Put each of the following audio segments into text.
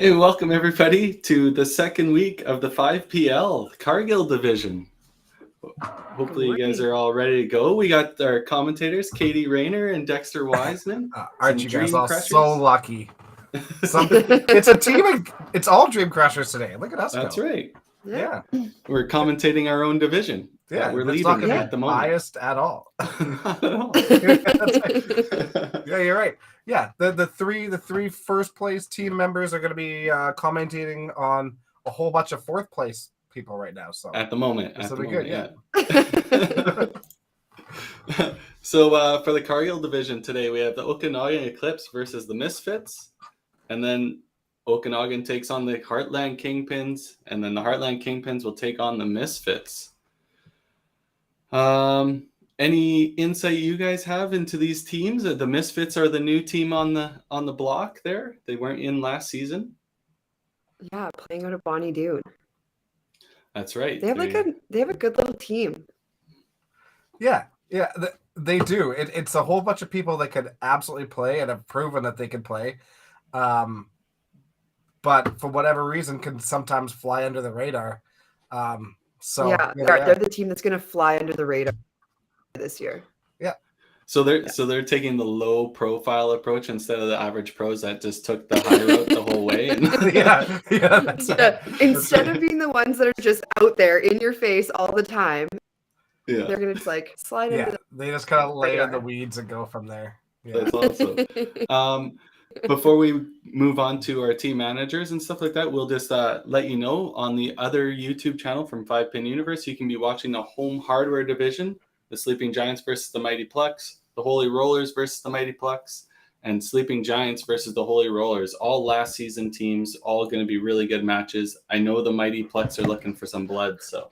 Hey, welcome everybody to the second week of the 5PL Cargill division. Hopefully you guys are all ready to go. We got our commentators, Katie Rayner and Dexter Wiseman. Aren't you guys all so lucky? It's a team. It's all Dream Crushers today. Look at us. That's go. right. Yeah. We're commentating our own division. Yeah, we're leading at the moment. Biased at all. Not at all. Yeah, you're right. Yeah, the three first place team members are going to be commentating on a whole bunch of fourth place people right now. So at the moment, this will be good. Yeah. So for the Cargill division today, we have the Okanagan Eclipse versus the Misfits, and then Okanagan takes on the Heartland Kingpins, and then the Heartland Kingpins will take on the Misfits. Any insight you guys have into these teams? The Misfits are the new team on the block there. They weren't in last season. Yeah, playing out of Bonnie Doon. That's right. They have a good little team. Yeah, they do. It's a whole bunch of people that could absolutely play and have proven that they can play. But for whatever reason can sometimes fly under the radar. They're the team that's going to fly under the radar this year. Yeah. So they're taking the low profile approach instead of the average pros that just took the high route the whole way. Instead of being the ones that are just out there in your face all the time, they're going to just like slide into they just kind of lay in the weeds and go from there. Yeah. That's awesome. Before we move on to our team managers and stuff like that, we'll just let you know on the other YouTube channel from 5-Pin Universe, you can be watching the home hardware division, the Sleeping Giants versus the Mighty Plex, the Holy Rollers versus the Mighty Plex, and Sleeping Giants versus the Holy Rollers. All last season teams, all going to be really good matches. I know the Mighty Plex are looking for some blood, so.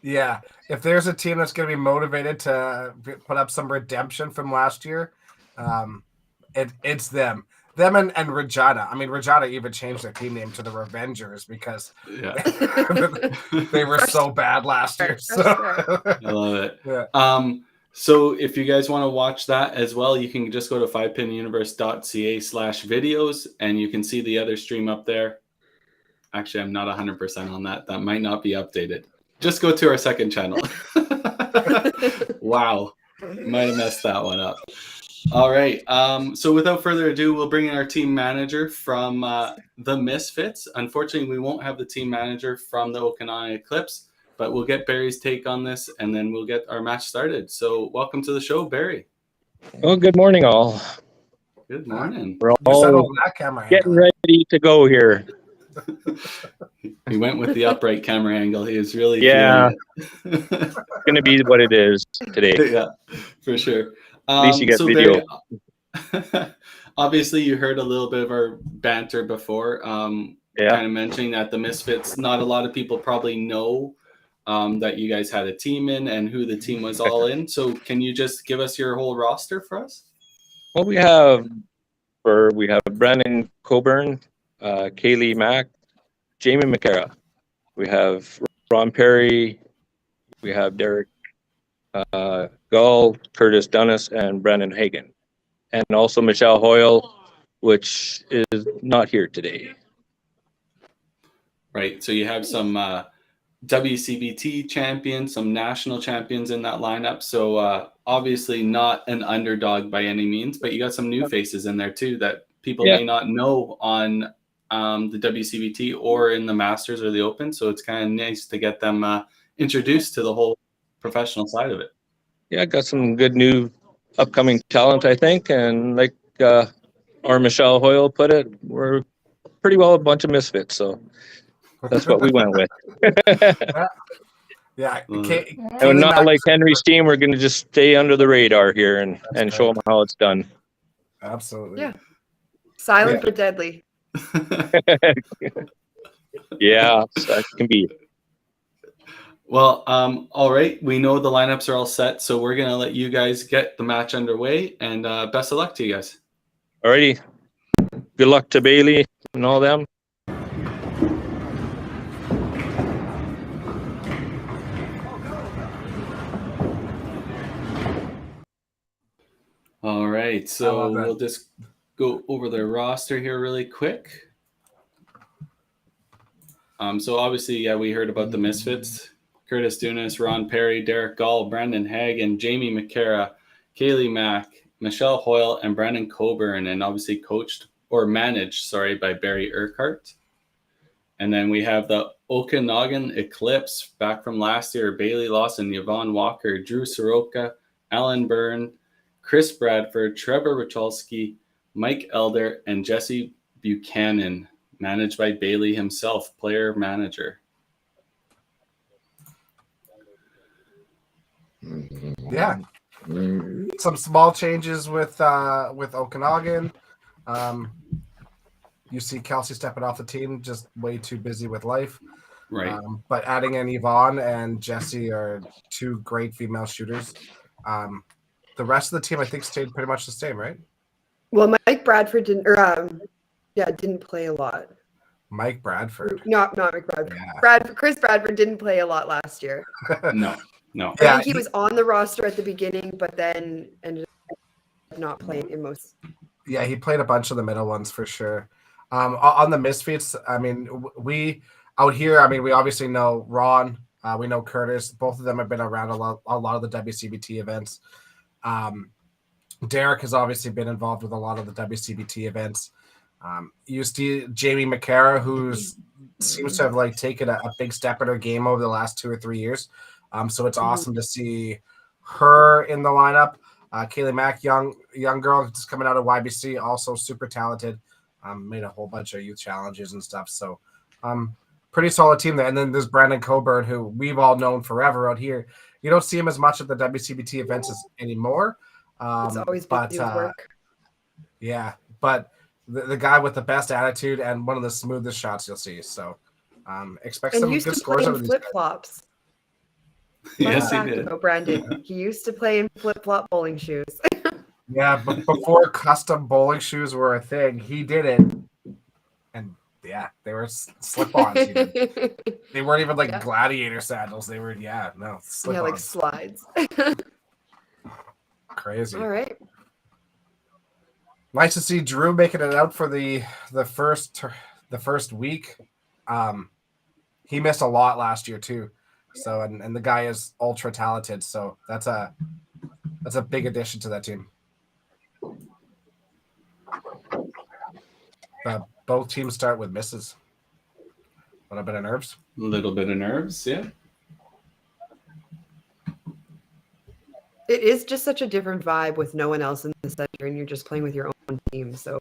Yeah, if there's a team that's going to be motivated to put up some redemption from last year, it's them. Them and Regina. I mean, Regina even changed their team name to the Revengers because they were so bad last year. So. I love it. Yeah. So if you guys want to watch that as well, you can just go to 5pinuniverse.ca/videos and you can see the other stream up there. Actually, I'm not 100% on that. That might not be updated. Just go to our second channel. Wow. Might have messed that one up. All right. So without further ado, we'll bring in our team manager from the Misfits. Unfortunately, we won't have the team manager from the Okanagan Eclipse, but we'll get Barry's take on this, and then we'll get our match started. So welcome to the show, Barry. Well, good morning, all. Good morning. We're all getting ready to go here. He went with the upright camera angle. He was really it's going to be what it is today. Yeah, for sure. At least you get video. Barry, obviously, you heard a little bit of our banter before, kind of mentioning that the Misfits, not a lot of people probably know that you guys had a team in and who the team was all in. So can you just give us your whole roster for us? Well, we have Brandon Coburn, Kaylee Mack, Jamie McCara. We have Ron Perry. We have Derek Gull, Curtis Dunnis, and Brandon Hagan. And also Michelle Hoyle, which is not here today. Right. So you have some WCBT champions, some national champions in that lineup. So obviously not an underdog by any means, but you got some new faces in there too that people may not know on the WCBT or in the Masters or the Open. So it's kind of nice to get them introduced to the whole professional side of it. Yeah, got some good new upcoming talent, I think. And like our Michelle Hoyle put it, we're pretty well a bunch of misfits. So that's what we went with. And not like Henry's team, we're going to just stay under the radar here and show them how it's done. Absolutely. Yeah. Silent but deadly. Yeah, that can be. Well, all right. We know the lineups are all set, so we're going to let you guys get the match underway, and best of luck to you guys. All righty. Good luck to Bailey and all them. All right. So we'll just go over their roster here really quick. So obviously, yeah, we heard about the Misfits. Curtis Dunas, Ron Perry, Derek Gall, Brendan Hagen, Jamie McCara, Kaylee Mack, Michelle Hoyle, and Brandon Coburn, and obviously managed by Barry Urquhart. And then we have the Okanagan Eclipse back from last year. Bailey Lawson, Yvonne Walker, Drew Soroka, Alan Byrne, Chris Bradford, Trevor Richalski, Mike Elder, and Jesse Buchanan, managed by Bailey himself, player manager. Yeah. Some small changes with Okanagan. You see Kelsey stepping off the team, just way too busy with life. Right. But adding in Yvonne and Jessie are two great female shooters. The rest of the team, I think, stayed pretty much the same, right? Well, Mike Bradford didn't play a lot. Mike Bradford. Not Mike Bradford. Yeah. Chris Bradford didn't play a lot last year. No. I think he was on the roster at the beginning, but then ended up not playing in most. Yeah, he played a bunch of the middle ones for sure. On the Misfits, I mean, we out here, I mean, we obviously know Ron, we know Curtis. Both of them have been around a lot of the WCBT events. Derek has obviously been involved with a lot of the WCBT events. You see Jamie McCara, who seems to have taken a big step in her game over the last 2 or 3 years. So it's awesome to see her in the lineup. Kaylee Mack, young girl just coming out of YBC, also super talented. Made a whole bunch of youth challenges and stuff. So pretty solid team there. And then there's Brandon Coburn, who we've all known forever out here. You don't see him as much at the WCBT events anymore. It's always been his work. Yeah, but the guy with the best attitude and one of the smoothest shots you'll see. So expect some good scores out of these flip flops. Yes, he did. Brandon, he used to play in flip flop bowling shoes. Yeah, but before custom bowling shoes were a thing, he did it, and yeah, they were slip-ons. They weren't even gladiator sandals. They were slip-ons. Yeah, like slides. Crazy. All right. Nice to see Drew making it out for the first week. He missed a lot last year too. So and the guy is ultra talented. So that's a big addition to that team. Both teams start with misses. A little bit of nerves. A little bit of nerves, yeah. It is just such a different vibe with no one else in the center, and you're just playing with your own team. So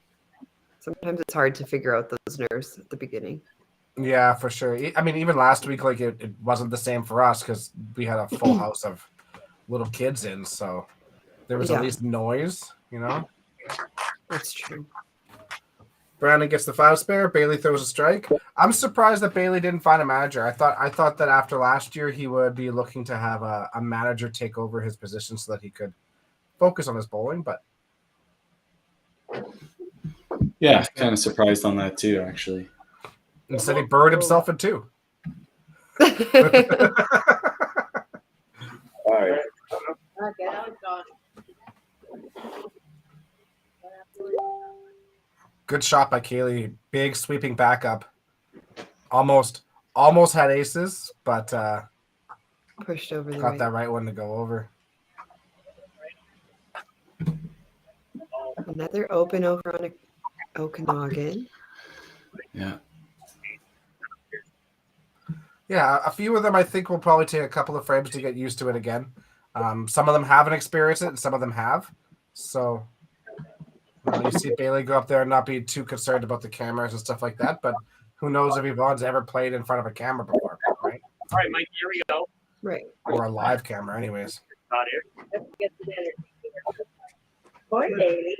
sometimes it's hard to figure out those nerves at the beginning. Yeah, for sure. I mean, even last week, it wasn't the same for us because we had a full house of little kids in, so there was at least noise, That's true. Brandon gets the foul spare. Bailey throws a strike. I'm surprised that Bailey didn't find a manager. I thought that after last year he would be looking to have a manager take over his position so that he could focus on his bowling. But yeah, kind of surprised on that too, actually. Instead, he buried himself in two. All right. Good shot by Kaylee. Big sweeping backup. Almost had aces, but pushed over the got that right one to go over. Another open over on Okanagan. Yeah. Yeah, a few of them I think will probably take a couple of frames to get used to it again. Some of them haven't experienced it, and some of them have. So you see Bailey go up there and not be too concerned about the cameras and stuff like that. But who knows if Yvonne's ever played in front of a camera before, right? All right, Mike, here we go. Right. Or a live camera, anyways. Not here. Boy, Bailey.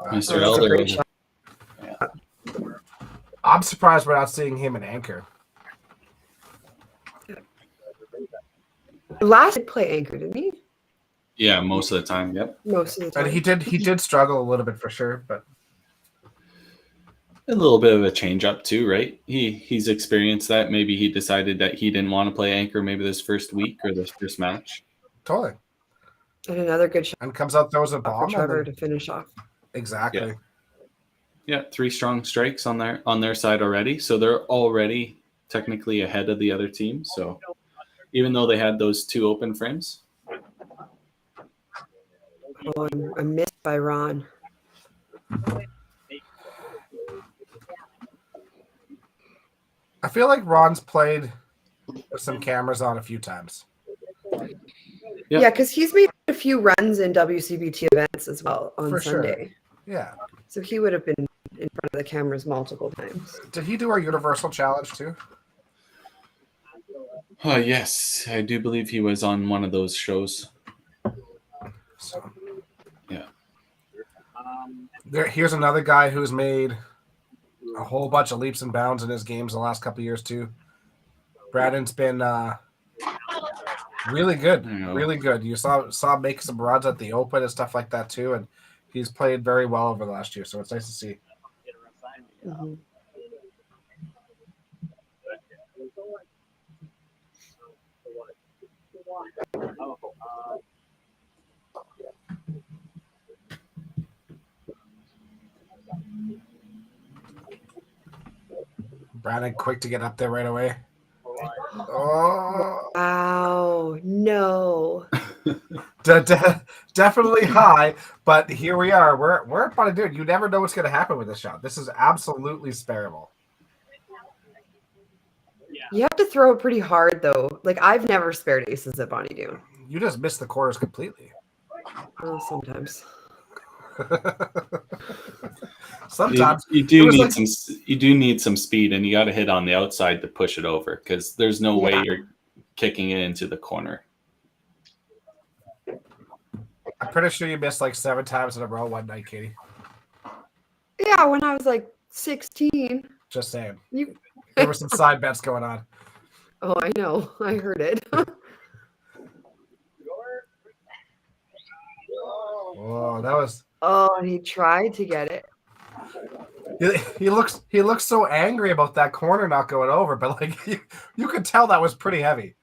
Mr. Elder. I'm surprised we're not seeing him in anchor. Last did play anchor, didn't he? Yeah, most of the time. Yep. Most of the time. And he did struggle a little bit for sure, but A little bit of a change up too, right? He's experienced that. Maybe he decided that he didn't want to play anchor maybe this first week or this first match. Totally. And another good shot And comes out, throws a for bomb. and Trevor then- to finish off. Exactly. Yeah, 3 strong strikes on their side already, so they're already technically ahead of the other team. So even though they had those 2 open frames, Oh, and a miss by Ron. I feel like Ron's played with some cameras on a few times. Yep. Yeah, because he's made a few runs in WCBT events as well on For sure. Sunday. Yeah. So he would have been in front of the cameras multiple times. Did he do our Universal Challenge too? yes, I do believe he was on one of those shows. So Yeah. here's another guy who's made a whole bunch of leaps and bounds in his games the last couple of years too. Brandon's been really good, I know. really good. You saw him make some runs at the Open and stuff like that too, and he's played very well over the last year. So it's nice to see. Mhm. Brandon quick to get up there right away. Oh, Wow. No. definitely high, but here we are. We're about to do it. You never know what's going to happen with this shot. This is absolutely spareable. You have to throw it pretty hard, though. Like, I've never spared aces at Bonnie Doon. You just missed the corners completely. Well, sometimes. Sometimes you do it was need like- you do need some speed, and you got to hit on the outside to push it over because there's no way Yeah. you're kicking it into the corner. I'm pretty sure you missed like 7 times in a row one night, Katie. Yeah, when I was like 16. Just saying. You. There were some side bets going on. Oh, I know. I heard it. Oh, that was. Oh, and he tried to get it. He looks so angry about that corner not going over, but like you could tell that was pretty heavy.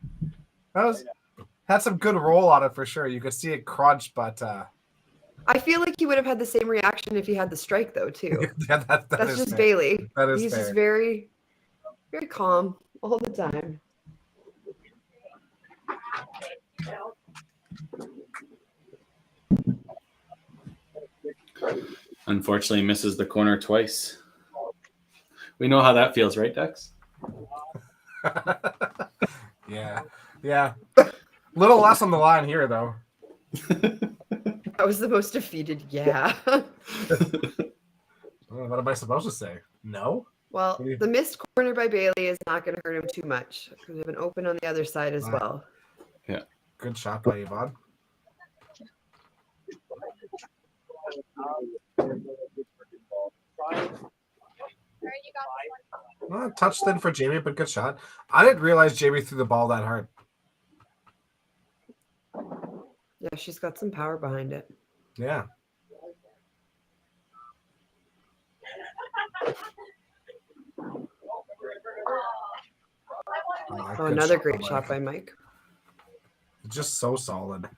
Had some good roll on it for sure. You could see it crunch, but I feel like he would have had the same reaction if he had the strike, though, too. yeah, that That's is just fair. Bailey. That is He's fair. just very, very calm all the time. Unfortunately, misses the corner twice. We know how that feels, right, Dex? Yeah. Little less on the line here, though. That was the most defeated, yeah. What am I supposed to say? No. Well, What do you- the missed corner by Bailey is not going to hurt him too much. We have an open on the other side as Wow. well. Good shot by Yvonne. Well, touch then for Jamie, but good shot. I didn't realize Jamie threw the ball that hard. Yeah, she's got some power behind it. Yeah. Oh, good another great by shot Mike. by Mike. Just so solid.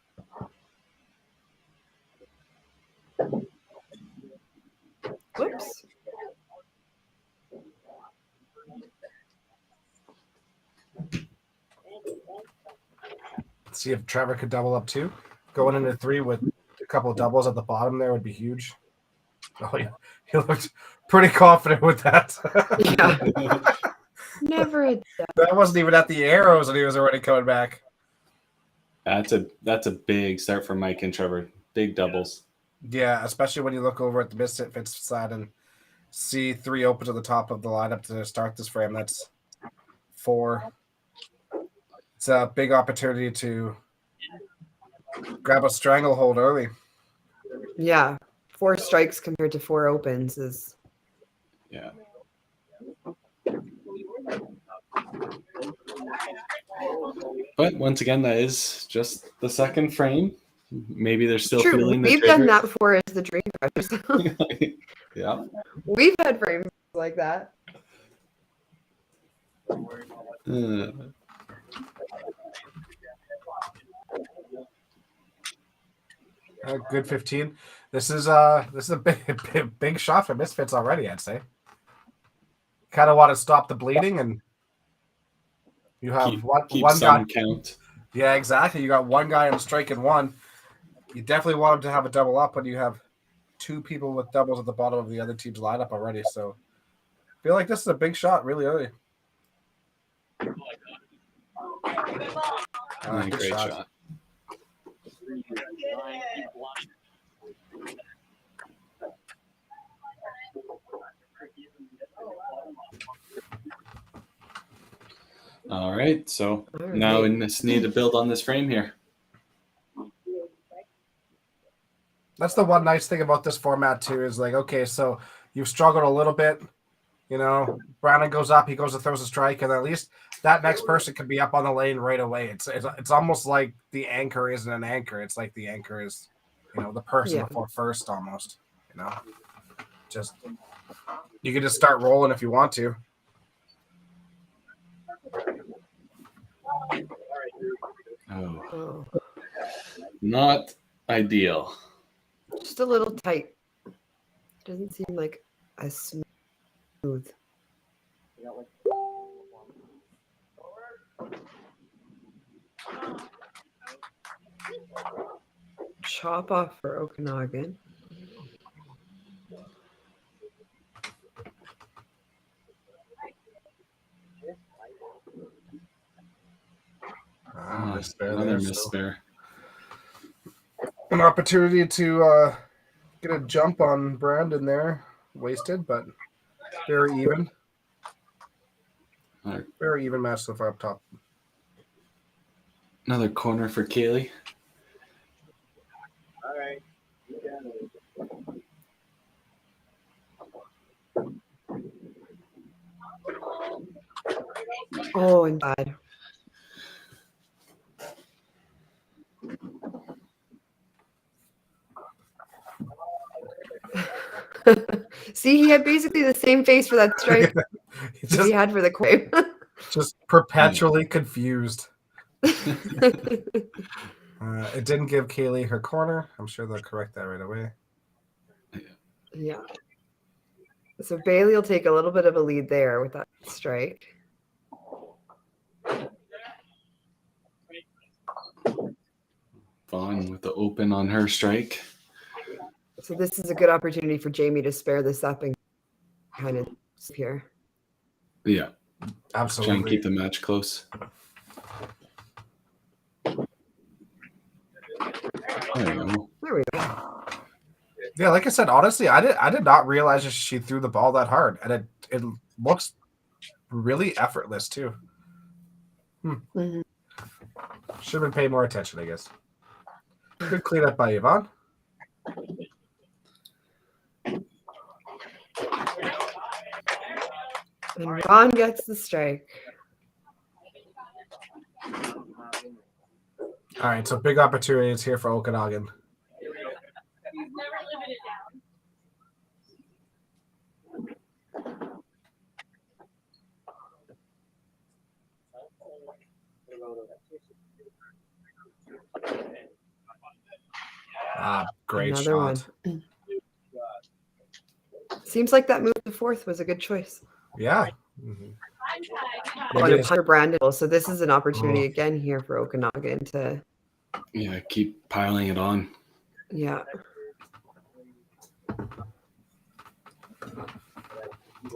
Whoops. See if Trevor could double up too. Going into 3 with a couple of doubles at the bottom there would be huge. Oh, yeah. He looked pretty confident with that. Yeah. Never a That wasn't even at the arrows and he was already coming back. That's a big start for Mike and Trevor. Big doubles. Yeah, especially when you look over at the Misfits side and see 3 open to the top of the lineup to start this frame. That's 4. It's a big opportunity to grab a stranglehold early. Yeah. 4 strikes compared to 4 opens is Yeah. But once again, that is just the second frame. Maybe they're still true. feeling the We've done trigger. that before as the Dream Crushers. Yeah. We've had frames like that. Good 15. This is a big shot for Misfits already, I'd say. Kind of want to stop the bleeding, and you have Keep one some guy. count. Yeah, exactly. You got one guy on strike and one. You definitely want him to have a double up when you have two people with doubles at the bottom of the other team's lineup already. So I feel like this is a big shot really early. Good Great shot. All right, so now we just need to build on this frame here. That's the one nice thing about this format too, is like, okay, so you've struggled a little bit, you know, Brandon goes up, he goes and throws a strike, and at least that next person can be up on the lane right away. It's almost like the anchor isn't an anchor. It's like the anchor is, you know, the person before first almost, you know. Just you can just start rolling if you want to. Oh. Not ideal. Just a little tight. Doesn't seem like as smooth. Chop off for Okanagan. Another misspare. An opportunity to get a jump on Brandon there. Wasted, but very even. Very even match so far up top. Another corner for Kaylee. All right. Oh, and bad. See, he had basically the same face for that strike as he had for the quake. Just perpetually confused. It didn't give Kaylee her corner. I'm sure they'll correct that right away. Yeah. So Bailey will take a little bit of a lead there with that strike. Vaughn with the open on her strike. So this is a good opportunity for Jamie to spare this up and kind of here. Yeah. Absolutely. Try and keep the match close. There we go. There we go. Yeah, like I said, honestly, I did not realize that she threw the ball that hard, and it looks really effortless too. Mm-hmm. Should have been paying more attention, I guess. Good cleanup by Yvonne. And Ron gets the strike. All right, so big opportunities here for Okanagan. Great Another shot. one. Seems like that move to fourth was a good choice. Yeah. Mm-hmm. For Brandon. So this is an opportunity again here for Okanagan to keep piling it on. Yeah.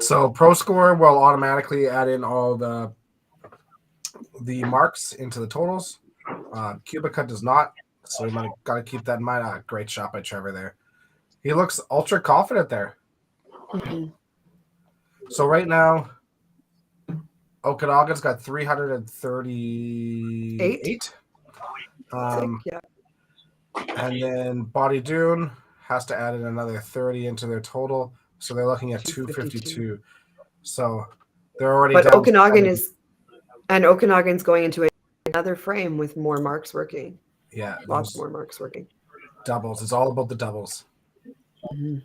So Pro Score will automatically add in all the marks into the totals. Cubica does not, so we might have got to keep that in mind. Great shot by Trevor there. He looks ultra confident there. Mm-hmm. So right now, Okanagan's got 338. Yeah. And then Body Dune has to add in another 30 into their total. So they're looking at 252. So they're already But down. Okanagan's going into another frame with more marks working. Yeah. Lots more marks working. Doubles. It's all about the doubles. Mm-hmm.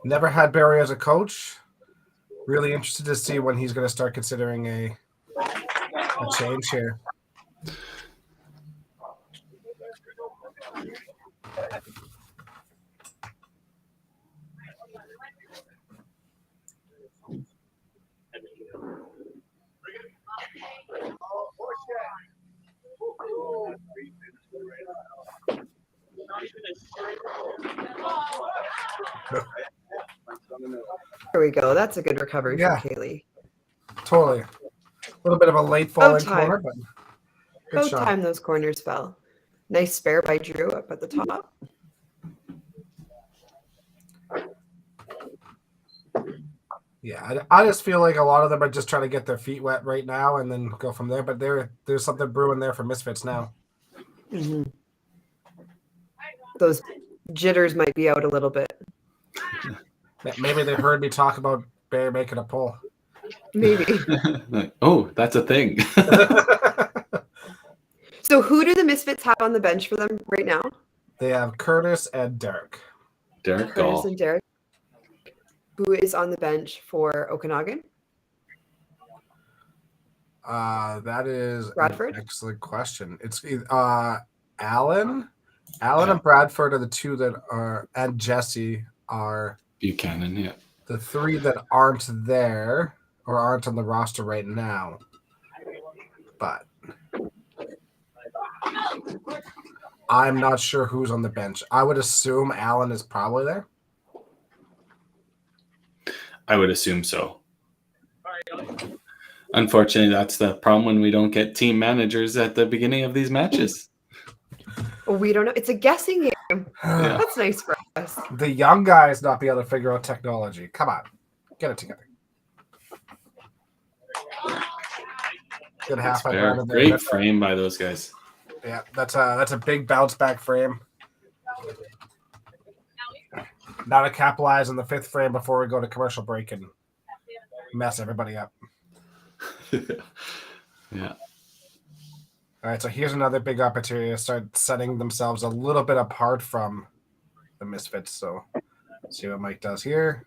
Never had Barry as a coach. Really interested to see when he's going to start considering a change here. There we go. That's a good recovery Yeah. from Kaylee. Totally. A little bit of a late falling time. corner, but good About shot. time those corners fell. Nice spare by Drew up at the top. Yeah, I just feel like a lot of them are just trying to get their feet wet right now and then go from there. But there's something brewing there for Misfits now. Mm-hmm. Those jitters might be out a little bit. Maybe they heard me talk about Barry making a pull. Maybe. Like, oh, that's a thing. So who do the Misfits have on the bench for them right now? They have Curtis and Derek. Derek Curtis Gall. and Derek. Who is on the bench for Okanagan? That is Bradford? an excellent question. It's Alan. Alan and Bradford are the two that are, and Jesse are Buchanan, yeah. the three that aren't there or aren't on the roster right now. But I'm not sure who's on the bench. I would assume Alan is probably there. I would assume so. Unfortunately, that's the problem when we don't get team managers at the beginning of these matches. We don't know. It's a guessing game. Yeah. That's nice for us. The young guys not be able to figure out technology. Come on, get it together. Good half by Fair. Brandon there. Great That's frame by those guys. Yeah, that's a big bounce back frame. Now to capitalize on the fifth frame before we go to commercial break and mess everybody up. Yeah. All right, so here's another big opportunity to start setting themselves a little bit apart from the Misfits. So let's see what Mike does here.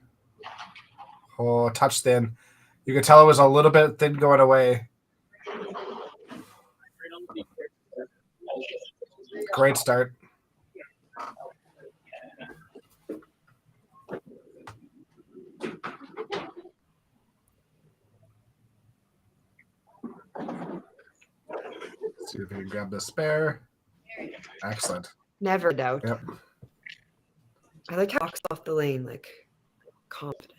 Oh, touch thin. You could tell it was a little bit thin going away. Great start. See if we can grab the spare. Excellent. Never doubt. Yep. I like how he walks off the lane, like confident.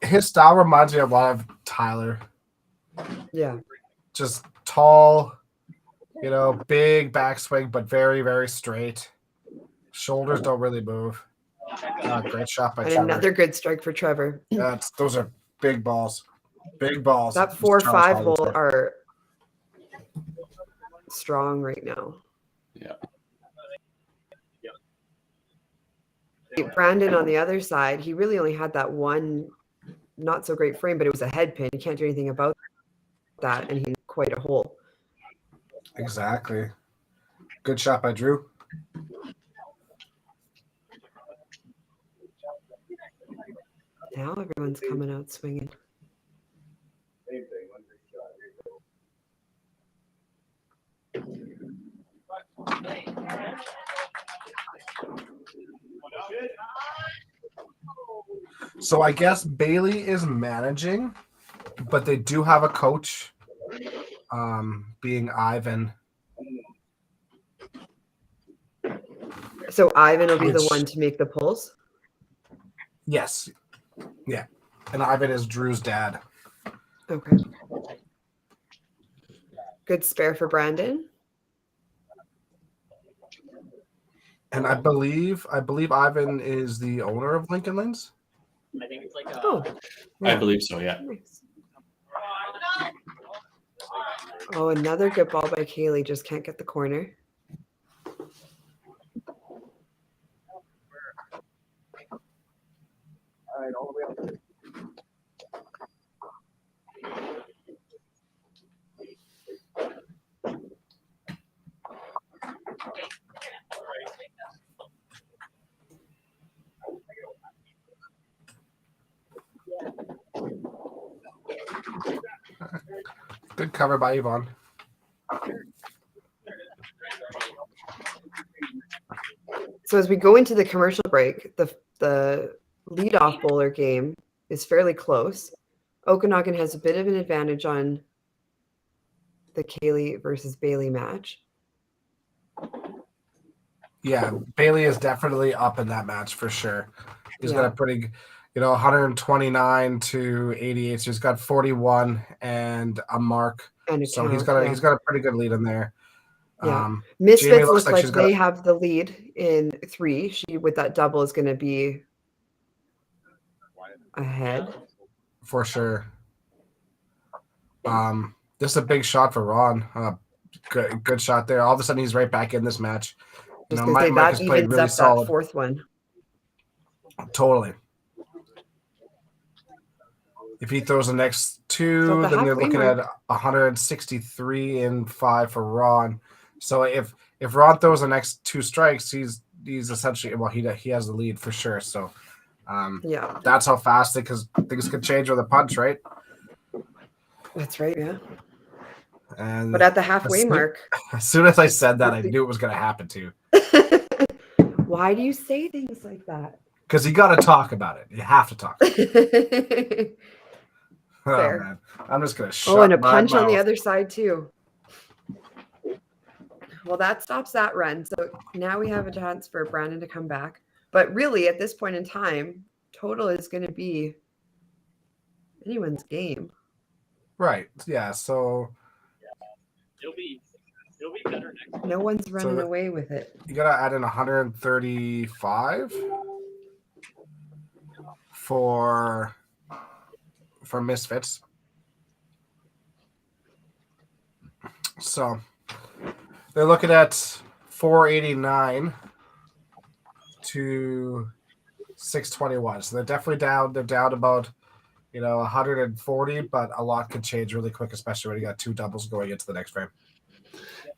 His style reminds me a lot of Tyler. Yeah. Just tall, big backswing, but very, very straight. Shoulders don't really move. Great shot by And Trevor. another good strike for Trevor. Those are big balls. Big balls. That 4-5 Charles hole Hollister. are strong right now. Yeah. Brandon on the other side, he really only had that one not so great frame, but it was a head pin. You can't do anything about that, and he quite a hole. Exactly. Good shot by Drew. Now everyone's coming out swinging. So I guess Bailey is managing, but they do have a coach, being Ivan. So Ivan will be the Which- one to make the pulls. Yes. Yeah. And Ivan is Drew's dad. Okay. Good spare for Brandon. And I believe Ivan is the owner of Lincoln Lanes. I think it's like a, Oh, I believe so, yeah. nice. Oh, another good ball by Kaylee. Just can't get the corner. Good cover by Yvonne. So as we go into the commercial break, the leadoff bowler game is fairly close. Okanagan has a bit of an advantage on the Kaylee versus Bailey match. Yeah, Bailey is definitely up in that match for sure. He's got a pretty, 129 to 88. So he's got 41 and a mark. And a So he's count, got a pretty good lead in there. Yeah. Jamie Misfits looks looks like like she's got they have the lead in 3. She with that double is going to be ahead. for sure. This is a big shot for Ron. Good shot there. All of a sudden, he's right back in this match. Just gonna say Mike that has played evens really up solid. that 4th one. Totally. If he throws the next 2, So at the then you're halfway looking mark. at 163 and 5 for Ron. So if Ron throws the next 2 strikes, he's essentially he has the lead for sure. So Yeah, that's how fast because things could change with a punch, right? that's right. Yeah. And But at the halfway mark, as soon as I said that, I knew it was going to happen too. why do you say things like that? Because you got to talk about it. You have to talk. Oh Fair. man, I'm just gonna shut Oh, and a my punch on the mouth. other side too. Well, that stops that run. So now we have a chance for Brandon to come back. But really, at this point in time, total is going to be anyone's game. Right. Yeah. So It'll be better next. No one's running that- away with it. you gotta add in 135 for Misfits. So they're looking at 489 to 621. So they're definitely down. They're down about 140, but a lot could change really quick, especially when you got 2 doubles going into the next frame.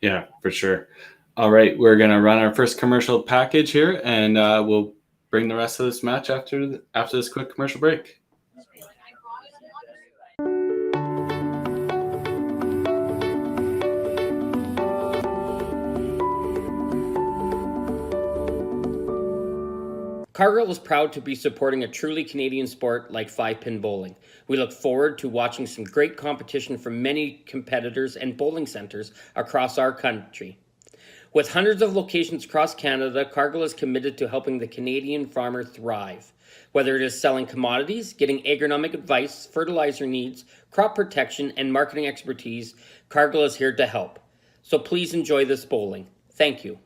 Yeah, for sure. All right, we're gonna run our first commercial package here, and we'll bring the rest of this match after this quick commercial break. Cargill is proud to be supporting a truly Canadian sport like 5-pin bowling. We look forward to watching some great competition from many competitors and bowling centers across our country. With hundreds of locations across Canada, Cargill is committed to helping the Canadian farmer thrive. Whether it is selling commodities, getting agronomic advice, fertilizer needs, crop protection, and marketing expertise, Cargill is here to help. So please enjoy this bowling. Thank you.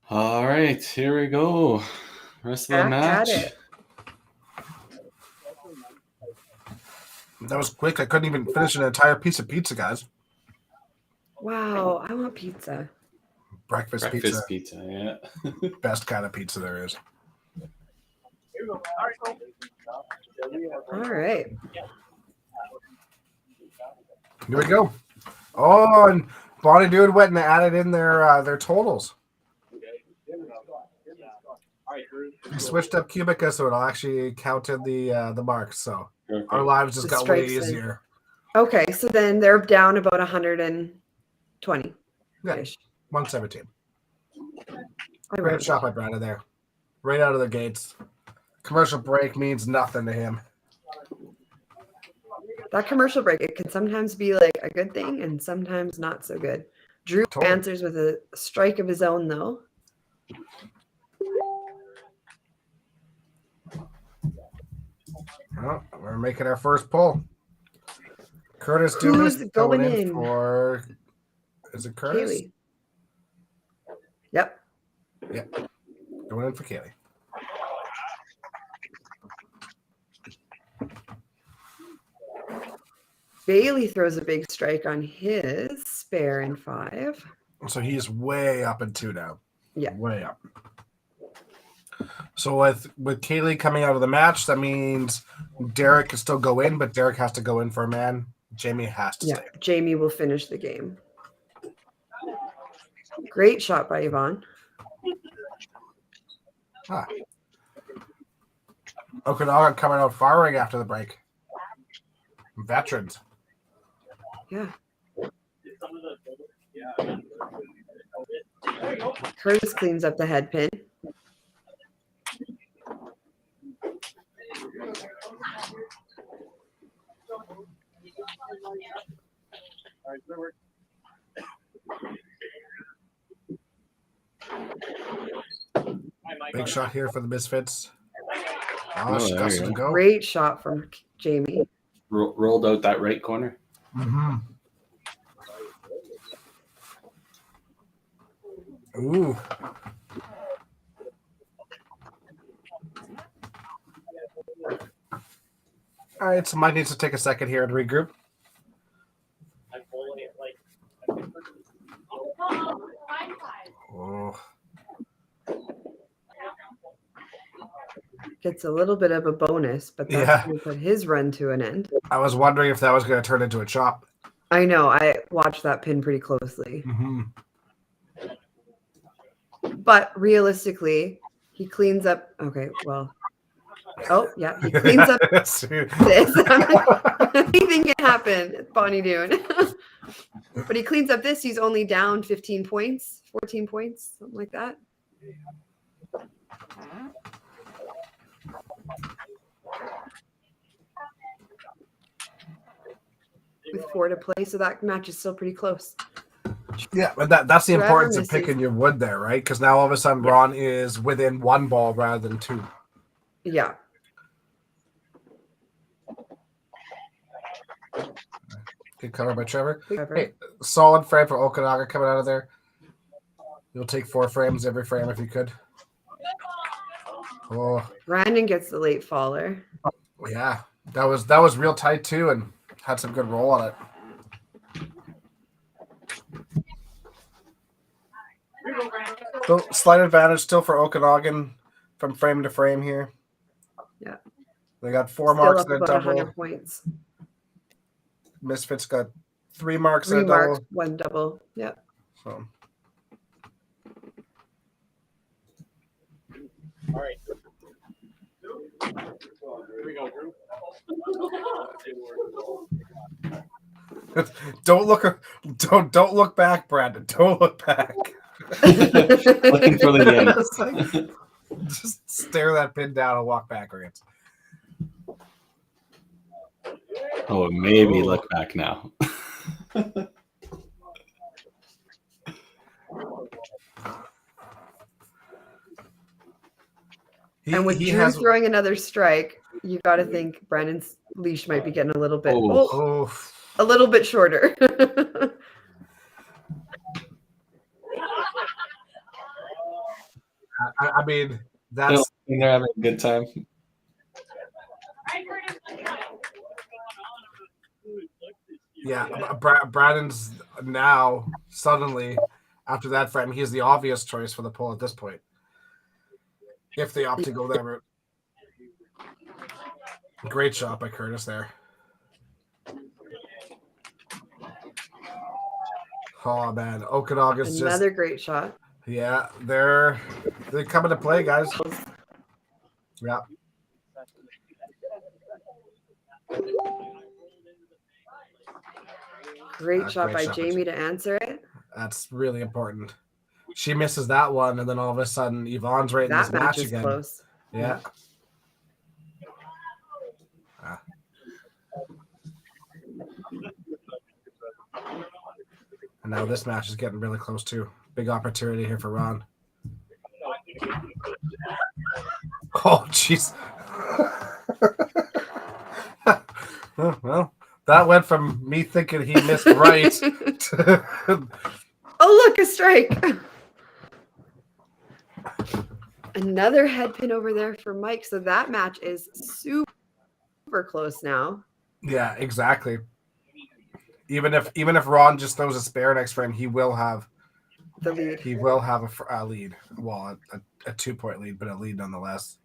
All right, here we go. Rest of the Back at match. it. That was quick. I couldn't even finish an entire piece of pizza, guys. Wow, I want pizza. Breakfast Breakfast pizza. pizza, yeah. Best kind of pizza there is. All right. Here we go. Oh, and Bonnie Dude went and added in their totals. He switched up Cubica so it'll actually count in the marks. So Perfect. our lives just The got way stripes in. easier. Okay, so then they're down about 120. Yeah, -ish. 117. I Great rounded. shot by Brandon there. Right out of the gates. Commercial break means nothing to him. That commercial break, it can sometimes be like a good thing and sometimes not so good. Drew Totally. answers with a strike of his own, though. Well, we're making our first pull. Curtis Who's Dumas going going in in? for. Is it Curtis? Kaylee. Yep. Going in for Kaylee. Bailey throws a big strike on his spare in 5. So he's way up in 2 now. Yeah. Way up. So with Kaylee coming out of the match, that means Derek can still go in, but Derek has to go in for a man. Jamie has to Yeah. stay. Jamie will finish the game. Great shot by Yvonne. Okanagan coming out firing after the break. Veterans. Yeah. Curtis cleans up the head pin. Big shot here for the Misfits. Oh, She there got you some go. go. Great shot from Jamie. Rolled out that right corner. Mm-hmm. Ooh. All right, so Mike needs to take a second here and regroup. Oh. Gets a little bit of a bonus, but that's Yeah. going to put his run to an end. I was wondering if that was going to turn into a chop. I know. I watched that pin pretty closely. Mm-hmm. But realistically, he cleans up. Okay, well. Oh, yeah. He cleans up this. Anything can happen. It's Bonnie Doon. But he cleans up this. He's only down 15 points, 14 points, something like that. With 4 to play, so that match is still pretty close. Yeah, but that's the Whoever importance of misses. picking your wood there, right? Because now all of a sudden Ron is within 1 ball rather than 2. Yeah. Good cover by Trevor. Whoever. Hey, solid frame for Okanagan coming out of there. You'll take 4 frames every frame if you could. Oh, Brandon gets the late faller. yeah. That was real tight too and had some good roll on it. So slight advantage still for Okanagan from frame to frame here. Yeah. They got 4 Still marks up in a about double. 100 points. Misfits got 3 marks 3 in a marks, double. 1 double. Yep. So All right. Here we go, Drew. don't look back, Brandon. Don't look back. Looking for the end. It's like, just stare that pin down and walk backwards. Oh, maybe look back now. And with Drew throwing another strike, you got to think Brandon's leash might be getting a little bit a little bit shorter. I mean, that's they're having a good time. yeah. Brandon's now suddenly after that frame, he's the obvious choice for the pull at this point. If they opt to go that route. Great shot by Curtis there. Oh man, Okanagan's Another great shot. Yeah, they're coming to play, guys. Yeah. Great shot great by shot. Jamie to answer it. That's really important. She misses that one, and then all of a sudden, Yvonne's right in That this match match is again. close. Yeah. And now this match is getting really close too. Big opportunity here for Ron. Oh, jeez. Well, That went from me thinking he missed right to Oh, look, a strike. Another head pin over there for Mike. So that match is super close now. yeah, exactly. Even if Ron just throws a spare next frame, he will have The lead. a lead. Well, a 2-point lead, but a lead nonetheless.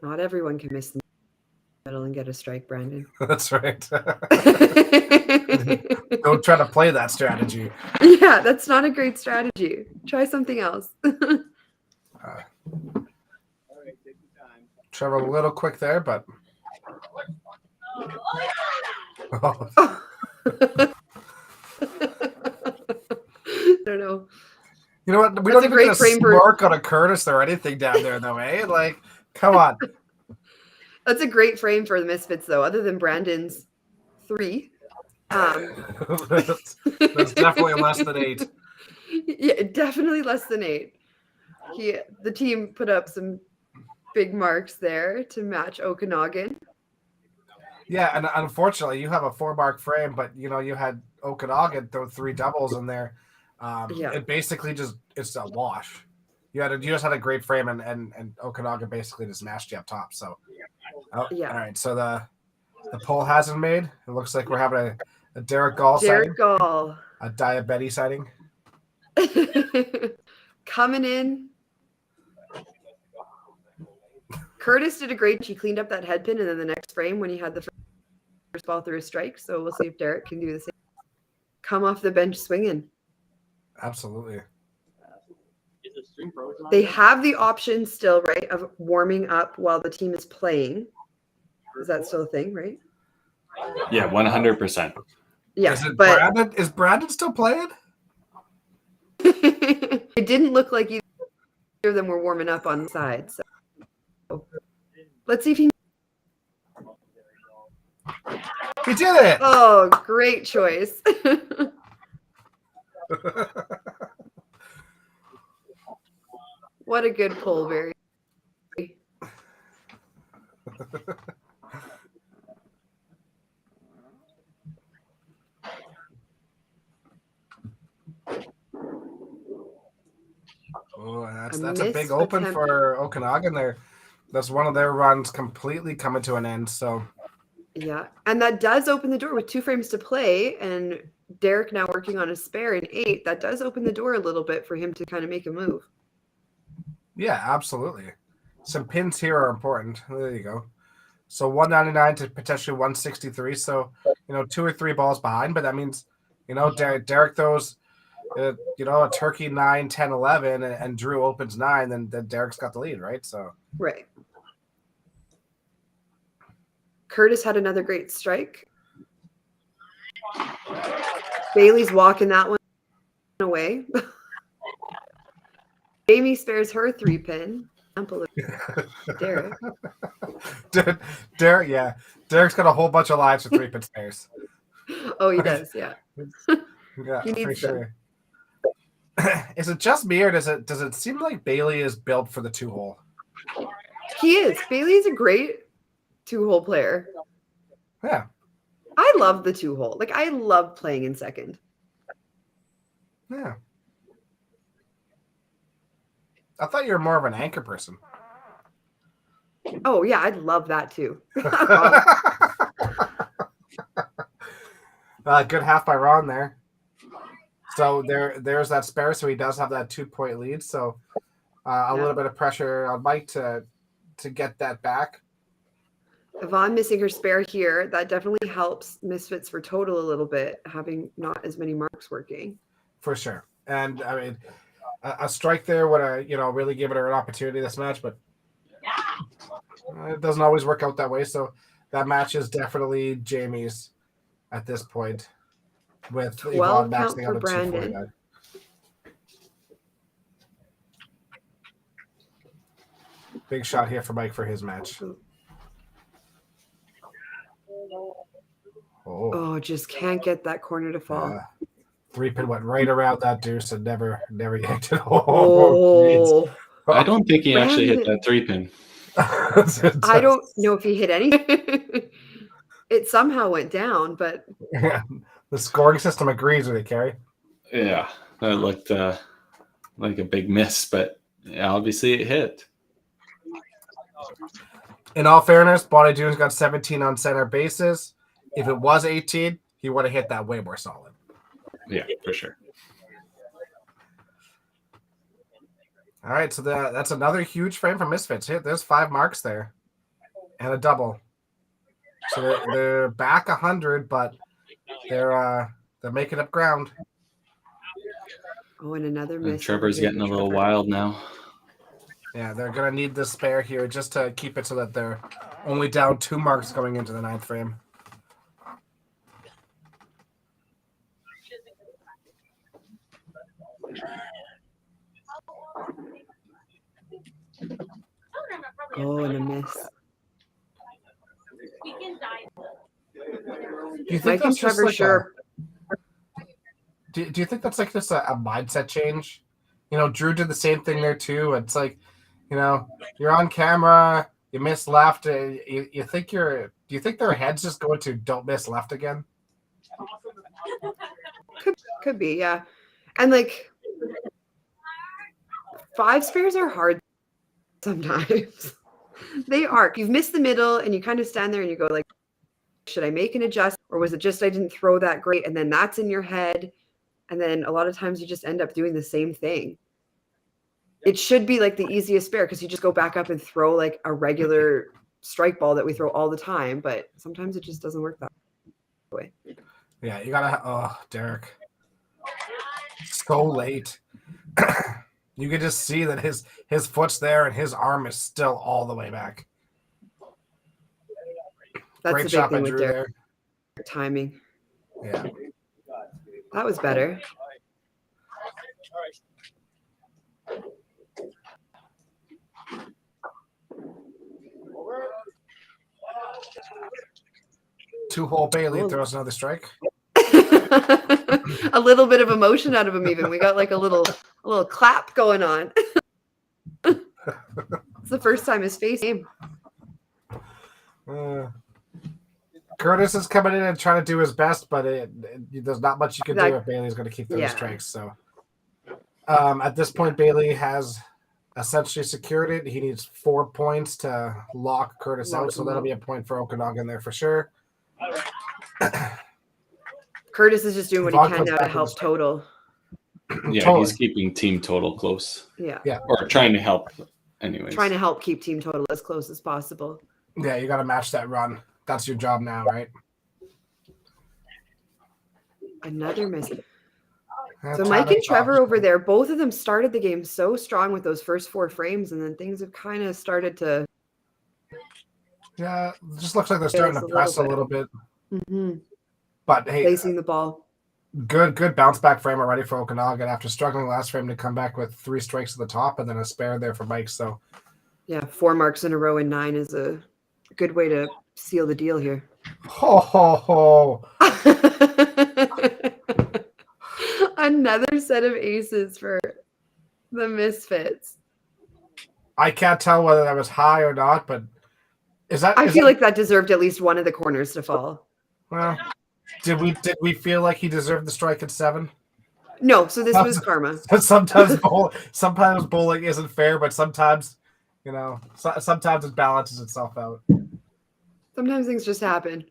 Not everyone can miss the middle and get a strike, Brandon. That's right. Don't try to play that strategy. Yeah, that's not a great strategy. Try something else. Trevor, a little quick there, but I don't know. you know what? We That's don't a even great get a frame for- spark on a Curtis or anything down there, though, eh? Like, come on. That's a great frame for the Misfits, though, other than Brandon's 3. That's definitely less than 8. Yeah, definitely less than 8. The team put up some big marks there to match Okanagan. Yeah, and unfortunately, you have a 4-mark frame, but you had Okanagan throw 3 doubles in there. Yeah. It basically it's a wash. You just had a great frame, and Okanagan basically just mashed you up top. So, Yeah. All right. So the poll hasn't made. It looks like we're having a Derek Gall sighting, Derek Gall. a diabetes sighting. Coming in. Curtis did a great. She cleaned up that head pin, and then the next frame when he had the first ball through a strike. So we'll see if Derek can do the same. Come off the bench swinging. Absolutely. They have the option still, right, of warming up while the team is playing. Is that still a thing, right? Yeah, 100%. Yeah, Is Brandon still playing? it didn't look like either of them were warming up on the side. So let's see if he. He did it. Oh, great choice. What a good pull, Barry. Oh, that's A a big missed open attempt. for Okanagan there. That's one of their runs completely coming to an end. So Yeah, and that does open the door with 2 frames to play, and Derek now working on a spare in 8. That does open the door a little bit for him to kind of make a move. yeah, absolutely. Some pins here are important. There you go. So 199 to potentially 163. So 2 or 3 balls behind, but that means Derek throws a turkey 9, 10, 11, and Drew opens 9. Then Derek's got the lead, right? So Right. Curtis had another great strike. Bailey's walking that one away. Amy spares her 3 pin. Example of Derek. Derek, yeah, Derek's got a whole bunch of lives for 3 pin spares. Oh, he does. Yeah. Yeah, He needs for sure. Is it just me, or does it seem like Bailey is built for the 2-hole? He is. Bailey's a great 2-hole player. Yeah. I love the 2-hole. Like, I love playing in second. Yeah. I thought you were more of an anchor person. Oh, yeah. I'd love that too. Good half by Ron there. So there's that spare. So he does have that 2-point lead. So a little bit of pressure on Mike to get that back. Yvonne missing her spare here. That definitely helps Misfits for total a little bit, having not as many marks working. For sure. And I mean, a strike there would have, really given her an opportunity this match, but it doesn't always work out that way. So that match is definitely Jamie's at this point, with 12 Yvonne count maxing for out at Brandon. 249. Big shot here for Mike for his match. Oh, just can't get that corner to fall. 3-pin went right around that deuce and never yanked it. Oh, Oh, I don't think he actually hit Brandon. that 3-pin. I don't know if he hit any. It somehow went down, but Yeah. The scoring system agrees with it, Carrie. Yeah, that looked like a big miss, but obviously it hit. In all fairness, Bonnie Dunes got 17 on center bases. If it was 18, he would have hit that way more solid. Yeah, for sure. All right, so that's another huge frame for Misfits. There's 5 marks there and a double. So they're back 100, but they're making up ground. oh, and another And miss. Trevor's getting a little wild now. Yeah, they're gonna need the spare here just to keep it so that they're only down 2 marks going into the 9th frame. Oh, and a miss. Do you think Mike and that's just Trevor like sure. do you think that's like just a mindset change? You know, Drew did the same thing there too. It's like, you know, you're on camera, you miss left. You think do you think their heads just go to don't miss left again? Could be, yeah. And like 5 spares are hard sometimes. They are. You've missed the middle and you kind of stand there and you go like, should I make an adjust? Or was it just I didn't throw that great? And then that's in your head. And then a lot of times you just end up doing the same thing. It should be like the easiest spare because you just go back up and throw like a regular strike ball that we throw all the time. But sometimes it just doesn't work that way. Yeah, you gotta. Derek, so late. You could just see that his foot's there and his arm is still all the way back. That's Great the big shot by thing with Drew Derek. there. Timing. Yeah. That was better. Two-hole Bailey Oh. throws another strike. A little bit of emotion out of him even. We got like a little clap going on. It's the first time his face came. Curtis is coming in and trying to do his best, but there's not much you can do if Bailey's going to keep those Yeah. strikes. So at this point, Bailey has essentially secured it. He needs 4 points to lock Curtis Lock out, so him that'll out. be a point for Okanagan there for sure. Curtis is just doing what Vaughn he can comes now back to with help a- total. Yeah, Totally. he's keeping team total close. Yeah. Or trying to help anyways. Trying to help keep team total as close as possible. Yeah, you got to match that run. That's your job now, right? Another miss. That's So how Mike they and Trevor talk. over there, both of them started the game so strong with those first 4 frames, and then things have kind of started to. Yeah, it just looks like they're starting to Feels a press a little little bit. Mhm. But hey, Placing the ball. good bounce back frame already for Okanagan after struggling last frame to come back with 3 strikes at the top and then a spare there for Mike. So Yeah, 4 marks in a row in 9 is a good way to seal the deal here. ho ho ho. Another set of aces for the Misfits. I can't tell whether that was high or not, but I feel like that deserved at least one of the corners to fall. well, did we feel like he deserved the strike at 7? No, so this was karma. sometimes bowling isn't fair, but sometimes, you know, sometimes it balances itself out. Sometimes things just happen.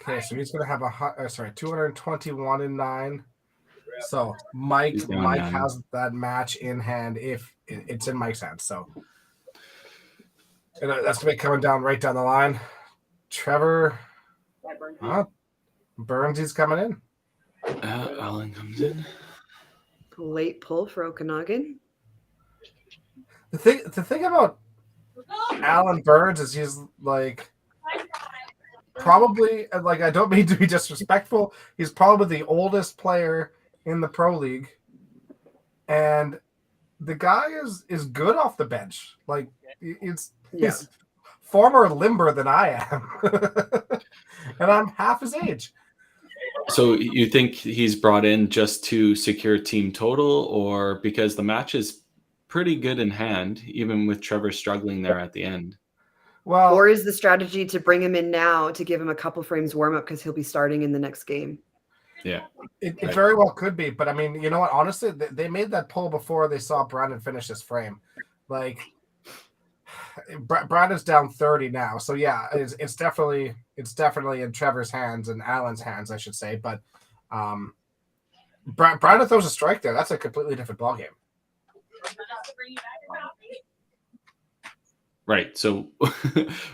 Okay, so he's gonna have 221 and 9. So Mike He's down 9. has that match in hand if it's in Mike's hands. So and that's gonna be coming down right down the line. Trevor, Burns, he's coming in. Allen comes in. Late pull for Okanagan. The thing about Alan Burns is he's like probably, like, I don't mean to be disrespectful, he's probably the oldest player in the pro league, and the guy is good off the bench. Like he's far more limber than I am. and I'm half his age. So you think he's brought in just to secure team total, or because the match is pretty good in hand, even with Trevor struggling there at the end? Well, Or is the strategy to bring him in now to give him a couple frames warm up because he'll be starting in the next game? Yeah. it Right. very well could be, but I mean, you know what? Honestly, they made that pull before they saw Brandon finish his frame. Like, Brandon's down 30 now, so yeah, it's definitely in Trevor's hands and Alan's hands, I should say. But Brandon throws a strike there. That's a completely different ballgame. Right. So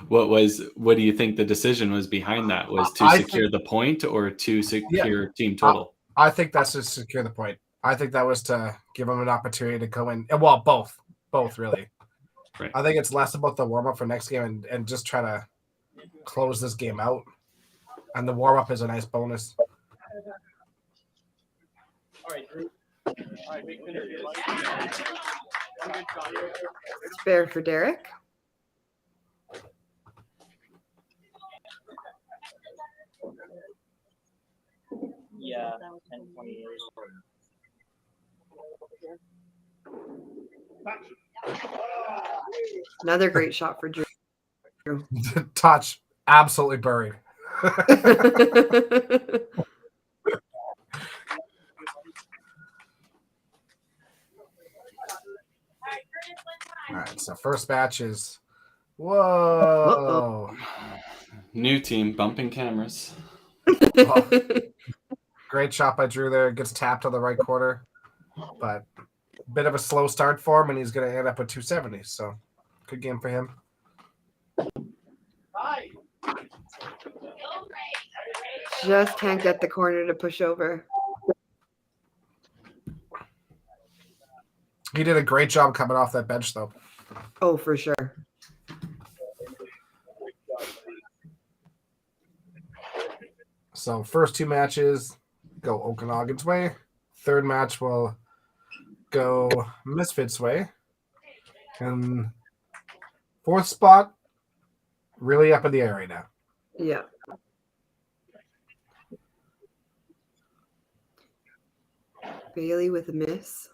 what do you think the decision was behind that? Was to I secure think- the point or to secure team total? I think that's to secure the point. I think that was to give him an opportunity to go in. Well, both really. Right. I think it's less about the warm up for next game and just try to close this game out. And the warm up is a nice bonus. All right, Drew. All right, big finish. One good shot. Spare for Derek. Yeah, 10-28. Another great shot for Drew. Touch absolutely buried. All right, so first match is whoa. New team bumping cameras. Oh, great shot by Drew there. Gets tapped on the right corner, but a bit of a slow start for him, and he's going to end up with 270. So good game for him. Just can't get the corner to push over. He did a great job coming off that bench, though. Oh, for sure. So first two matches go Okanagan's way. Third match will go Misfits' way. And fourth spot, really up in the air right now. Yeah. Bailey with a miss.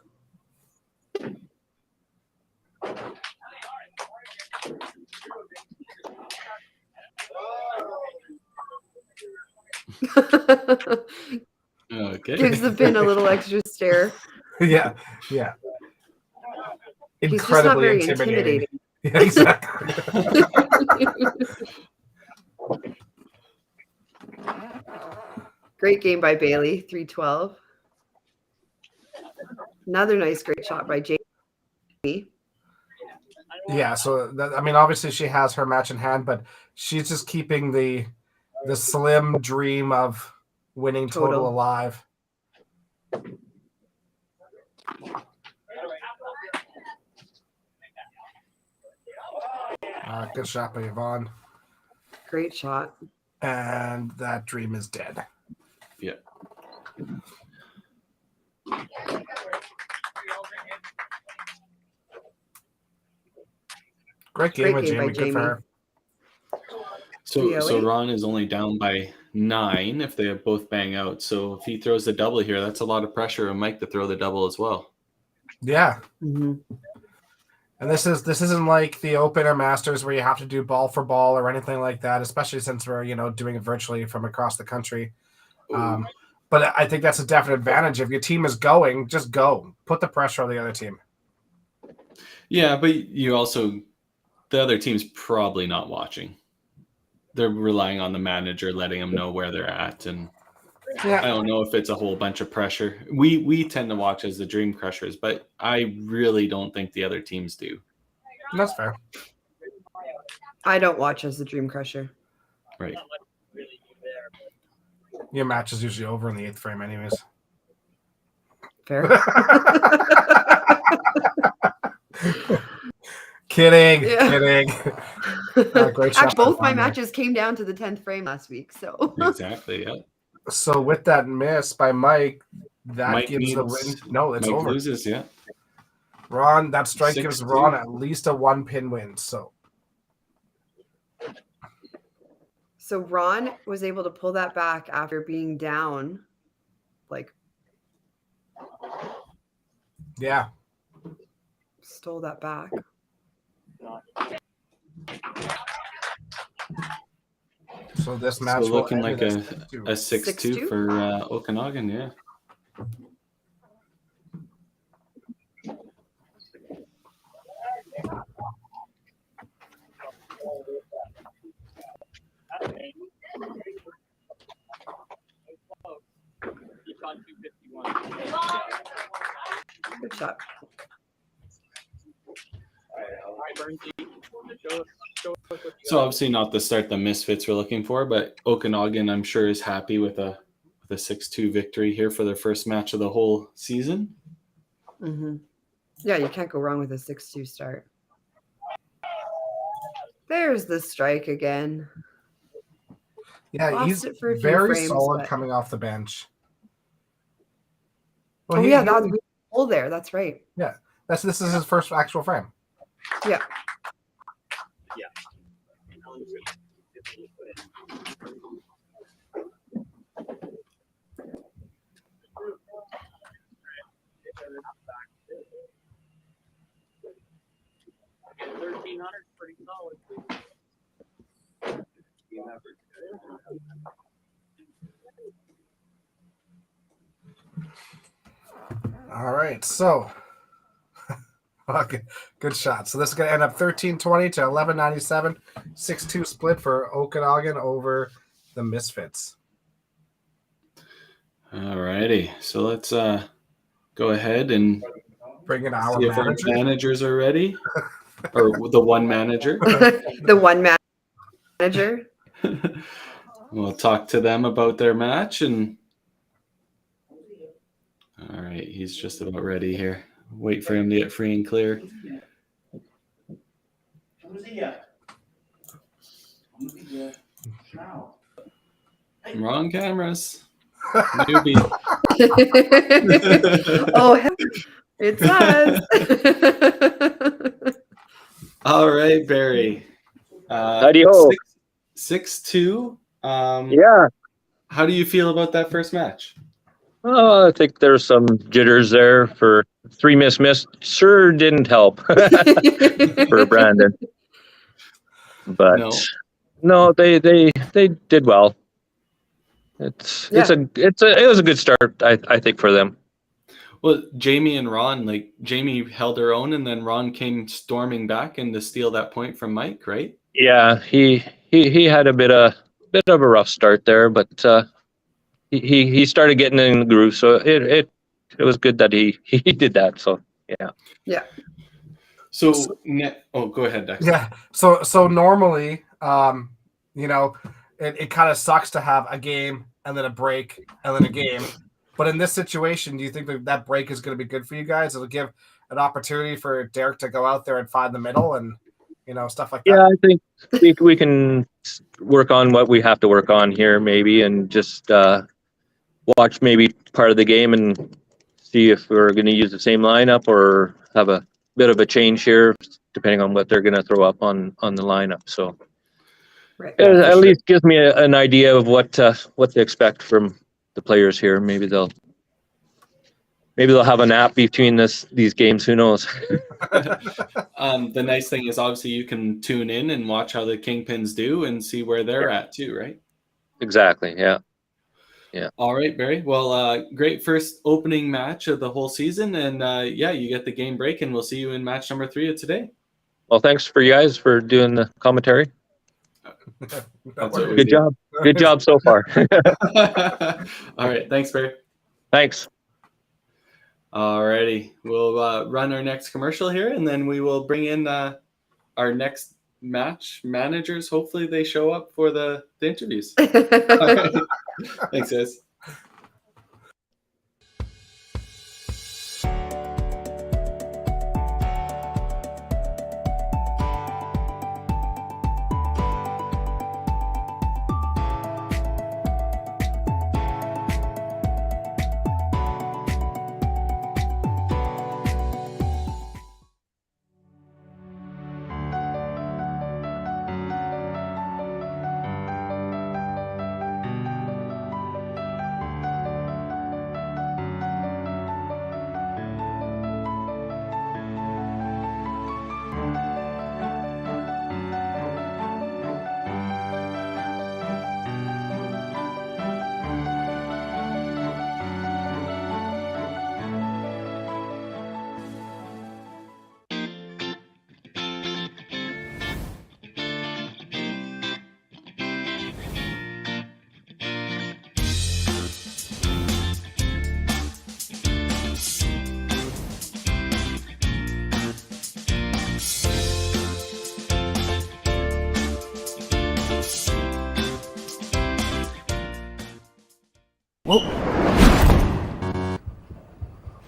Okay. Gives the pin a little extra stare. Yeah. He's just not Incredibly very intimidating. intimidating. Yeah, exactly. Great game by Bailey, 312. Another nice great shot by Jamie. Yeah, so that, I mean, obviously she has her match in hand, but she's just keeping the slim dream of winning total alive. Good shot by Yvonne. Great shot. And that dream is dead. Yeah. Great game by Jamie. Good for her. So 308. Ron is only down by 9 if they both bang out. So if he throws the double here, that's a lot of pressure on Mike to throw the double as well. Yeah. Mm-hmm. And this isn't like the Open or Masters where you have to do ball for ball or anything like that, especially since we're doing it virtually from across the country. But I think that's a definite advantage. If your team is going, just go. Put the pressure on the other team. Yeah, but you also, the other team's probably not watching. They're relying on the manager letting them know where they're at, and I don't know if it's a whole bunch of pressure. We tend to watch as the Dream Crushers, but I really don't think the other teams do. That's fair. I don't watch as the Dream Crusher. Right. Your match is usually over in the 8th frame anyways. Fair. Kidding. Great shot. Actually, both my matches came down to the 10th frame last week. So Exactly, yeah. So with that miss by Mike, that Mike gives the needs- win. No, it's Mike over. loses, yeah. Ron, that strike gives 6-2. Ron at least a 1-pin win. So So Ron was able to pull that back after being down, like Yeah. stole that back. So this match So will looking end like in a 6-2 6-2? for Okanagan, yeah. He's on 251. Good shot. All right, Bernsey, show us what you So got. obviously not the start the Misfits were looking for, but Okanagan, I'm sure, is happy with a 6-2 victory here for their first match of the whole season. Mm-hmm. Yeah, you can't go wrong with a 6-2 start. There's the strike again. Yeah, Lost he's it for a few very frames, solid but- coming off the bench. Oh he- yeah, he- that's hole there. That's right. this is his first actual frame. Yeah. Get 1,300, pretty solid. All right, so okay, good shot. So this is going to end up 13-20 to 11-97, 6-2 split for Okanagan over the Misfits. All righty. So let's go ahead and Bring in our see if our manager. managers are ready. Or the one manager. The one manager. We'll talk to them about their match. And all right, he's just about ready here. Wait for him to get free and clear. Wrong cameras. Newbie. Oh, it's us. All right, Barry. Howdy-ho. 6-2. Yeah. How do you feel about that first match? I think there's some jitters there for 3 miss. Sure didn't help for Brandon. But no, they did well. It was a good start, I think, for them. Well, Jamie and Ron, like Jamie held her own, and then Ron came storming back and to steal that point from Mike, right? Yeah, he had a bit of a rough start there, but he started getting in the groove, so it was good that he did that. So yeah. Yeah. So go ahead, Dex. Yeah. So normally, it kind of sucks to have a game and then a break and then a game. But in this situation, do you think that break is going to be good for you guys? It'll give an opportunity for Derek to go out there and find the middle and stuff like that. Yeah, I think we can work on what we have to work on here, maybe, and just watch maybe part of the game and see if we're going to use the same lineup or have a bit of a change here, depending on what they're going to throw up on the lineup. So Right. it at least gives me an idea of what to expect from the players here. Maybe they'll have a nap between these games. Who knows? The nice thing is obviously you can tune in and watch how the Kingpins do and see where they're at too, right? Exactly. Yeah. All right, Barry. Well, great first opening match of the whole season, and you get the game break, and we'll see you in match number 3 of today. Well, thanks for you guys for doing the commentary. That's what we Good do. job. Good job so far. All right, thanks, Barry. Thanks. All righty, we'll run our next commercial here, and then we will bring in our next match managers. Hopefully, they show up for the interviews. All right. Thanks, guys.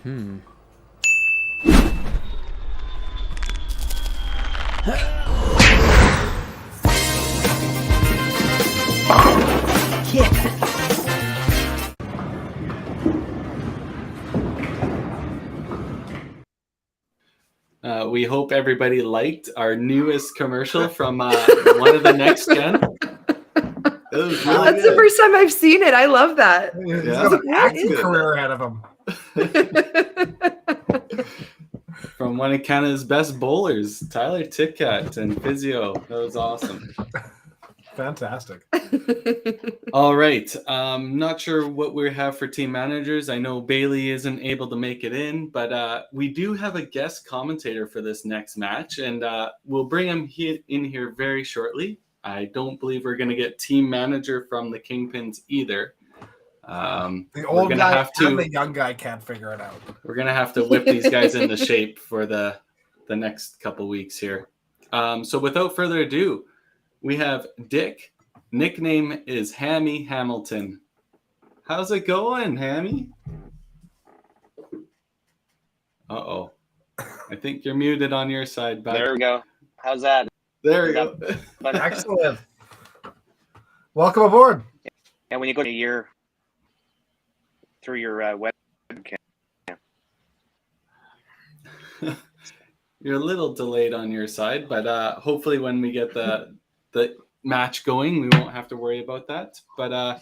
We hope everybody liked our newest commercial from one of the next gen. It was really That's the good. first time I've seen it. I love that. He's Yeah. got an What acting is career ahead of him. From one of Canada's best bowlers, Tyler Titcat and Physio. That was awesome. Fantastic. All right. Not sure what we have for team managers. I know Bailey isn't able to make it in, but we do have a guest commentator for this next match, and we'll bring him in here very shortly. I don't believe we're going to get team manager from the Kingpins either. The old gonna guy have to- and the young guy can't figure it out. We're going to have to whip these guys into shape for the next couple weeks here. So without further ado, we have Dick. Nickname is Hammy Hamilton. How's it going, Hammy? Uh-oh. I think you're muted on your side, bud. There we go. How's that? There we go. But Excellent. Welcome aboard. and when you go to your through your webcam, You're a little delayed on your side, but hopefully when we get the match going, we won't have to worry about that. But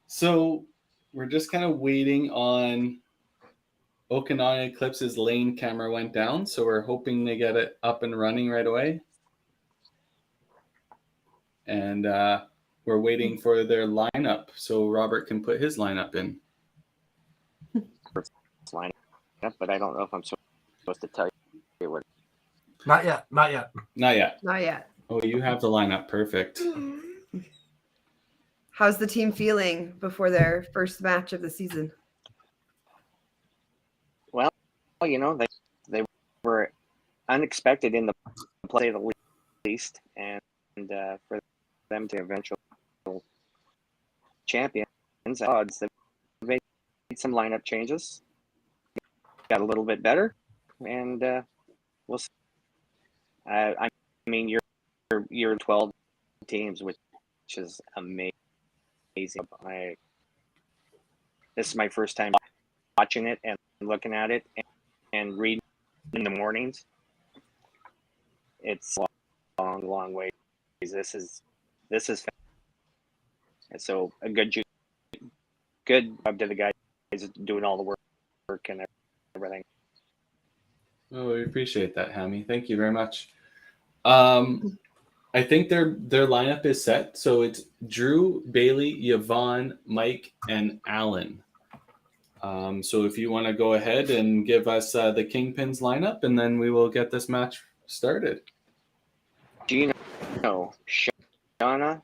so we're just kind of waiting on Okanagan Eclipse's lane camera went down, so we're hoping they get it up and running right away. And we're waiting for their lineup so Robert can put his lineup in. it's lined up, but I don't know if I'm supposed to tell you what. Not yet. Not yet. Not yet. Not yet. Oh, you have the lineup. Perfect. How's the team feeling before their first match of the season? Well, you know, they were unexpected in the play, the least, and for them to eventual champions odds, they made some lineup changes, got a little bit better, and we'll see. I mean, you're 12 teams, which is amazing. This is my first time watching it and looking at it and reading in the mornings. It's a long way. This is and so a good job to the guys doing all the work and everything. Oh, we appreciate that, Hammy. Thank you very much. I think their lineup is set. So it's Drew, Bailey, Yvonne, Mike, and Alan. So if you want to go ahead and give us the Kingpins lineup, and then we will get this match started. Gino, Shauna,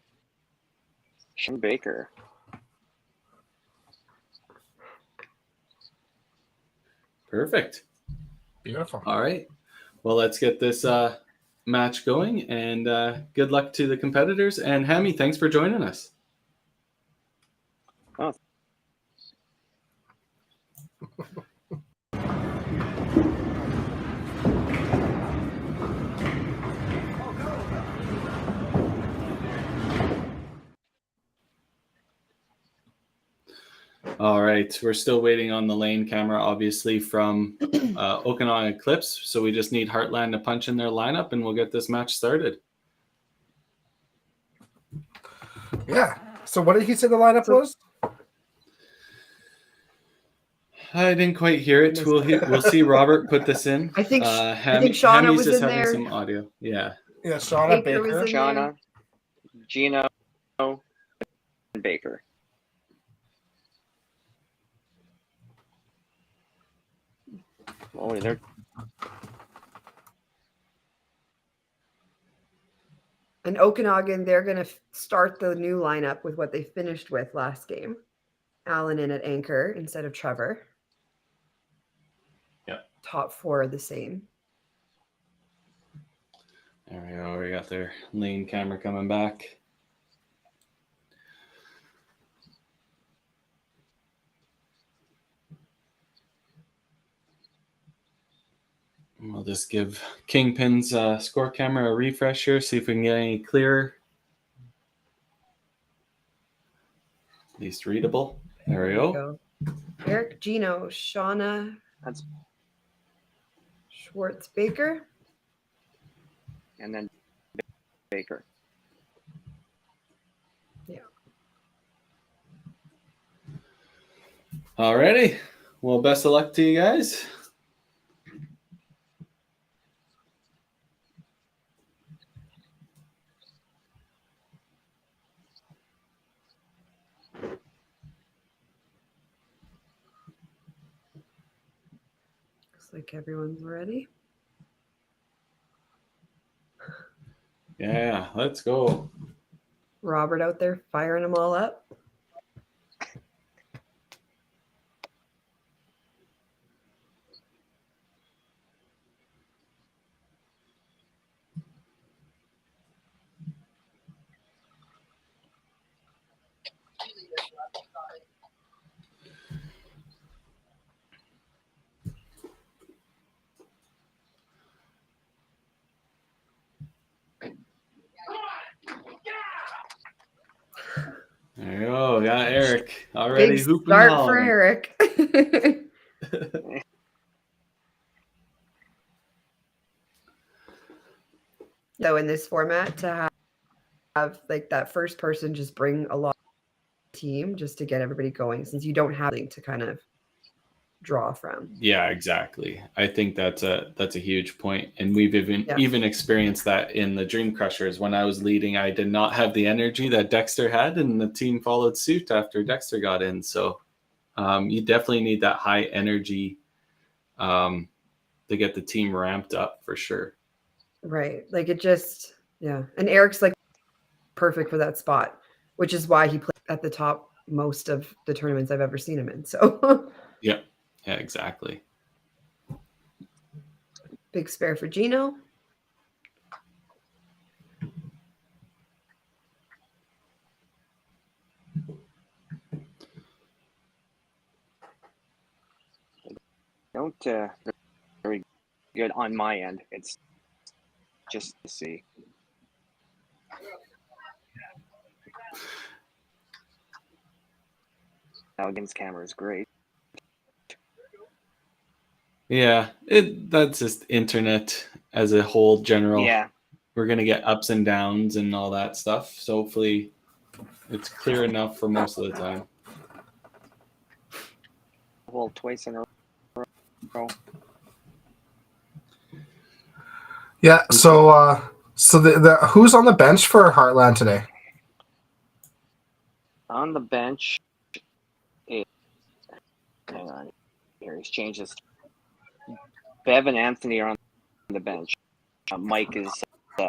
Sean Baker. Perfect. Beautiful. All right. Well, let's get this match going, and good luck to the competitors. And Hammy, thanks for joining us. Oh. All right. We're still waiting on the lane camera, obviously, from Okanagan Eclipse. So we just need Heartland to punch in their lineup, and we'll get this match started. Yeah. So what did he say the lineup was? I didn't quite hear it. We'll see Robert put this in. I think Hammy's Shauna was just in having there. some audio. Yeah. Yeah, Shauna Baker Baker. was in Shauna, Gino, and Baker. Oh, they're And Okanagan, they're going to start the new lineup with what they finished with last game. Alan in at anchor instead of Trevor. Yep. Top four are the same. There we go. We got their lane camera coming back. We'll just give Kingpin's score camera a refresh here, see if we can get any clearer. At least readable. There we go. Eric, Gino, Shauna, That's Schwartz, Baker. and then Baker. Yeah. Alrighty. Well, best of luck to you guys. Looks like everyone's ready. Yeah, let's go. Robert out there firing them all up. There you go. Yeah, Eric already Big hooping start and for hollering. Eric. So in this format, to have like that first person just bring a lot of the team just to get everybody going, since you don't have anything to kind of draw from. Yeah, exactly. I think that's a huge point, and we've even experienced that in the Dream Crushers. When I was leading, I did not have the energy that Dexter had, and the team followed suit after Dexter got in. So you definitely need that high energy to get the team ramped up for sure. Right. Like it just, yeah. And Eric's like perfect for that spot, which is why he played at the top most of the tournaments I've ever seen him in. So Yeah, exactly. big spare for Gino. Don't very good on my end. It's just to see. Again's camera is great. Yeah, that's just internet as a whole general. Yeah. We're gonna get ups and downs and all that stuff. So hopefully it's clear enough for most of the time. Well, twice in a row. Yeah. So the who's on the bench for Heartland today? On the bench, hang on. Here, he's changed his. Bev and Anthony are on the bench. Mike is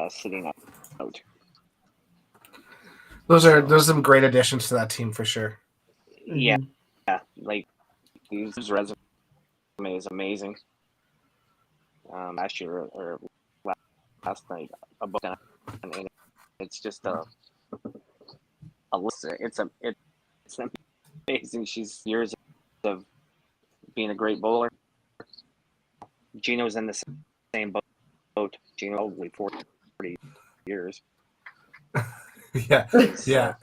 sitting out. Those are some great additions to that team for sure. Yeah, like his resume is amazing. Last year or last night, a book, and it's just a list. It's amazing. She's years of being a great bowler. Gino's in the same boat. Gino probably 40 years. Yeah.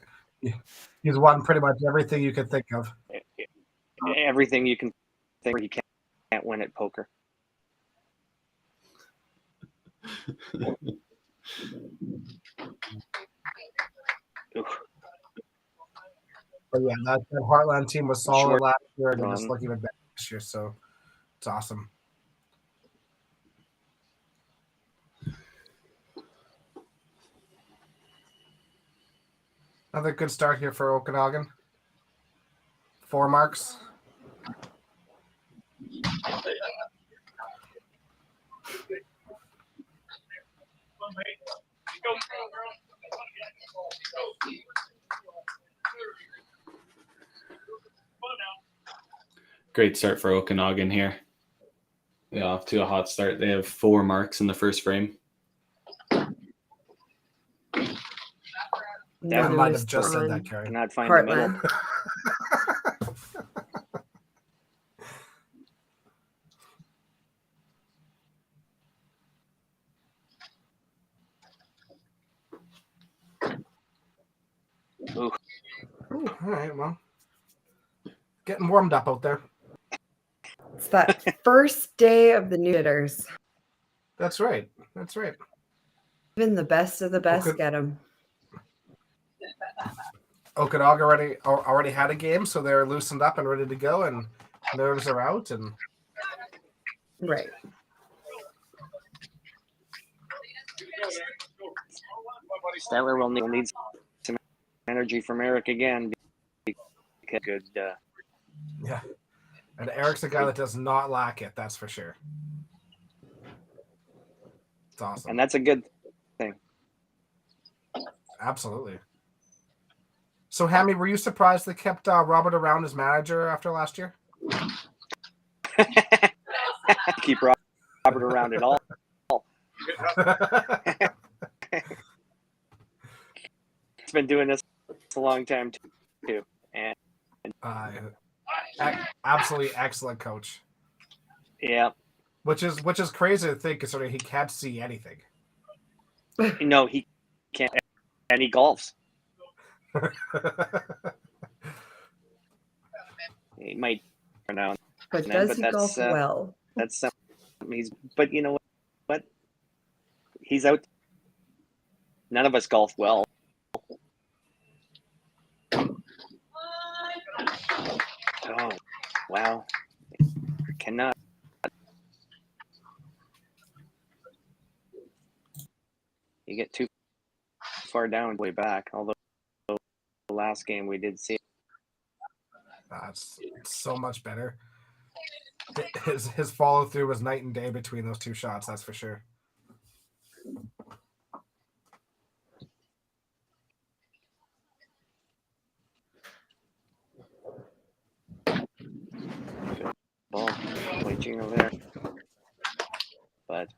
He's won pretty much everything you could think of. Everything you can think. You can't win at poker. But yeah, that Heartland team was solid Short last year, and they're just run. looking at that this year, so it's awesome. Another good start here for Okanagan. 4 marks. Great start for Okanagan here. Yeah, off to a hot start. They have 4 marks in the first frame. I No, might have just said that, Carrie. Cannot find the middle. Heartland. Ooh, Ooh, all right, well, getting warmed up out there. It's that first day of the new hitters. That's right. That's right. Even the best of the best Okay. get them. Okanagan already had a game, so they're loosened up and ready to go, and nerves are out. And Right. Statler will need some energy from Eric again. Good. yeah, and Eric's a guy that does not lack it. That's for sure. It's awesome. And that's a good thing. Absolutely. So, Hammy, were you surprised they kept Robert around as manager after last year? Keep Robert around at all. He's been doing this a long time too, and absolutely excellent coach. yeah, Which is crazy to think, considering he can't see anything. no, he can't, and he golfs. He might now, But then, does but he that's, golf well? That's something he's. But you know what? He's out. None of us golf well. Oh, wow! Cannot. You get too far down, way back. Although the last game we did see. It's so much better. His follow through was night and day between those two shots. That's for sure. Ball, play Gino there, but.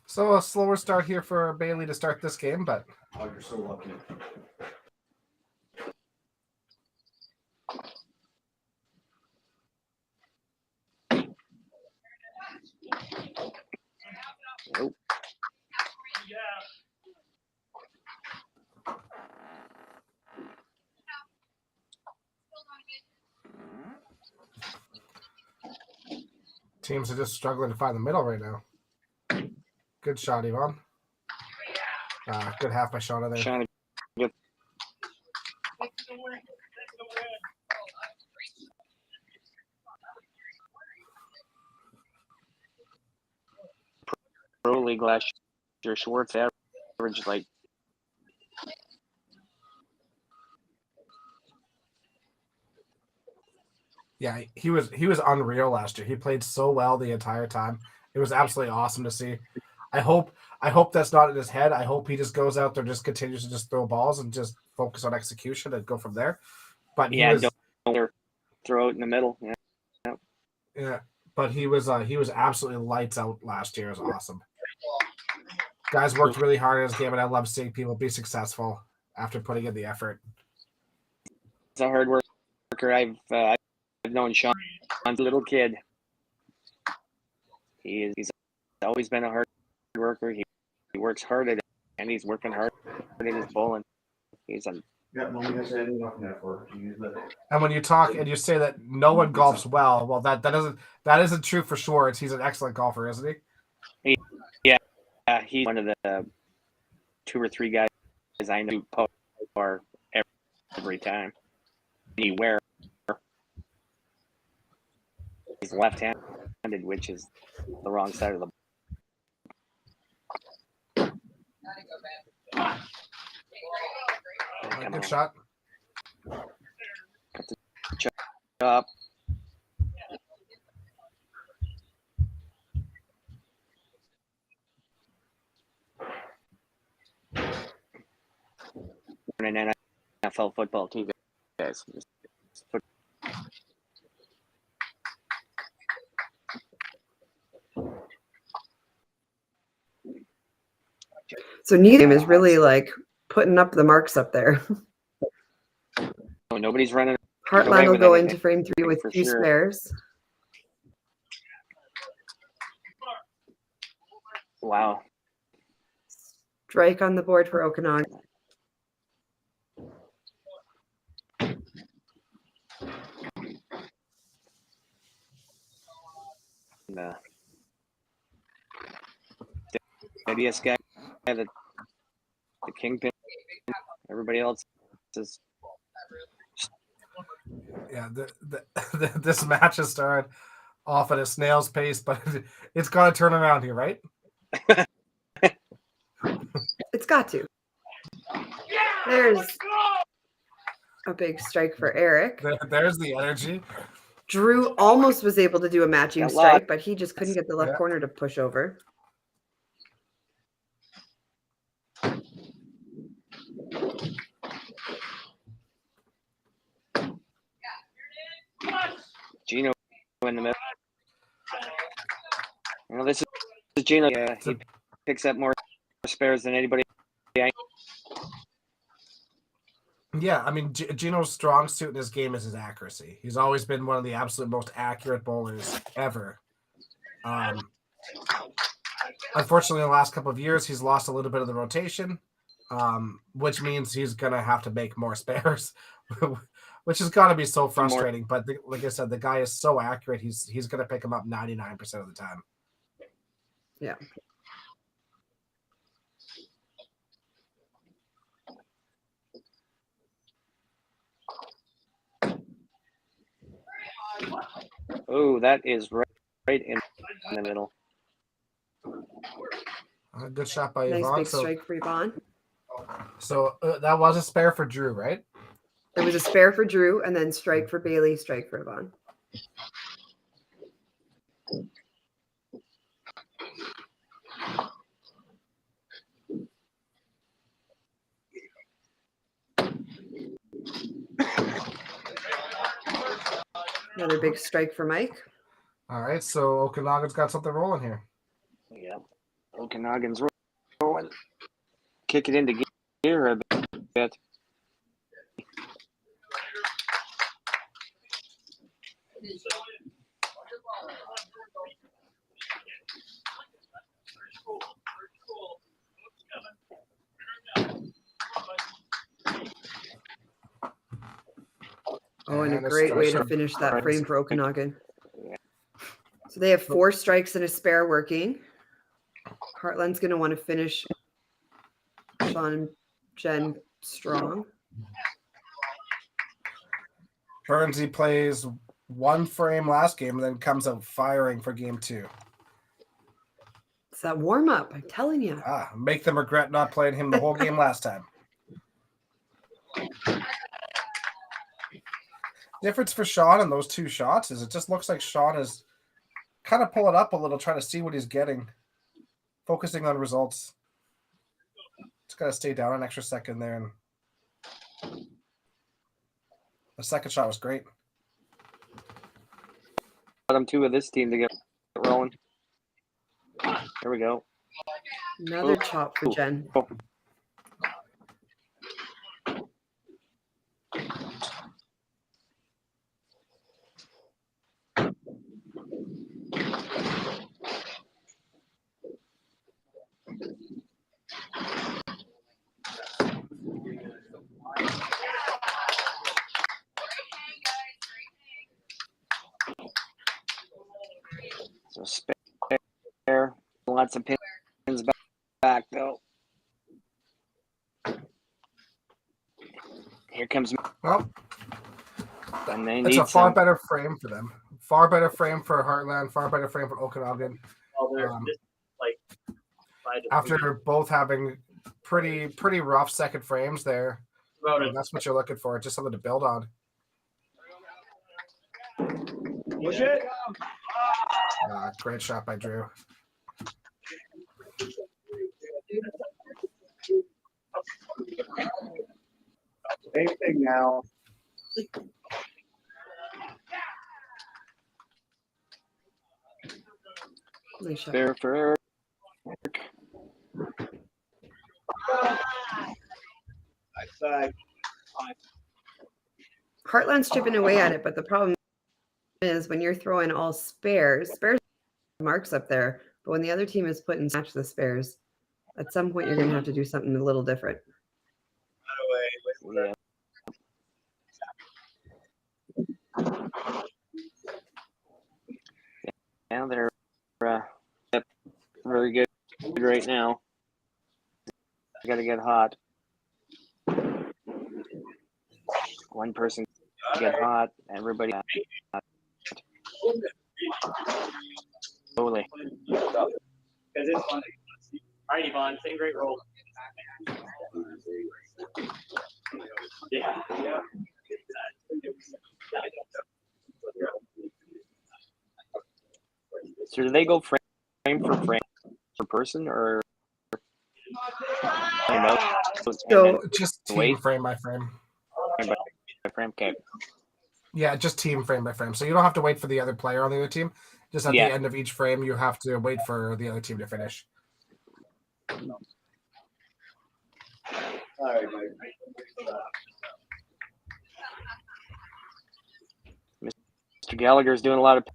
So a slower start here for Bailey to start this game, but Oh, you're so lucky. Nope. teams are just struggling to find the middle right now. Good shot, Yvonne. Good half by Shauna there. Shauna, good. Pro League last year, Schwartz averaged like. Yeah, he was unreal last year. He played so well the entire time. It was absolutely awesome to see. I hope that's not in his head. I hope he just goes out there, just continues to just throw balls and just focus on execution and go from there. But Yeah, don't throw it in the middle. Yeah. Yeah, but he was absolutely lights out last year. It was awesome. Guys worked really hard in his game, and I love seeing people be successful after putting in the effort. He's a hard worker. I've known Sean. Sean's a little kid. He's always been a hard worker. He works hard at it, and he's working hard at his bowling. He's a And when you talk and you say that no one golfs well, that isn't true for Schwartz. He's an excellent golfer, isn't he? he's one of the 2 or 3 guys I know who par every time. Anywhere. He's left-handed, which is the wrong side of the. Good shot. Up. An NFL football too, guys. So neither is really like putting up the marks up there. Nobody's running Heartland will with go anything, into frame 3 with for 2 sure. spares. Wow. Strike on the board for Okanagan. And, ABS guy, the kingpin. Everybody else is Yeah, this match has started off at a snail's pace, but it's got to turn around here, right? It's got to. There's a big strike for Eric. There's the energy. Drew almost was able to do a matching Got strike, lots. but he just couldn't get the left Yeah. corner to push over. Gino in the middle. This is Gino. Yeah, he picks up more spares than anybody. Yeah, I mean, Gino's strong suit in his game is his accuracy. He's always been one of the absolute most accurate bowlers ever. Unfortunately, in the last couple of years, he's lost a little bit of the rotation, which means he's going to have to make more spares, which has got to be so frustrating. But like I said, the guy is so accurate. He's going to pick him up 99% of the time. Yeah. Oh, that is right in the middle. Good shot by Nice Yvonne. big strike for Yvonne. So that was a spare for Drew, right? There was a spare for Drew, and then strike for Bailey, strike for Yvonne. Another big strike for Mike. All right, so Okanagan's got something rolling here. Yeah. Okanagan's rolling. Kick it into gear a bit. Oh, and a And a great way to strike. finish that frame for Okanagan. So they have 4 strikes and a spare working. Heartland's going to want to finish Sean and Jen strong. Burnsy plays one frame last game and then comes out firing for game 2. It's that warm up, I'm telling you. Make them regret not playing him the whole game last time. Difference for Sean in those 2 shots is it just looks like Sean is kind of pulling up a little, trying to see what he's getting, focusing on results. Just got to stay down an extra second there. And the second shot was great. Bottom 2 of this team to get rolling. There we go. Another chop for Jen. Oh. So spare. Lots of pins back though. Here comes. Well, And they it's need a far some. better frame for them. Far better frame for Heartland. Far better frame for Okanagan. After both having pretty rough second frames there, that's what you're looking for. Just something to build on. Push it. Great shot by Drew. Same thing now. Nice shot. Spare for Eric. I side. Heartland's chipping away at it, but the problem is when you're throwing all spares marks up there, but when the other team is putting match the spares, at some point you're going to have to do something a little different. Yeah. Yeah, they're very good right now. Got to get hot. One person get hot, everybody hot. Totally. All right, Yvonne, same great roll. Yeah. So do they go frame for frame per person, or So Just team wait. frame by frame. frame by frame? Okay. Yeah, just team frame by frame. So you don't have to wait for the other player on the other team. Just at Yeah. the end of each frame, you have to wait for the other team to finish. Mr. Gallagher's doing a lot of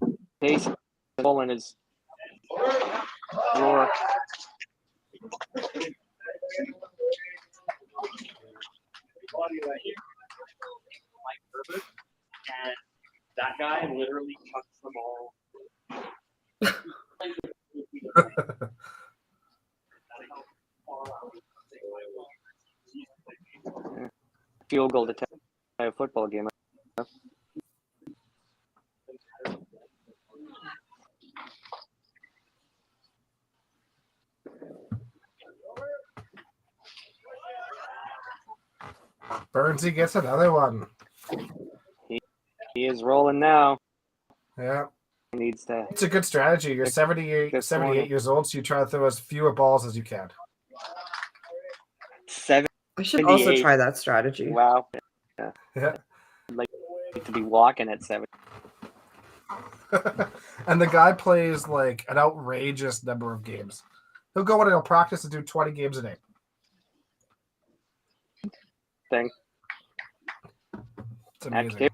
pace in his floor. And that guy literally chucks them all. Field goal to tie a football game. Burnsy gets another one. He is rolling now. Yeah. He needs to. It's a good strategy. You're 78 years old, so you try to throw as fewer balls as you can. 7. I should also 78. try that strategy. Wow. Yeah. I'd like to be walking at 7. And the guy plays like an outrageous number of games. He'll go in and he'll practice and do 20 games a day. Thing. It's amazing. Active.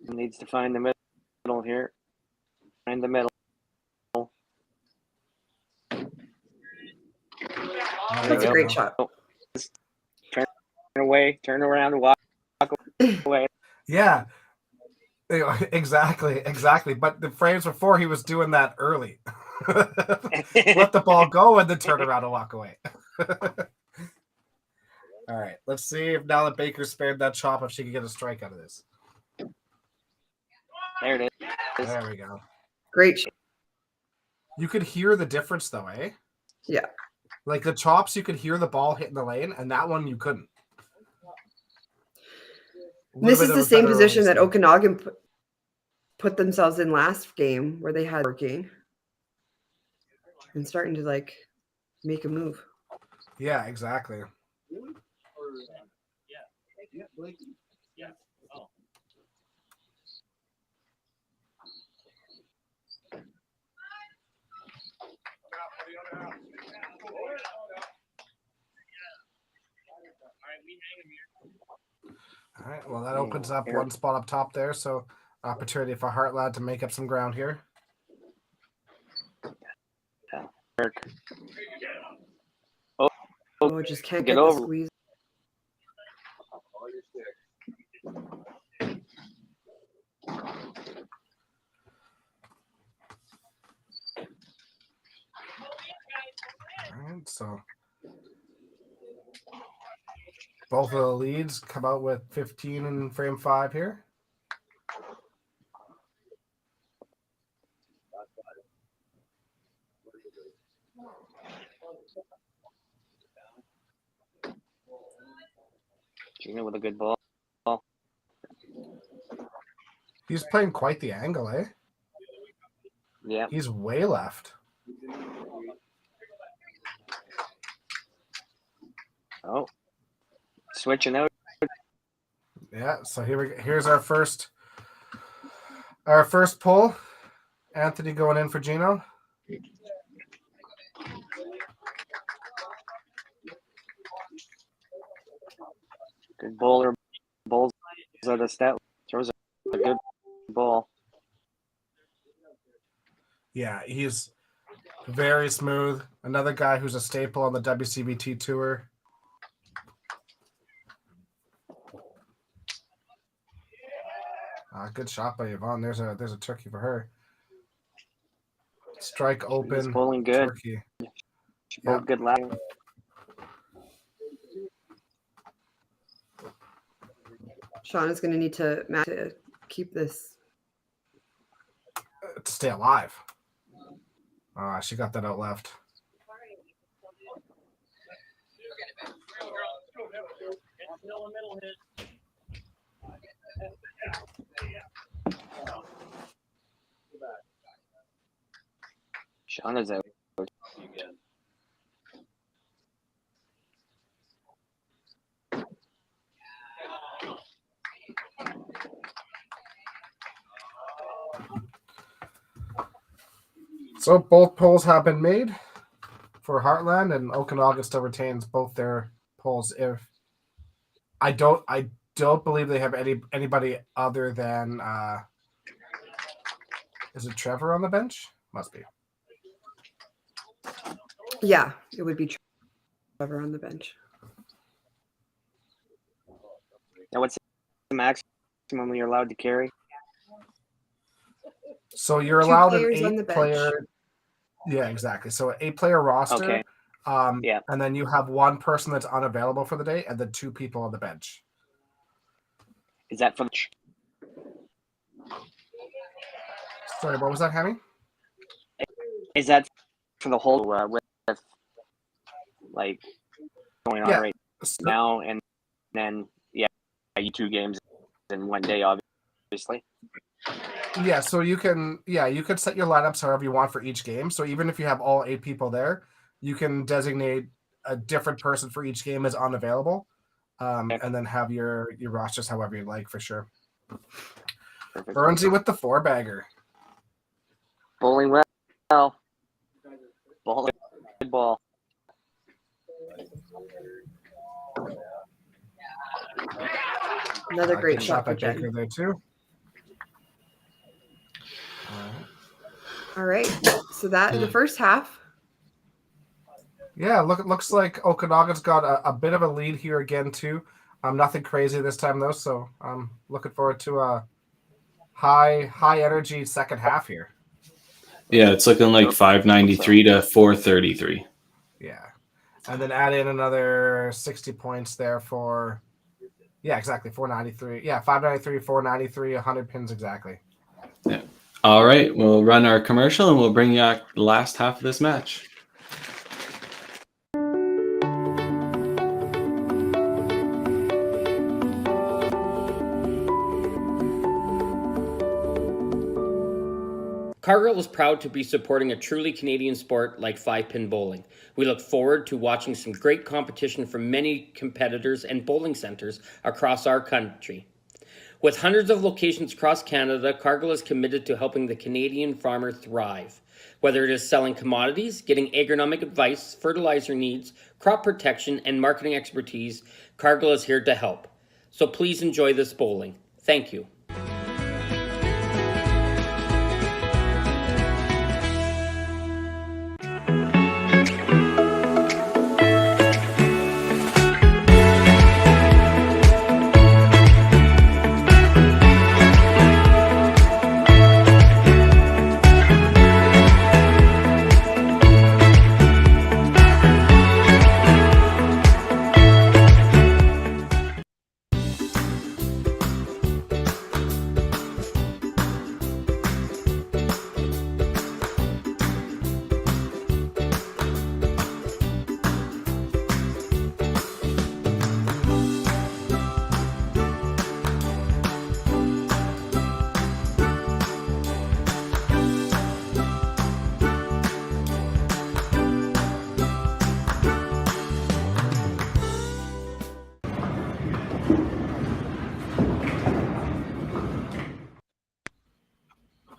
Needs to find the middle here. Find the middle. That's a great shot. Turn away. Turn around and walk away. Yeah. Exactly. But the frames before he was doing that early. Let the ball go and then turn around and walk away. All right. Let's see if now that Baker spared that chop, if she can get a strike out of this. There it is. There we go. Great shot. You could hear the difference though, eh? Yeah. Like the chops, you could hear the ball hitting the lane, and that one you couldn't. This is the same position that Okanagan put themselves in last game, where they had working and starting to like make a move. Yeah, exactly. Yeah. Oh. All right. Well, that opens up one spot up top there, so opportunity for Heartland to make up some ground here. Oh, just can't Get get the over. squeeze. All right, so both of the leads come out with 15 in frame 5 here. Gina with a good ball. He's playing quite the angle, eh? Yeah. He's way left. Oh. Switching out. Yeah, so here's our first pull. Anthony going in for Gino. bowler bowls out of stat. Throws a good ball. Yeah, he's very smooth. Another guy who's a staple on the WCBT tour. Good shot by Yvonne. There's a turkey for her. Strike He's open. bowling good. Turkey. She bowled good last. Sean is going to need to keep this. To stay alive. She got that out left. Sean is out. So both polls have been made for Heartland, and Okanagan still retains both their polls. If I don't believe they have anybody other than is it Trevor on the bench? Must be. Yeah, it would be Trevor on the bench. Now, what's the maximum you're allowed to carry? So you're Two allowed an players on the bench. 8-player. Yeah, exactly. So an 8-player roster. Okay. Yeah. And then you have one person that's unavailable for the day, and then 2 people on the bench. Is that for the? Sorry, what was that, Hammy? Is that for the whole with like going on right now, and then you 2 games in one day, obviously. Yeah, so you can set your lineups however you want for each game. So even if you have all 8 people there, you can designate a different person for each game as unavailable, and then have your rosters however you like for sure. Perfect. Burnsy with the 4-bagger. Bowling well. Ball. Good ball. Another great Good shot by for Jen. Baker there too. All right, so that the first half. Yeah, looks like Okanagan's got a bit of a lead here again too. Nothing crazy this time though, so I'm looking forward to a high energy second half here. Yeah, it's looking like 593 to 433. Yeah, and then add in another 60 points there for, yeah, exactly 493. Yeah, 593, 493, 100 pins exactly. Yeah. All right, we'll run our commercial and we'll bring you back the last half of this match. Cargill is proud to be supporting a truly Canadian sport like 5-pin bowling. We look forward to watching some great competition from many competitors and bowling centers across our country. With hundreds of locations across Canada, Cargill is committed to helping the Canadian farmer thrive. Whether it is selling commodities, getting agronomic advice, fertilizer needs, crop protection, and marketing expertise, Cargill is here to help. So please enjoy this bowling. Thank you.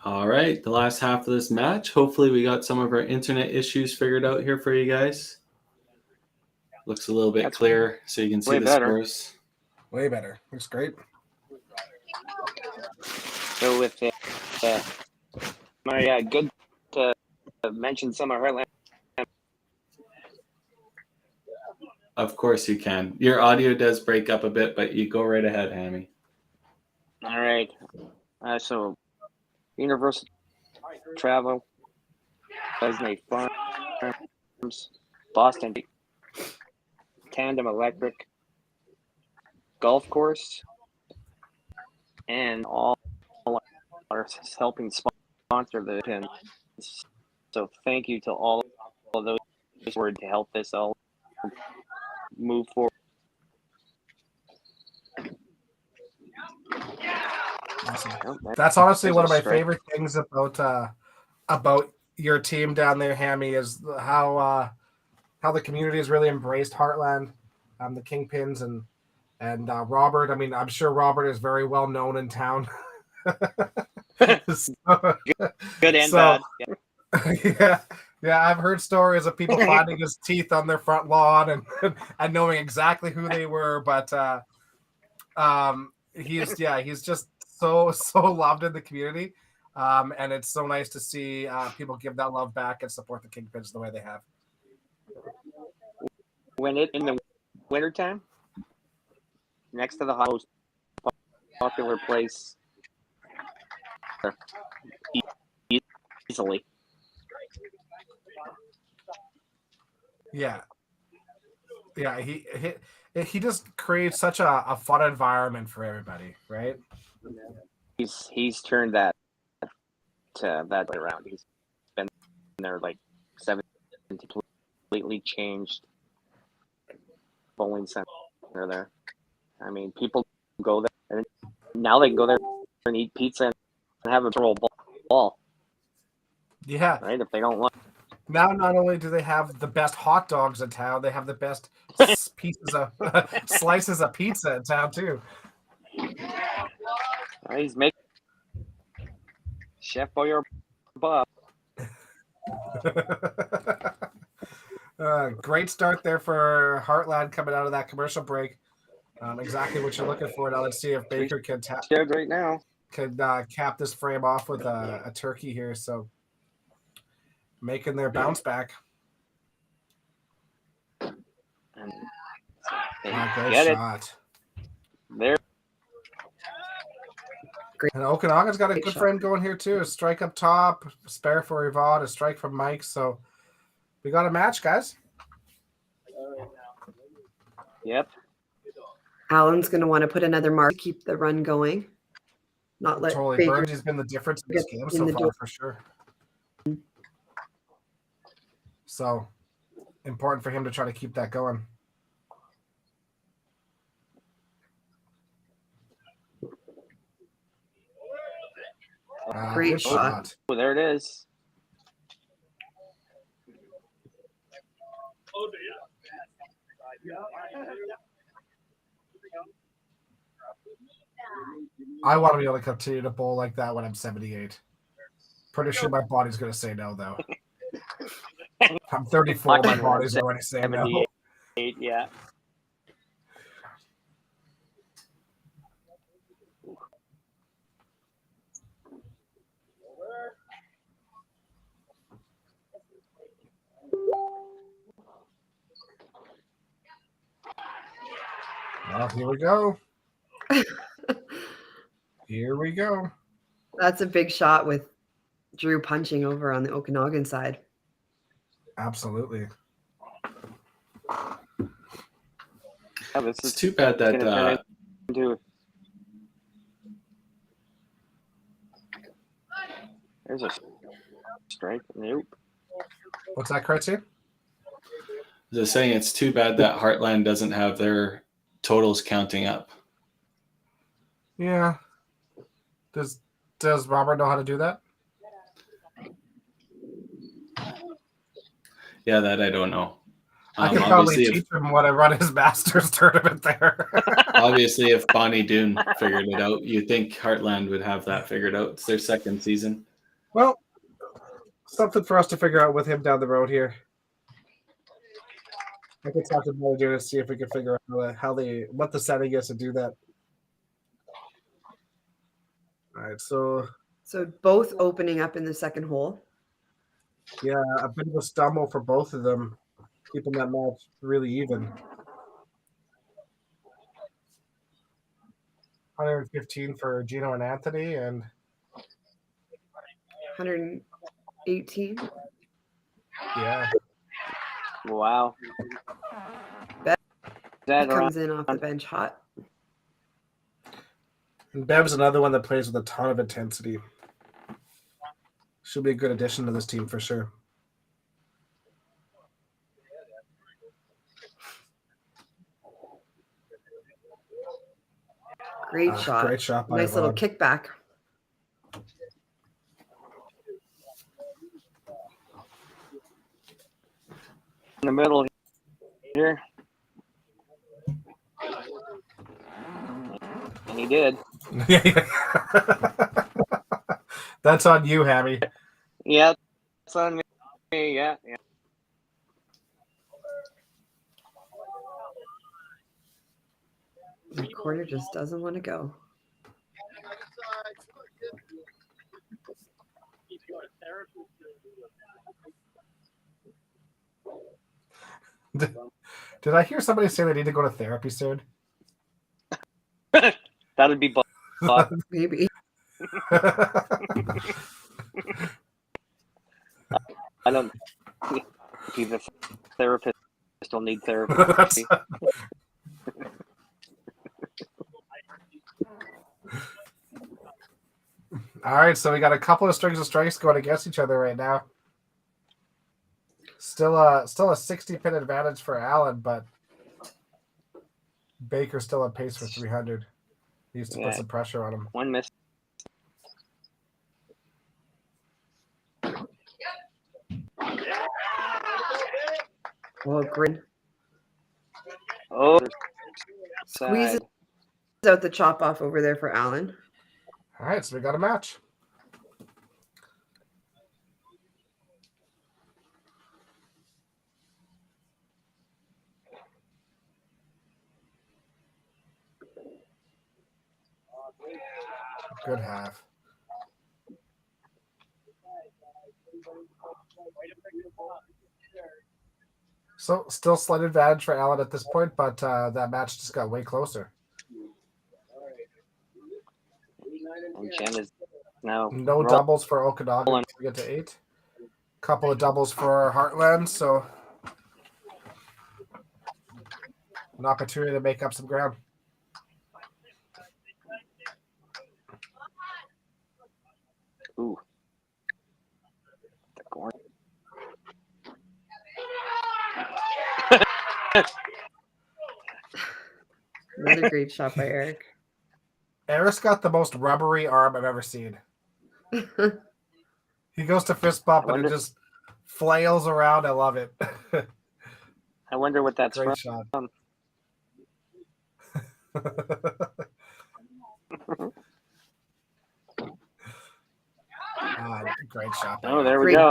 All right, the last half of this match. Hopefully we got some of our internet issues figured out here for you guys. Looks a little bit clearer so you can see way the better. scores. Way better. Looks great. So with my good to mention some of Heartland. Of course you can. Your audio does break up a bit, but you go right ahead, Hammy. All right. So Universal Travel, Disney Farms, Boston Tandem Electric, Golf Course, and all are helping sponsor the pins. So thank you to all of those who were to help this all move forward. Awesome. Oh, That's honestly there's one a of my strike. favorite things about your team down there, Hammy, is how the community has really embraced Heartland, the Kingpins, and Robert. I mean, I'm sure Robert is very well known in town. So- Good and so- bad. Yeah. yeah, I've heard stories of people finding his teeth on their front lawn and knowing exactly who they were, but he's just so loved in the community, and it's so nice to see people give that love back and support the Kingpins the way they have. When in the wintertime, next to the most popular place easily. Yeah, he just creates such a fun environment for everybody, right? He's turned that around. He's been there like 7 completely changed bowling center there. I mean, people go there and now they can go there and eat pizza and have a roll ball, Yeah. right? If they don't want. Now, not only do they have the best hot dogs in town, they have the best pieces of slices of pizza in town too. He's making Chef Boyer Bob. Great start there for Heartland coming out of that commercial break. Exactly what you're looking for. Now let's see if Baker can Good right now. cap this frame off with a turkey here. So making their bounce back. And they Great get shot. it. There. And Okanagan's got a Great good shot. frame going here too. A strike up top, a spare for Yvonne, a strike from Mike. So we got a match, guys. Yep. Alan's going to want to put another mark to keep the run going. Not let Totally. Baker Burnsy's been the difference in this get game in so the far door. for sure. So important for him to try to keep that going. Great Good shot. Oh, there it is. I want to be able to continue to bowl like that when I'm 78. Pretty sure my body's going to say no, though. I'm 34. My body's already saying no. 78, yeah. Well, here we go. Here we go. That's a big shot with Drew punching over on the Okanagan side. Absolutely. Oh, this It's is too bad gonna turn that into. There's a strike. Nope. What's that, Krejci? just saying it's too bad that Heartland doesn't have their totals counting up. Yeah. Does Robert know how to do that? Yeah, that I don't know. I could probably obviously, teach him when I run his Masters tournament there. obviously, if Bonnie Doon figured it out, you'd think Heartland would have that figured out. It's their second season. Well, something for us to figure out with him down the road here. I could talk to manager to see if we can figure out what the setting is to do that. All right, so both opening up in the second hole. yeah, a bit of a stumble for both of them, keeping that match really even. 115 for Gino and Anthony, and 118. yeah, Wow. That That comes in off the bench hot. and Bev's another one that plays with a ton of intensity. She'll be a good addition to this team for sure. Great shot. Great shot by Nice little Yvonne. kickback. in the middle here. And he did. That's on you, Hammy. Yeah, that's on me. Yeah. The corner just doesn't want to go. Did I hear somebody say they need to go to therapy soon? That'd be Bob. Maybe. I don't think the therapist will need therapy. All right, so we got a couple of strings of strikes going against each other right now. Still a 60 pin advantage for Allen, but Baker's still on pace for 300. Needs to put some pressure on him. One miss. Well, great. Oh, Squeezes out the chop off over there for Allen. All right, so we got a match. Good half. So still slight advantage for Allen at this point, but that match just got way closer. and Jen is now No doubles for Okanagan to get to 8. Couple of doubles for Heartland, so an opportunity to make up some ground. Ooh. The corner. Another great shot by Eric. Eric's got the most rubbery arm I've ever seen. He goes to fist bump and it just flails around. I love it. I wonder what that's Great from. shot. Great shot. Oh, there we go.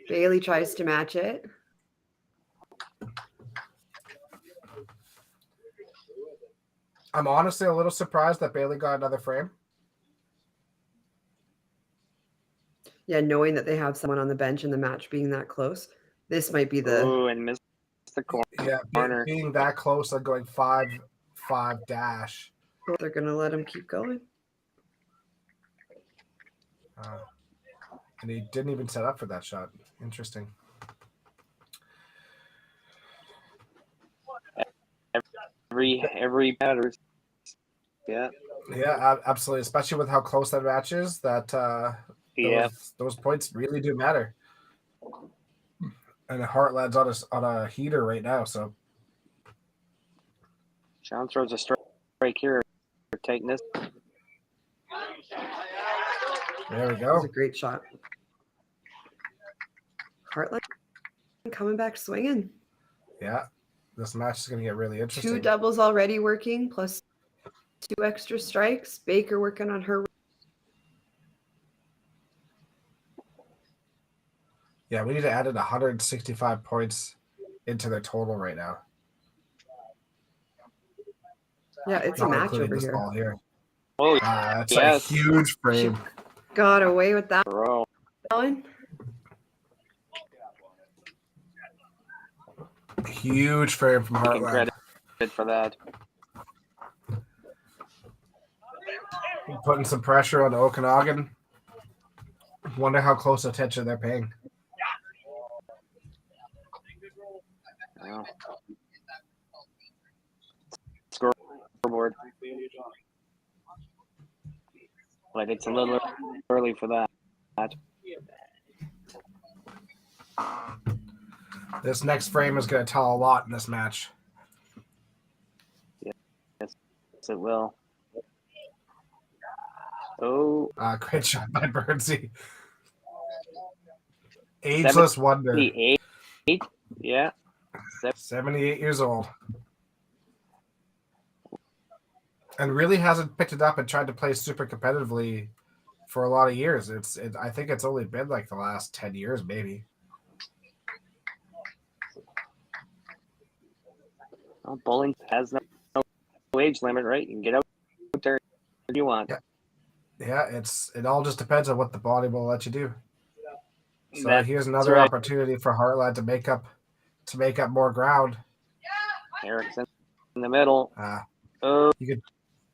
Bailey tries to match it. I'm honestly a little surprised that Bailey got another frame. Yeah, knowing that they have someone on the bench and the match being that close, this might be the. Ooh, and missed the corner. Yeah, being that close, like going 5-5 dash. They're gonna let him keep going. And he didn't even set up for that shot. Interesting. Every batter. Yeah. Yeah, absolutely. Especially with how close that match is, that those points really do matter. And Heartland's on a heater right now, so Sean throws a strike here. Taking this. there we That go. was a great shot. Heartland coming back swinging. Yeah, this match is going to get really interesting. 2 doubles already working, plus 2 extra strikes. Baker working on her. Yeah, we need to add in 165 points into their total right now. Yeah, it's a Not match including over this here. ball here. Oh, That's yes. a huge frame. Got away with that Bro. one. Huge frame from Taking Heartland. credit for that. Putting some pressure on Okanagan. Wonder how close attention they're paying. Wow. Scoreboard. But it's a little early for that. This next frame is going to tell a lot in this match. Yes, it will. Oh, Great shot by Birdsey. Ageless wonder. 78. Yeah. 78 years old. And really hasn't picked it up and tried to play super competitively for a lot of years. I think it's only been like the last 10 years, maybe. Well, bowling has no age limit, right? You can get out there if you want. Yeah, it all just depends on what the body will let you do. So That's here's another right. opportunity for Heartland to make up more ground. Erickson in the middle.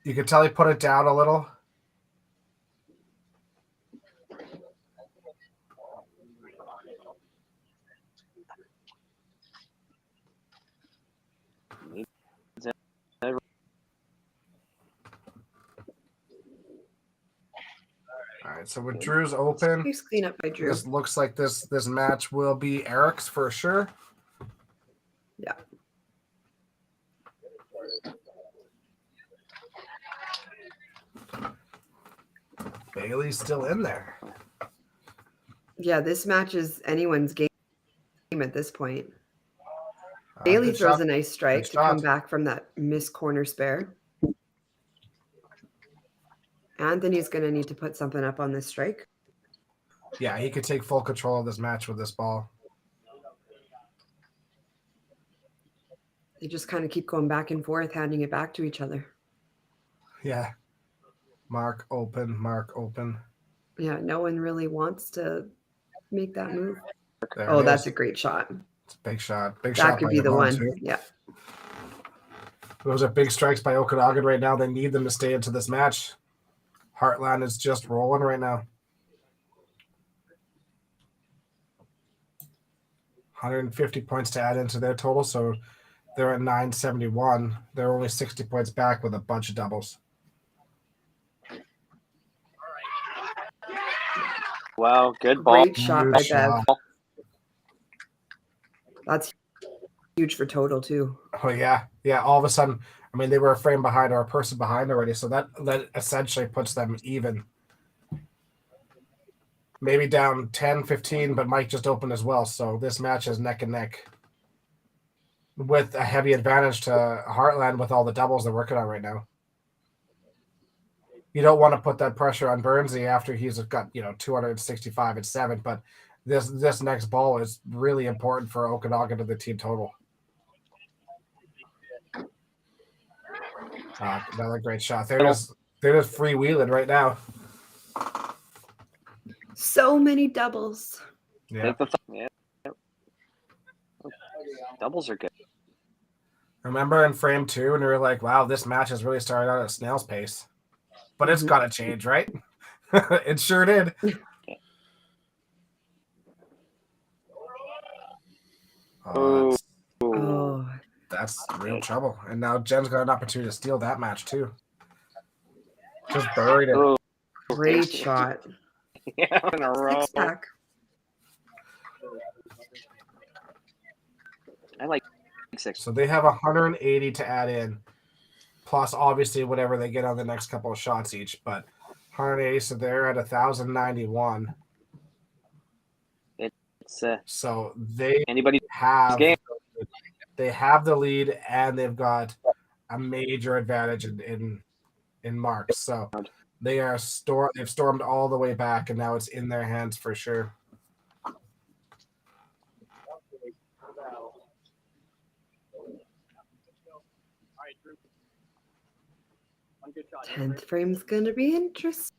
You could tell he put it down a little. All right, so with Drew's open, Nice cleanup by Drew. this looks like this match will be Eric's for sure. Yeah. Bailey's still in there. Yeah, this match is anyone's game at this point. Bailey Good throws shot. a nice strike Good to come shot. back from that missed corner spare. Anthony's going to need to put something up on this strike. Yeah, he could take full control of this match with this ball. They just kind of keep going back and forth, handing it back to each other. Yeah. Mark open, Mark open. Yeah, no one really wants to make that move. There Oh, it that's is. a great shot. It's a big shot. Big That shot could by be the Yvonne, one. too. Yeah. Those are big strikes by Okanagan right now. They need them to stay into this match. Heartland is just rolling right now. 150 points to add into their total, so they're at 971. They're only 60 points back with a bunch of doubles. Wow, good ball. Great shot by Bev. That's huge for total, too. Oh, yeah. Yeah, all of a sudden, I mean, they were a frame behind or a person behind already, so that essentially puts them even. Maybe down 10, 15, but Mike just opened as well, so this match is neck and neck. With a heavy advantage to Heartland with all the doubles they're working on right now. You don't want to put that pressure on Burnsy after he's got 265 and 7, but this next ball is really important for Okanagan to the team total. Another great shot. They're just freewheeling right now. So many doubles. Yeah. Yeah. Doubles are good. Remember in frame 2, and we were like, wow, this match has really started out at snail's pace. But it's got to change, right? It sure did. Oh, That's real trouble. And now Jen's got an opportunity to steal that match, too. Just buried it. Oh, great shot. yeah, in a row. Six pack. I like 6. So they have 180 to add in, plus obviously whatever they get on the next couple of shots each. But 180, so they're at 1,091. It's So they anybody have game. They have the lead, and they've got a major advantage in marks. So they are they've stormed all the way back, and now it's in their hands for sure. 10th frame's gonna be interesting.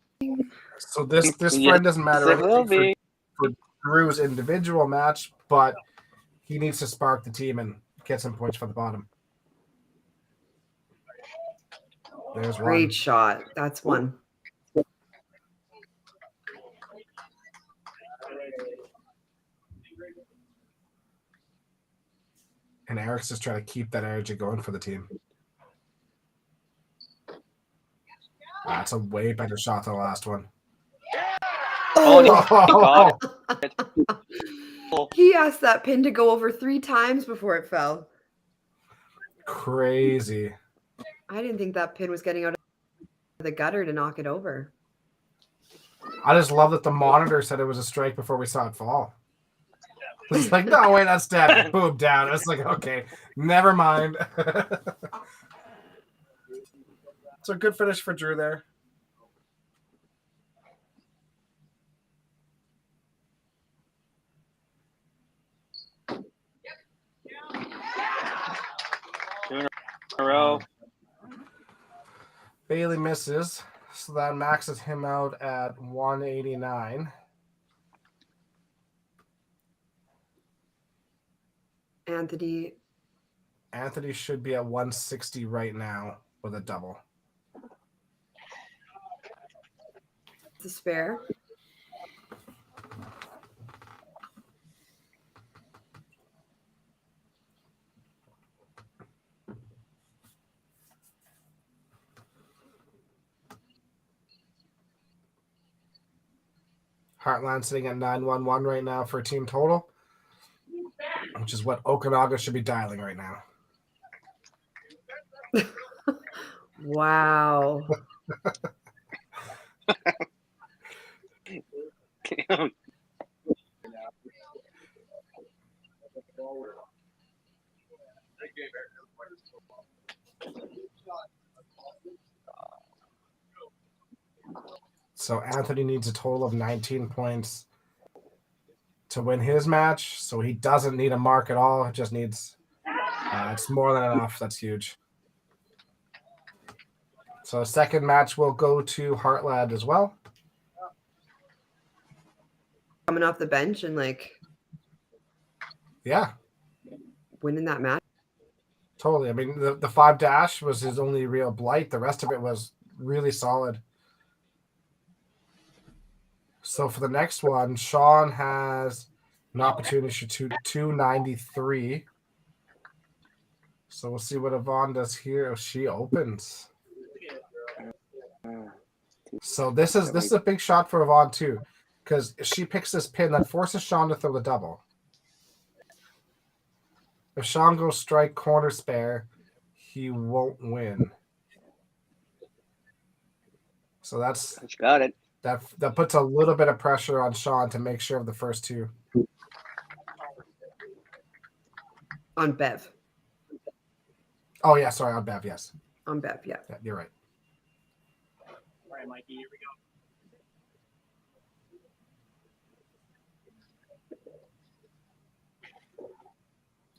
So this Yes, fight doesn't matter it will anything be. for Drew's individual match, but he needs to spark the team and get some points for the bottom. There's one. Great shot. That's one. And Eric's just trying to keep that energy going for the team. That's a way better shot than the last one. Oh, he Oh, got it. He asked that pin to go over 3 times before it fell. crazy. I didn't think that pin was getting out of the gutter to knock it over. I just love that the monitor said it was a strike before we saw it fall. It's like, no, wait, that's dead. Boom, down. It's like, okay, never mind. So good finish for Drew there. Two in a row. Bailey misses, so that maxes him out at 189. Anthony should be at 160 right now with a double. The spare. Heartland sitting at 911 right now for team total, which is what Okanagan should be dialing right now. Wow. So Anthony needs a total of 19 points to win his match. So he doesn't need a mark at all. It just needs, it's more than enough. That's huge. So the second match will go to Heartland as well. Coming off the bench and Yeah, winning that match. totally. I mean, the 5 dash was his only real blight. The rest of it was really solid. So for the next one, Sean has an opportunity to 293. So we'll see what Yvonne does here. Oh, she opens. So this is a big shot for Yvonne too, because she picks this pin that forces Sean to throw the double. If Sean goes strike corner spare, he won't win. So that's Got it. that puts a little bit of pressure on Sean to make sure of the first two. On Bev. Oh yeah, sorry, on Bev, yes. On Bev, yeah. Yeah, you're right. All right, Mikey, here we go.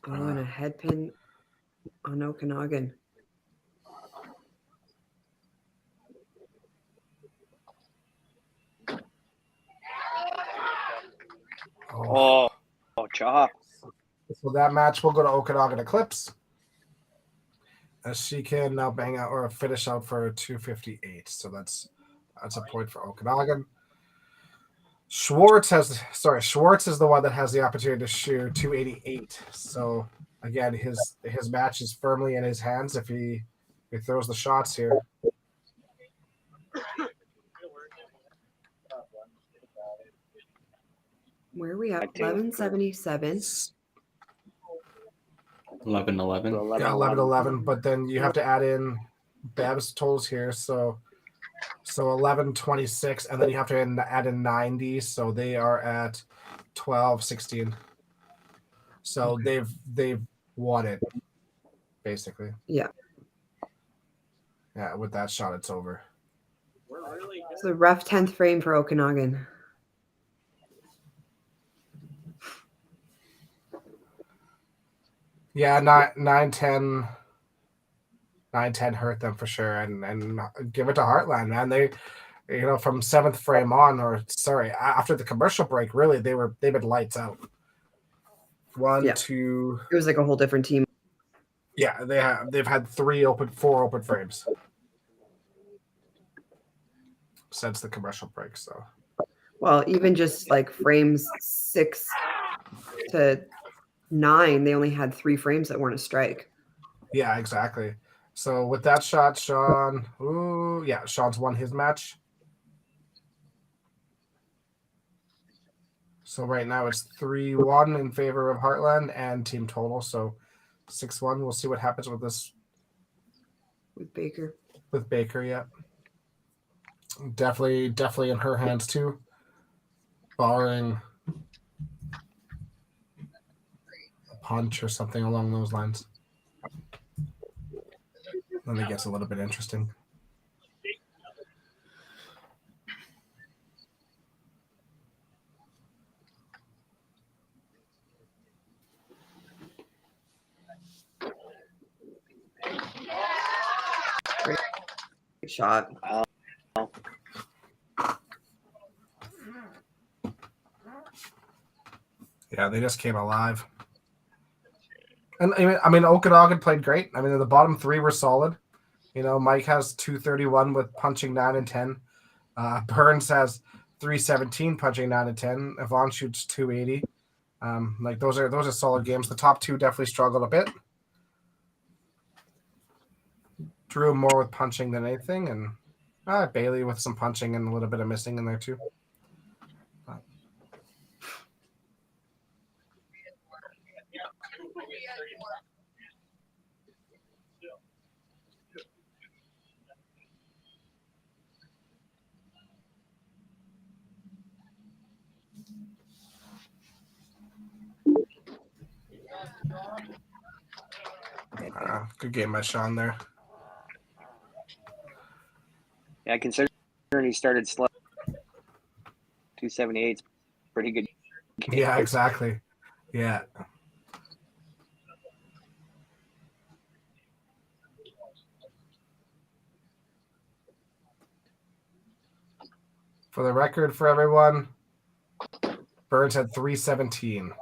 Oh, and a head pin on Okanagan. Oh, chop. So that match will go to Okanagan Eclipse. As she can now bang out or finish out for 258. So that's a point for Okanagan. Schwartz is the one that has the opportunity to shoot 288. So again, his match is firmly in his hands if he throws the shots here. Where are we at? I think- 1177. 11-11. Yeah, 11-11, but then you have to add in Bev's totals here. So 11-26, and then you have to add in 90. So they are at 12-16. So they've won it, basically. Yeah. Yeah, with that shot, it's over. It's a rough 10th frame for Okanagan. Yeah, 9-10 9-10 hurt them for sure. And give it to Heartland, man. They, from 7th frame on, after the commercial break, really they've been lights out. Yeah. 2. It was like a whole different team. Yeah, they've had 4 open frames since the commercial break. So, Well, even just like frames 6 to 9, they only had 3 frames that weren't a strike. yeah, exactly. So with that shot, Sean's won his match. So right now it's 3-1 in favor of Heartland and team total. So 6-1. We'll see what happens with this. With Baker. With Baker, yeah. Definitely in her hands too. Barring a punch or something along those lines. Then it gets a little bit interesting. Great shot. Yeah, they just came alive. And I mean, Okanagan played great. I mean, the bottom 3 were solid. Mike has 231 with punching 9 and 10. Burns has 317 punching 9 and 10. Yvonne shoots 280. Those are solid games. The top 2 definitely struggled a bit. Drew more with punching than anything, and Bailey with some punching and a little bit of missing in there too. Good game by Sean there. Yeah, considering he started slow, 278 's pretty good game. Yeah, exactly. Yeah. For the record, for everyone, Burns had 317.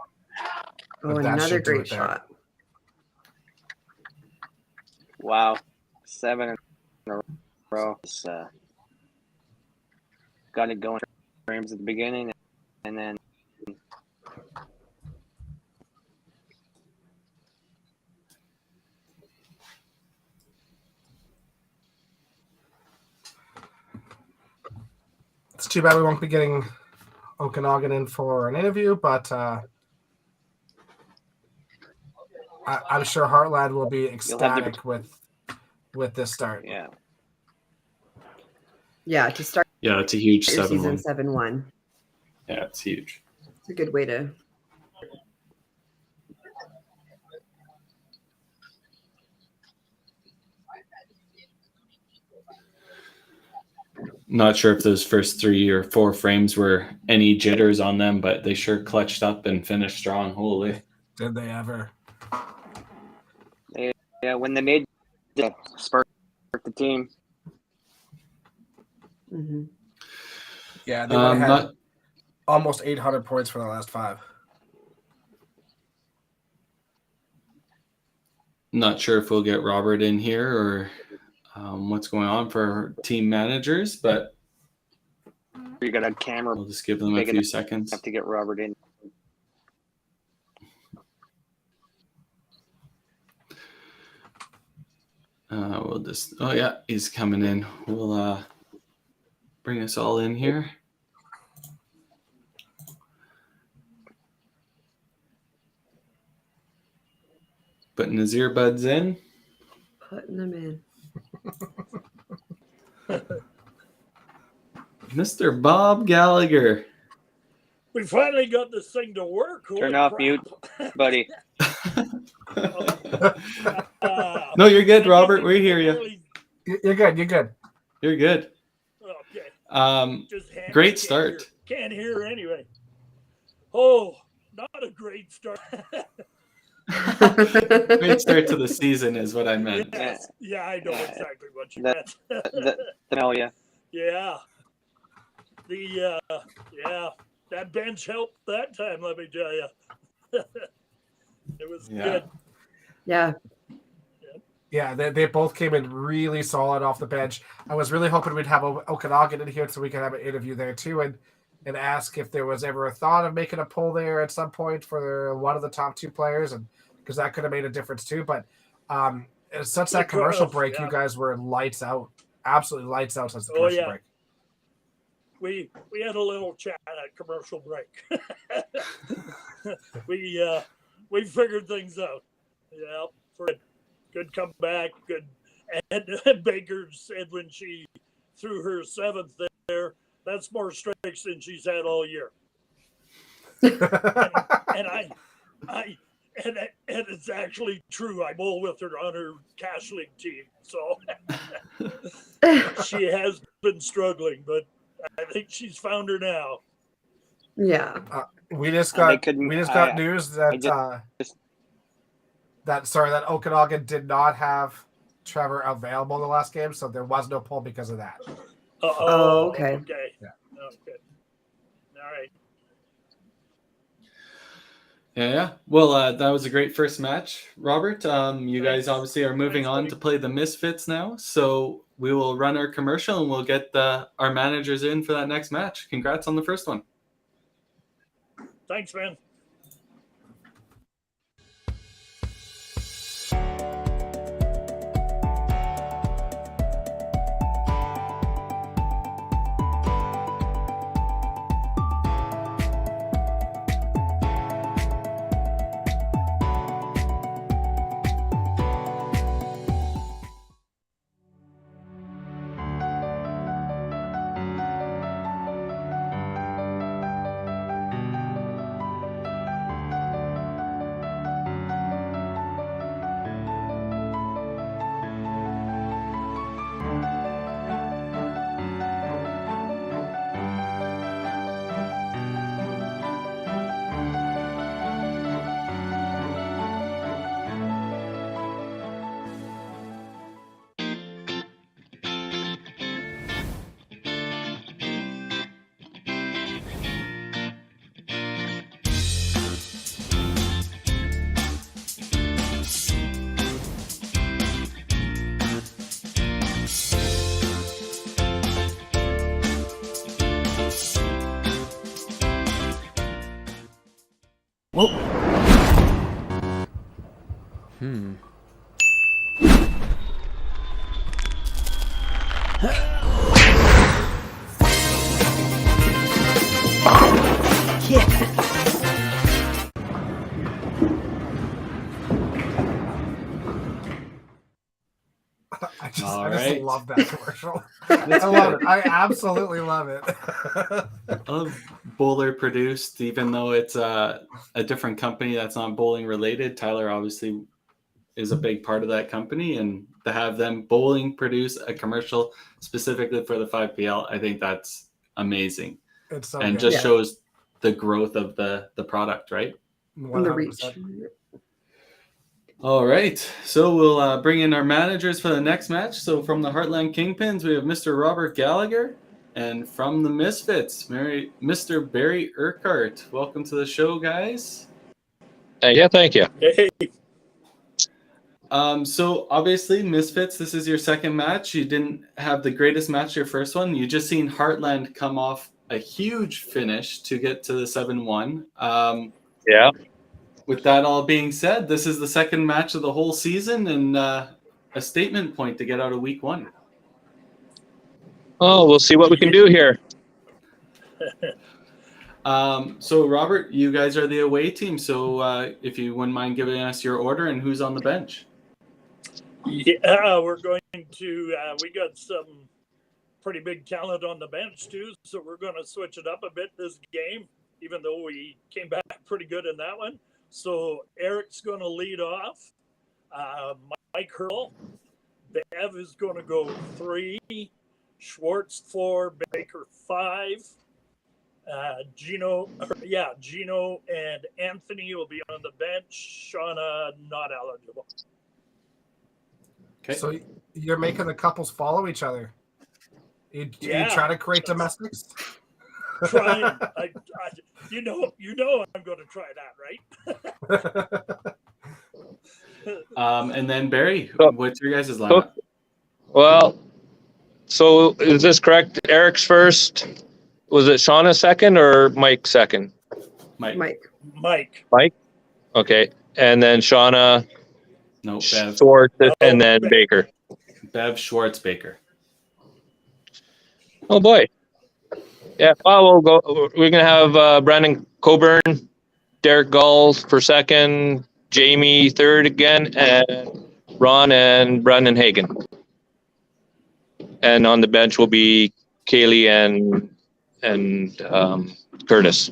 Oh, another great shot. Wow, 7 in a row. Got it going frames at the beginning, and then it's too bad we won't be getting Okanagan in for an interview, but I'm sure Heartland will be ecstatic with this start. Yeah. Yeah, to start. Yeah, it's a huge your 7-1. season 7-1. Yeah, it's huge. It's a good way to. Not sure if those first 3 or 4 frames were any jitters on them, but they sure clutched up and finished strong. Holy. Did they ever? Yeah, when they made the spark the team. Mm-hmm. Yeah, they had almost 800 points for the last 5. Not sure if we'll get Robert in here or what's going on for team managers, but You got a camera. we'll just give them a few seconds. Have to get Robert in. We'll just. Oh yeah, he's coming in. We'll bring us all in here. Putting his earbuds in. Putting them in. Mr. Bob Gallagher. We finally got this thing to work. Holy Turn off crap. mute, buddy. No, you're good, Robert. We hear you. You're good. You're good. You're good. Okay. Great start. Can't hear anyway. Oh, not a great start. Great start to the season is what I meant. Yes. Yeah, I know exactly what you The- meant. Amelia. Yeah. That bench helped that time, let me tell you. It was good. Yeah. Yeah, they both came in really solid off the bench. I was really hoping we'd have Okanagan in here so we could have an interview there too, and ask if there was ever a thought of making a poll there at some point for one of the top two players, and because that could have made a difference too. But since that commercial break, you guys were lights out, absolutely lights out since the commercial break. We had a little chat at commercial break. We figured things out. Yeah, for a good comeback, good. And Baker said when she threw her seventh there, that's more strikes than she's had all year. and it's actually true. I bowl with her on her cash league team, so she has been struggling, but I think she's found her now. Yeah. We just got news that that Okanagan did not have Trevor available in the last game, so there was no poll because of that. Okay. Yeah. Okay. All right. Yeah. Well, that was a great first match, Robert. You guys obviously are moving on to play the Misfits now, so we will run our commercial and we'll get our managers in for that next match. Congrats on the first one. Thanks, man. I just right. love that commercial. I love it. I absolutely love it. I love Bowler produced, even though it's a different company that's not bowling related. Tyler obviously is a big part of that company, and to have them bowling produce a commercial specifically for the 5PL, I think that's amazing. It's so and good. just shows the growth of the product, right? 100%. And the reach. All right, so we'll bring in our managers for the next match. So from the Heartland Kingpins, we have Mr. Robert Gallagher, and from the Misfits, Mr. Barry Urquhart. Welcome to the show, guys. Yeah, thank you. Hey. So obviously, Misfits, this is your second match. You didn't have the greatest match your first one. You just seen Heartland come off a huge finish to get to the 7-1. Yeah. With that all being said, this is the second match of the whole season and a statement point to get out of week one. Oh, we'll see what we can do here. So, Robert, you guys are the away team. So if you wouldn't mind giving us your order and who's on the bench. Yeah, we're going to, we got some pretty big talent on the bench too. So we're going to switch it up a bit this game, even though we came back pretty good in that one. So Eric's going to lead off. Mike Hurl. Bev is going to go 3. Schwartz 4. Baker 5. Gino and Anthony will be on the bench. Shauna not eligible. Okay. So you're making the couples follow each other. You try to create domestics? Trying. You know I'm going to try that, right? And then Barry, So- what's your guys' lineup? Well, so is this correct? Eric's first. Was it Shauna second or Mike second? Mike. Mike. Okay. And then Shauna, No, Bev. Schwartz, and then Baker. Bev, Schwartz, Baker. Oh boy. Yeah. Well, we'll go. We're gonna have Brandon Coburn, Derek Gull for second, Jamie third again, and Ron and Brandon Hagen. And on the bench will be Kaylee and Curtis.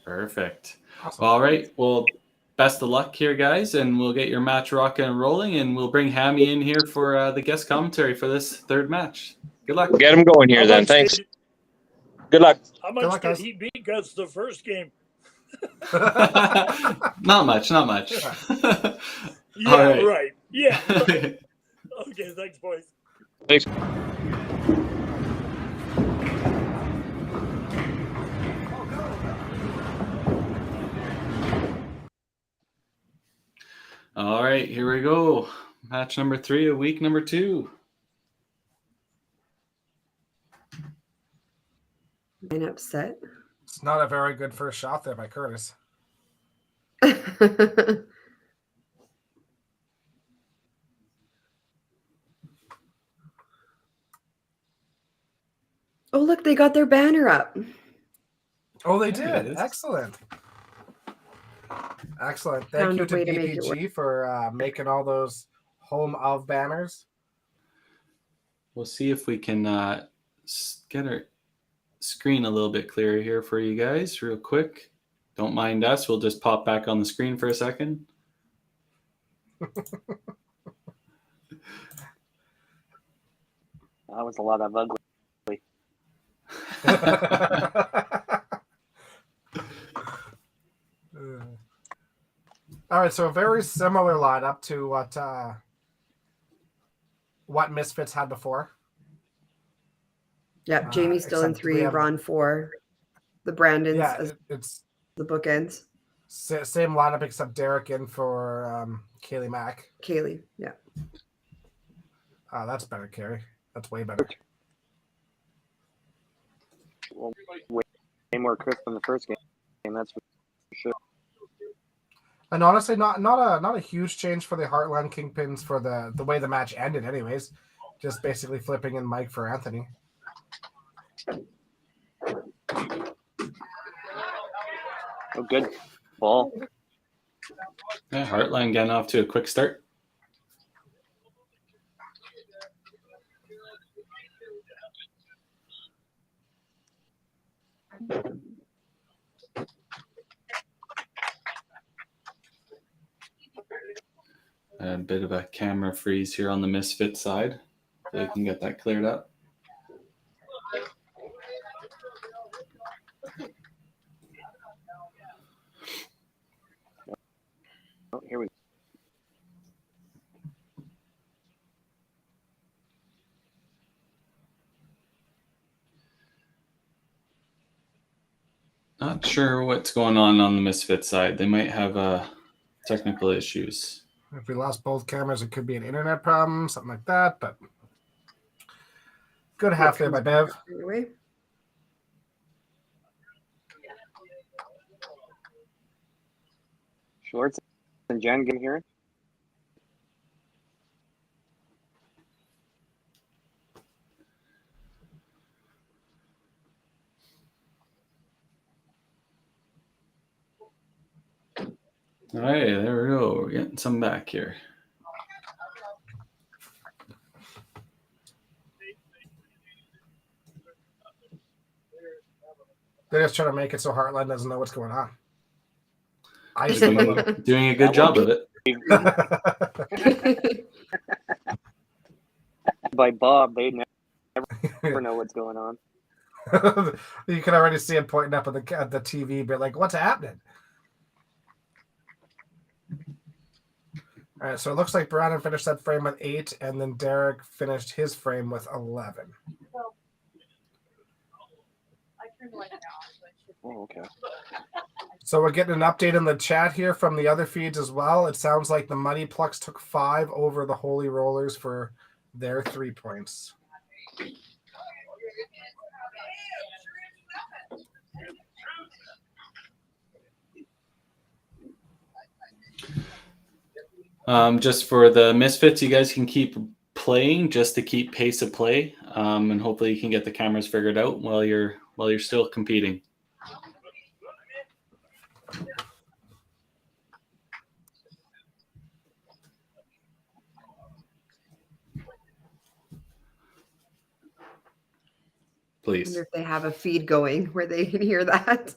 Perfect. Awesome. All right. Well, best of luck here, guys, and we'll get your match rocking and rolling, and we'll bring Hammy in here for the guest commentary for this third match. Good luck. Get him going here then. Thanks. Good luck. How Good much luck, did guys. he beat us the first game? Not much. Yeah, All right. right. Yeah. Right. Okay, thanks, boys. Thanks. All right, here we go. Match number 3 of week number 2. Lineup set. It's not a very good first shot there by Curtis. Oh, look, they got their banner up. Oh, they There it did. is. Excellent. Excellent. Thank Found you a to way to make it BPG for making all those home of banners. We'll see if we can get our screen a little bit clearer here for you guys real quick. Don't mind us. We'll just pop back on the screen for a second. That was a lot of ugly. All right, so a very similar lineup to what Misfits had before. Yeah, Jamie's still in except we 3, have- Ron 4. The Brandons Yeah, as it's the bookends. same lineup except Derek in for Kaylee Mack. Kaylee, yeah. That's better, Carrie. That's way better. Well, way more crisp than the first game. That's for sure. And honestly, not a huge change for the Heartland Kingpins for the way the match ended. Anyways, just basically flipping in Mike for Anthony. Oh, good ball. Yeah, Heartland getting off to a quick start. A bit of a camera freeze here on the Misfit side. So you can get that cleared up. Oh, here we go. Not sure what's going on the Misfit side. They might have technical issues. If we lost both cameras, it could be an internet problem, something like that. But good half there by Bev. Anyway. Schwartz and Jen can hear it. All right, there we go. We're getting some back here. They're just trying to make it so Heartland doesn't know what's going on. I just Doing a good job of it. By Bob, they never know what's going on. You can already see him pointing up at the TV, but like, what's happening? All right, so it looks like Brandon finished that frame with 8, and then Derek finished his frame with 11. Oh, okay. So we're getting an update in the chat here from the other feeds as well. It sounds like the Muddy Plucks took 5 over the Holy Rollers for their 3 points. Just for the Misfits, you guys can keep playing just to keep pace of play, and hopefully you can get the cameras figured out while you're still competing. I Please. wonder if they have a feed going where they can hear that.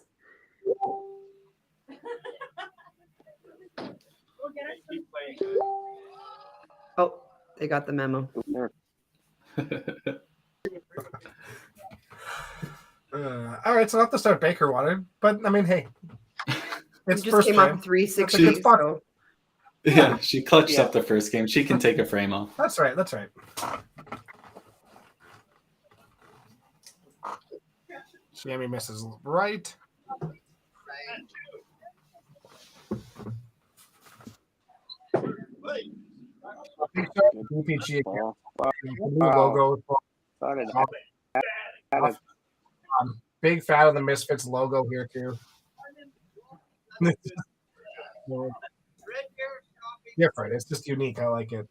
Oh, they got the memo. All right, so not to start Baker wanted, but I mean, hey, it's Just first came frame. off 360. That's a good spot. So Yeah, she clutched Yeah. up the first game. She can take a frame off. That's right. That's right. Jamie misses right. BPG Ball. logo. Thought it Off. Big fan of the Misfits logo here too. Different. It's just unique. I like it.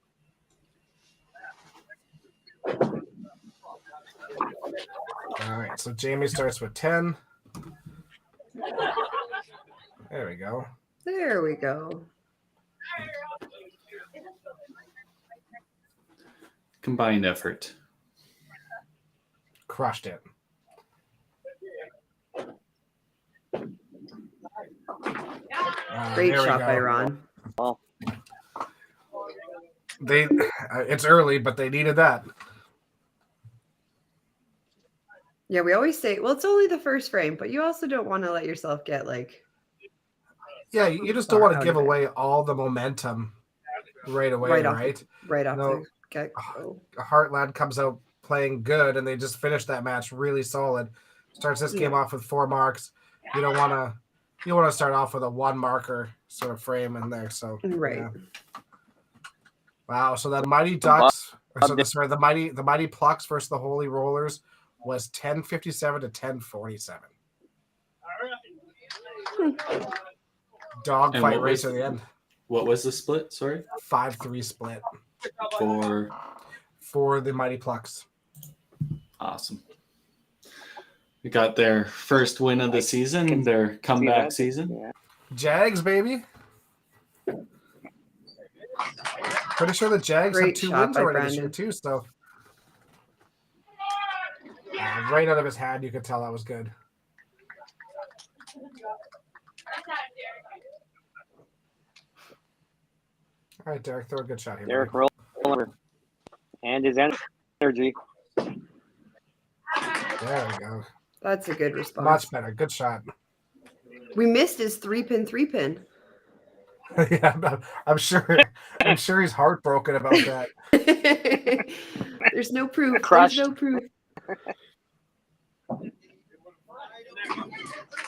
All right. So Jamie starts with 10. There we go. there we go. Combined effort. Crushed it. Great there we shot go. by Ron. It's early, but they needed that. Yeah, we always say, well, it's only the first frame, but you also don't want to let yourself get like. Yeah, you just don't want to give away all the momentum right away, right? Right off No. the get-go. Heartland comes out playing good, and they just finished that match really solid. Starts this game off with 4 marks. You don't want to. You want to start off with a 1 marker sort of frame in there. So Right. yeah. Wow. So that Mighty Ducks. The Mighty Plucks versus the Holy Rollers was 10:57 to 10:47. Dog And fight what right was- to the end. What was the split? Sorry. 5-3 split For the Mighty Plucks. awesome. We got their first win of the season, their comeback season. Yeah. Jags, baby. Pretty sure the Jags Great have 2 shot wins by already this year Brandon. too. So right out of his hand, you could tell that was good. All right, Derek, throw a good shot here. Derek buddy. Roller and his energy. There we go. That's a good response. Much better. Good shot. We missed his 3-pin. Yeah, I'm sure he's heartbroken about that. There's no proof. Crushed. There's no proof.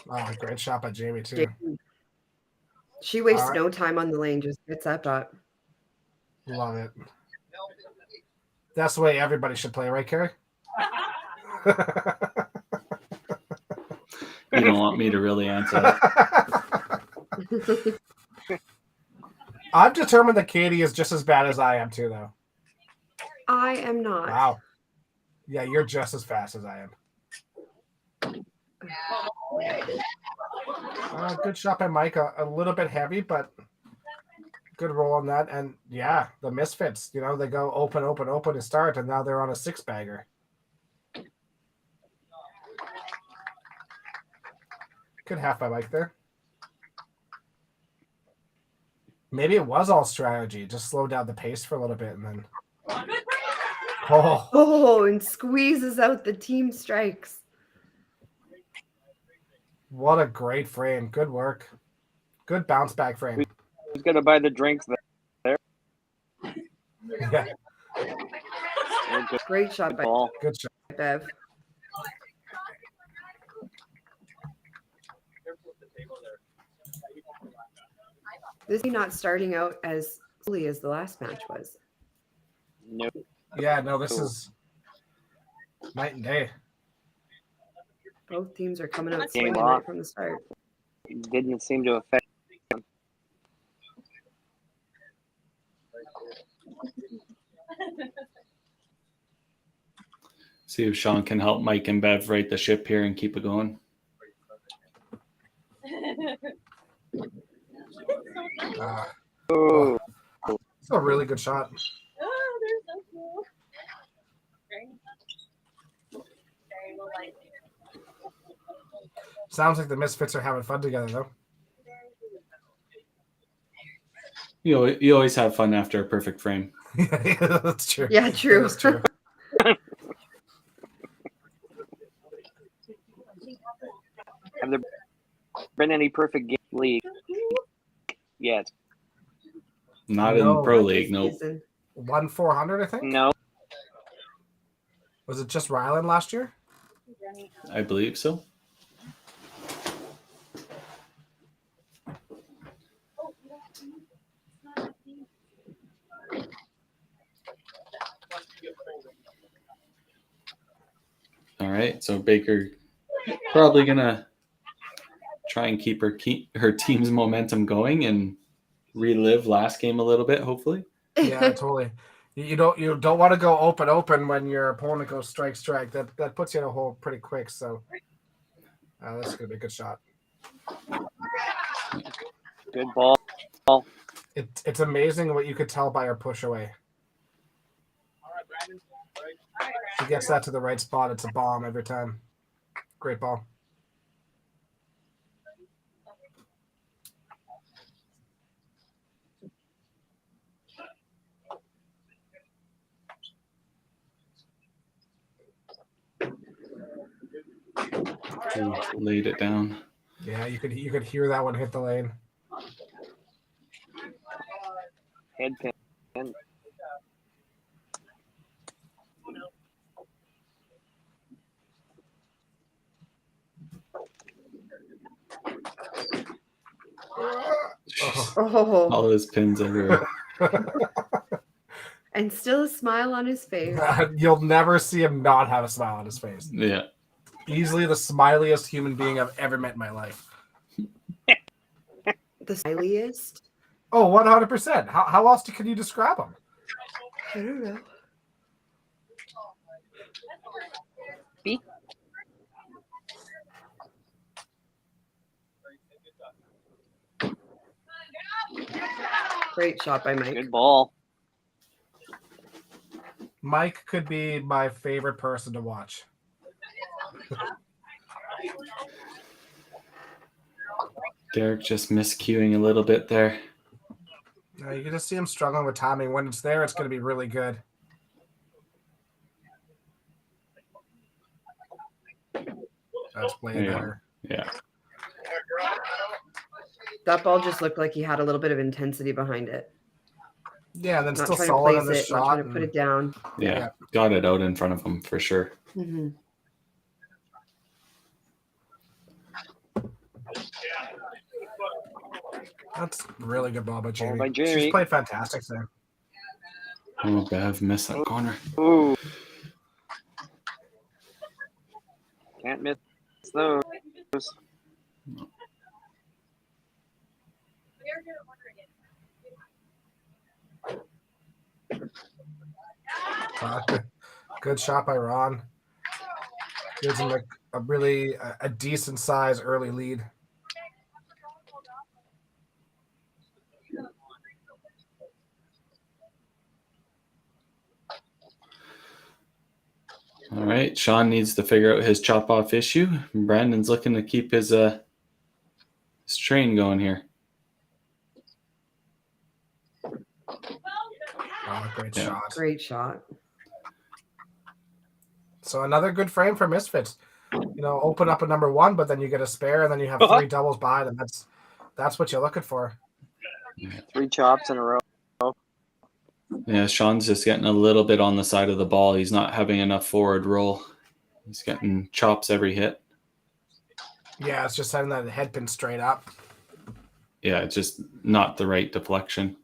Oh, great shot by Jamie too. She wastes All right. no time on the lane. Just gets that dot. Love it. That's the way everybody should play, right, Carrie? You don't want me to really answer that. I'm determined that Katie is just as bad as I am too, though. I am not. Wow. Yeah, you're just as fast as I am. Good shot by Mike. A little bit heavy, but good roll on that. And yeah, the Misfits, they go open to start, and now they're on a 6-bagger. Good half by Mike there. Maybe it was all strategy. Just slow down the pace for a little bit and then. Oh, and squeezes out the team strikes. What a great frame. Good work. Good bounce back frame. Who's gonna buy the drinks there? Yeah, Good Great shot by ball. good shot. Bev. This is not starting out as slowly as the last match was. No. Yeah, no, this is night and day. Both teams are coming out Game swinging off. right from the start. Didn't seem to affect. See if Sean can help Mike and Bev right the ship here and keep it going. Oh, It's a really good shot. Oh, they're so cool. Sounds like the Misfits are having fun together, though. You always have fun after a perfect frame. Yeah, that's true. Yeah, true. That's true. have there been any perfect game league yet? Not No. in Pro League, nope. Season. 1-400, I think. No. Was it just Ryland last year? I believe so. All right, so Baker probably gonna try and keep her team's momentum going and relive last game a little bit, hopefully. Yeah, totally. You don't want to go open when your opponent goes strike. That puts you in a hole pretty quick. So that's gonna be a good shot. Good ball. It's amazing what you could tell by her push away. She gets that to the right spot. It's a bomb every time. Great ball. Ooh, laid it down. Yeah, you could hear that one hit the lane. Head pin. Oh, All his pins everywhere. and still a smile on his face. You'll never see him not have a smile on his face. Yeah. Easily the smiliest human being I've ever met in my life. The smiliest? Oh, 100%. How else can you describe him? I don't know. Great shot by Mike. Good ball. Mike could be my favorite person to watch. Derek just miscuing a little bit there. You can just see him struggling with timing. When it's there, it's going to be really good. That's way There you go. better. Yeah. That ball just looked like he had a little bit of intensity behind it. Yeah, and then Not still trying to solid in place the it, not shot. trying to put it down. Yeah. Yeah. Got it out in front of him for sure. Mm-hmm. That's really good ball by Jamie. by Jamie. She's played fantastic there. Oh, Bev missed that corner. Ooh. Can't miss those. Good shot by Ron. Gives him a really a decent size early lead. All right. Sean needs to figure out his chop off issue. Brandon's looking to keep his train going here. Oh, great Yeah. shot. Great shot. So another good frame for Misfits. open up a number one, but then you get a spare, and then you have three doubles behind, and that's what you're looking for. 3 chops in a row. Yeah, Sean's just getting a little bit on the side of the ball. He's not having enough forward roll. He's getting chops every hit. Yeah, it's just having that head pin straight up. Yeah, it's just not the right deflection.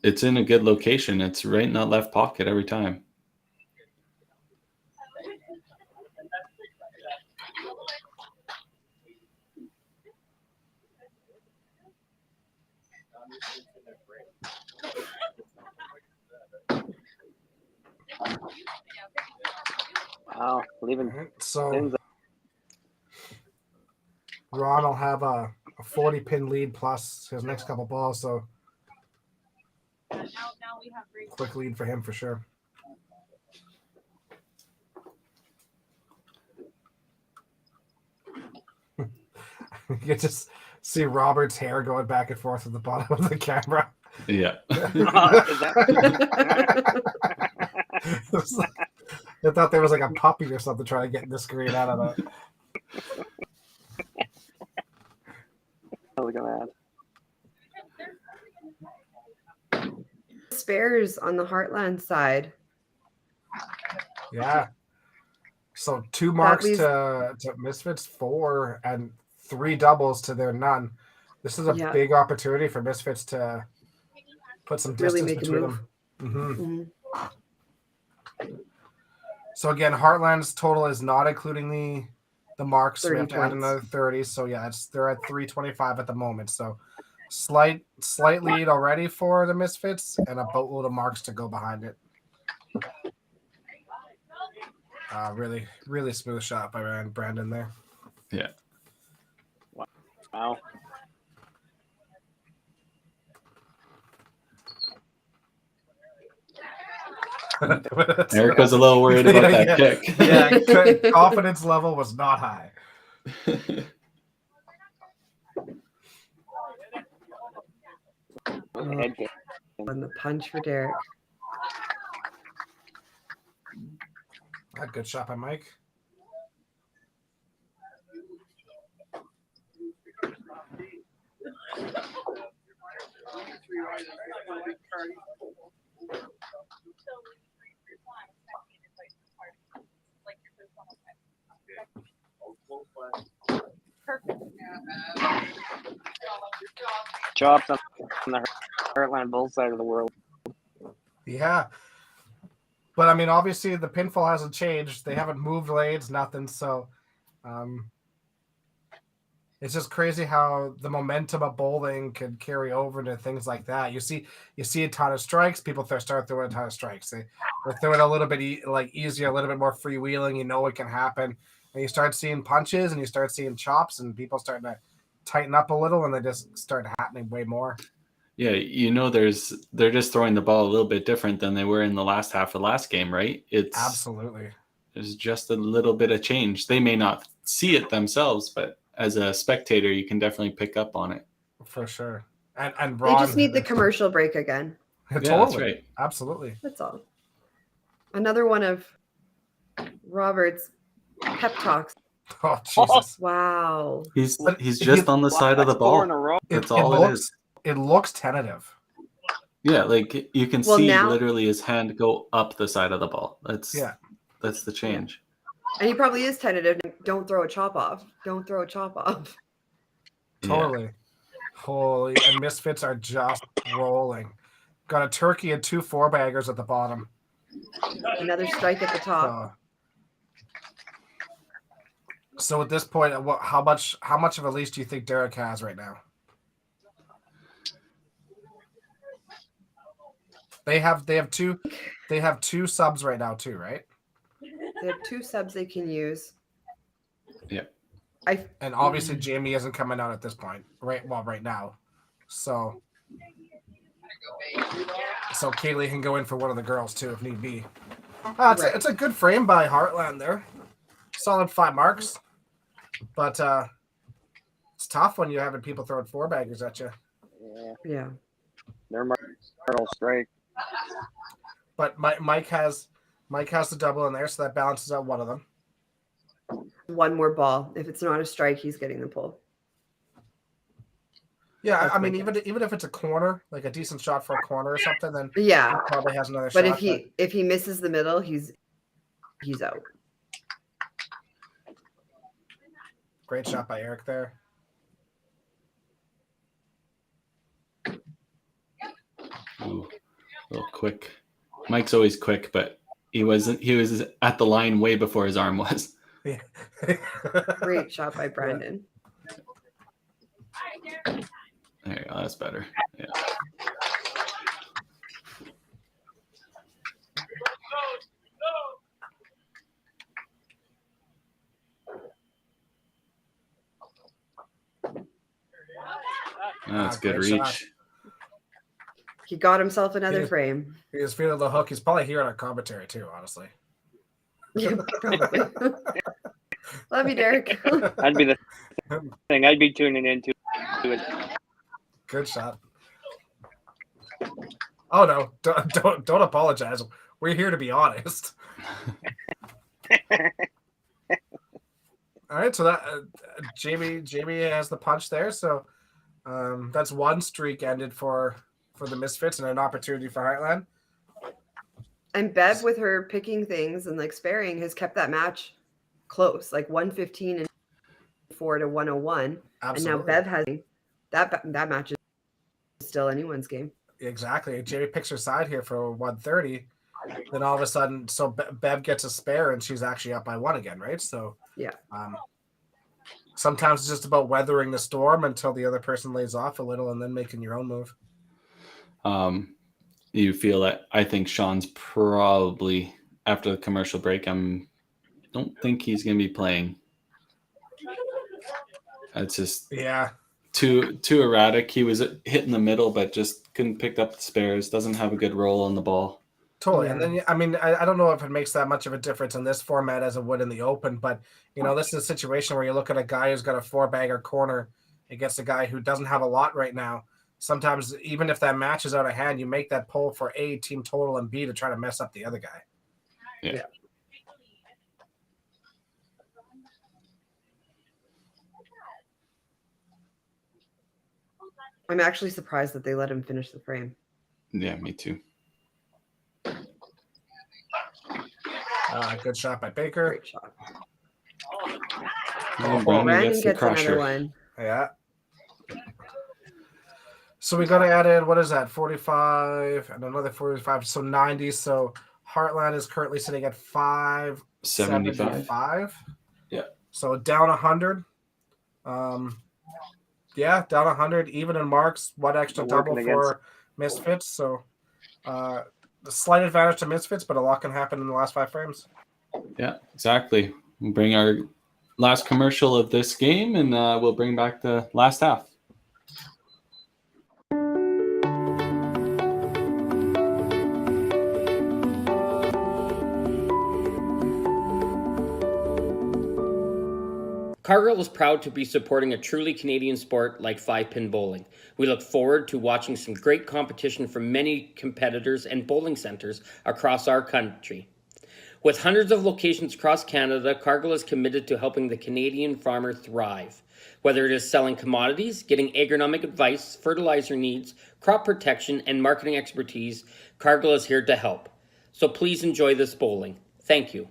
It's in a good location. It's right in that left pocket every time. Wow, leaving. So Ron will have a 40 pin lead plus his next couple balls, so quick lead for him for sure. You can just see Robert's hair going back and forth at the bottom of the camera. Yeah. I thought there was like a puppy or something trying to get this screen out of it. Look at that. Spares on the Heartland side. Yeah. So 2 marks to Misfits, 4, and 3 doubles to their none. This is a big opportunity for Misfits to put some distance between them. Mm-hmm. So again, Heartland's total is not including the marks. So we have to add another 30. So yeah, they're at 325 at the moment. So slight lead already for the Misfits, and a boatload of marks to go behind it. Really, really smooth shot by Brandon there. Yeah. Wow. Eric was a little worried about that kick. Yeah, confidence level was not high. And the punch for Derek. A good shot by Mike. Chops on the Heartland Bull side of the world. Yeah. But I mean, obviously the pinfall hasn't changed. They haven't moved lanes, nothing. So it's just crazy how the momentum of bowling could carry over to things like that. You see a ton of strikes. People start throwing a ton of strikes. They're throwing a little bit easier, a little bit more freewheeling. You know it can happen. And you start seeing punches and you start seeing chops, and people starting to tighten up a little, and they just start happening way more. Yeah, they're just throwing the ball a little bit different than they were in the last half of the last game, right? Absolutely. There's just a little bit of change. They may not see it themselves, but as a spectator, you can definitely pick up on it. For sure. And Ron, they just need the commercial break again. Totally. Yeah, that's right. Absolutely. That's all. Another one of Robert's pep talks. Oh, Jesus. Wow. He's just on the side of the ball. That's all it is. It looks tentative. Yeah, like you can see literally his hand go up the side of the ball. That's the change. And he probably is tentative. Don't throw a chop off. Don't throw a chop off. Totally. Yeah. Holy, and Misfits are just rolling. Got a turkey and 2 4-baggers at the bottom. Another strike at the top. So at this point, how much of a leash do you think Derek has right now? They have 2 subs right now too, right? They have 2 subs they can use. Yeah. And obviously Jamie isn't coming out at this point, right now. So Kaylee can go in for one of the girls too if need be. It's a good frame by Heartland there. Solid 5 marks. But it's tough when you're having people throwing 4-baggers at you. Yeah. They're Martel strike. But Mike has Mike has the double in there, so that balances out one of them. One more ball. If it's not a strike, he's getting the pull. Yeah, That's I mean, my even if it's a corner, like a decent shot for a corner or something, then Yeah, he probably has another but shot. if he misses the middle, he's out. Great shot by Eric there. Ooh, a little quick. Mike's always quick, but he was at the line way before his arm was. Yeah. Great shot by Brandon. There you go. That's better. Yeah. That's good great reach. shot. He got himself another Yeah. frame. He was feeling the hook. He's probably hearing our commentary too, honestly. Yeah, probably. Love you, Derek. That'd be the thing I'd be tuning into. Good shot. Oh no! Don't apologize. We're here to be honest. All right, so that Jamie has the punch there. So that's one streak ended for the Misfits and an opportunity for Heartland. And Bev, with her picking things and like sparing, has kept that match close, like 115 and 4 to 101. Absolutely. And now Bev has that match is still anyone's game. Exactly. Jamie picks her side here for 130. Then all of a sudden, so Bev gets a spare and she's actually up by one again, right? So Yeah. Sometimes it's just about weathering the storm until the other person lays off a little and then making your own move. You feel that I think Sean's probably after the commercial break. Don't think he's going to be playing. It's just too erratic. He was hitting the middle, but just couldn't pick up the spares. Doesn't have a good roll on the ball. Totally. Yeah. And then, I mean, I don't know if it makes that much of a difference in this format as it would in the open, but, you know, this is a situation where you look at a guy who's got a 4-bagger corner against a guy who doesn't have a lot right now. Sometimes, even if that match is out of hand, you make that pull for A, team total, and B, to try to mess up the other guy. Yeah. I'm actually surprised that they let him finish the frame. Yeah, me too. Good shot by Baker. Great shot. Oh, Brandon the gets another crusher. one. Yeah. So we got to add in, what is that, 45 and another 45, so 90. So Heartland is currently sitting at 575. Yeah. So down 100. Yeah, down 100. Even in marks, one extra double for Misfits. So the slight advantage to Misfits, but a lot can happen in the last 5 frames. Yeah, exactly. We'll bring our last commercial of this game, and we'll bring back the last half. Cargill is proud to be supporting a truly Canadian sport like 5-pin bowling. We look forward to watching some great competition from many competitors and bowling centers across our country. With hundreds of locations across Canada, Cargill is committed to helping the Canadian farmer thrive. Whether it is selling commodities, getting agronomic advice, fertilizer needs, crop protection, and marketing expertise, Cargill is here to help. So please enjoy this bowling. Thank you.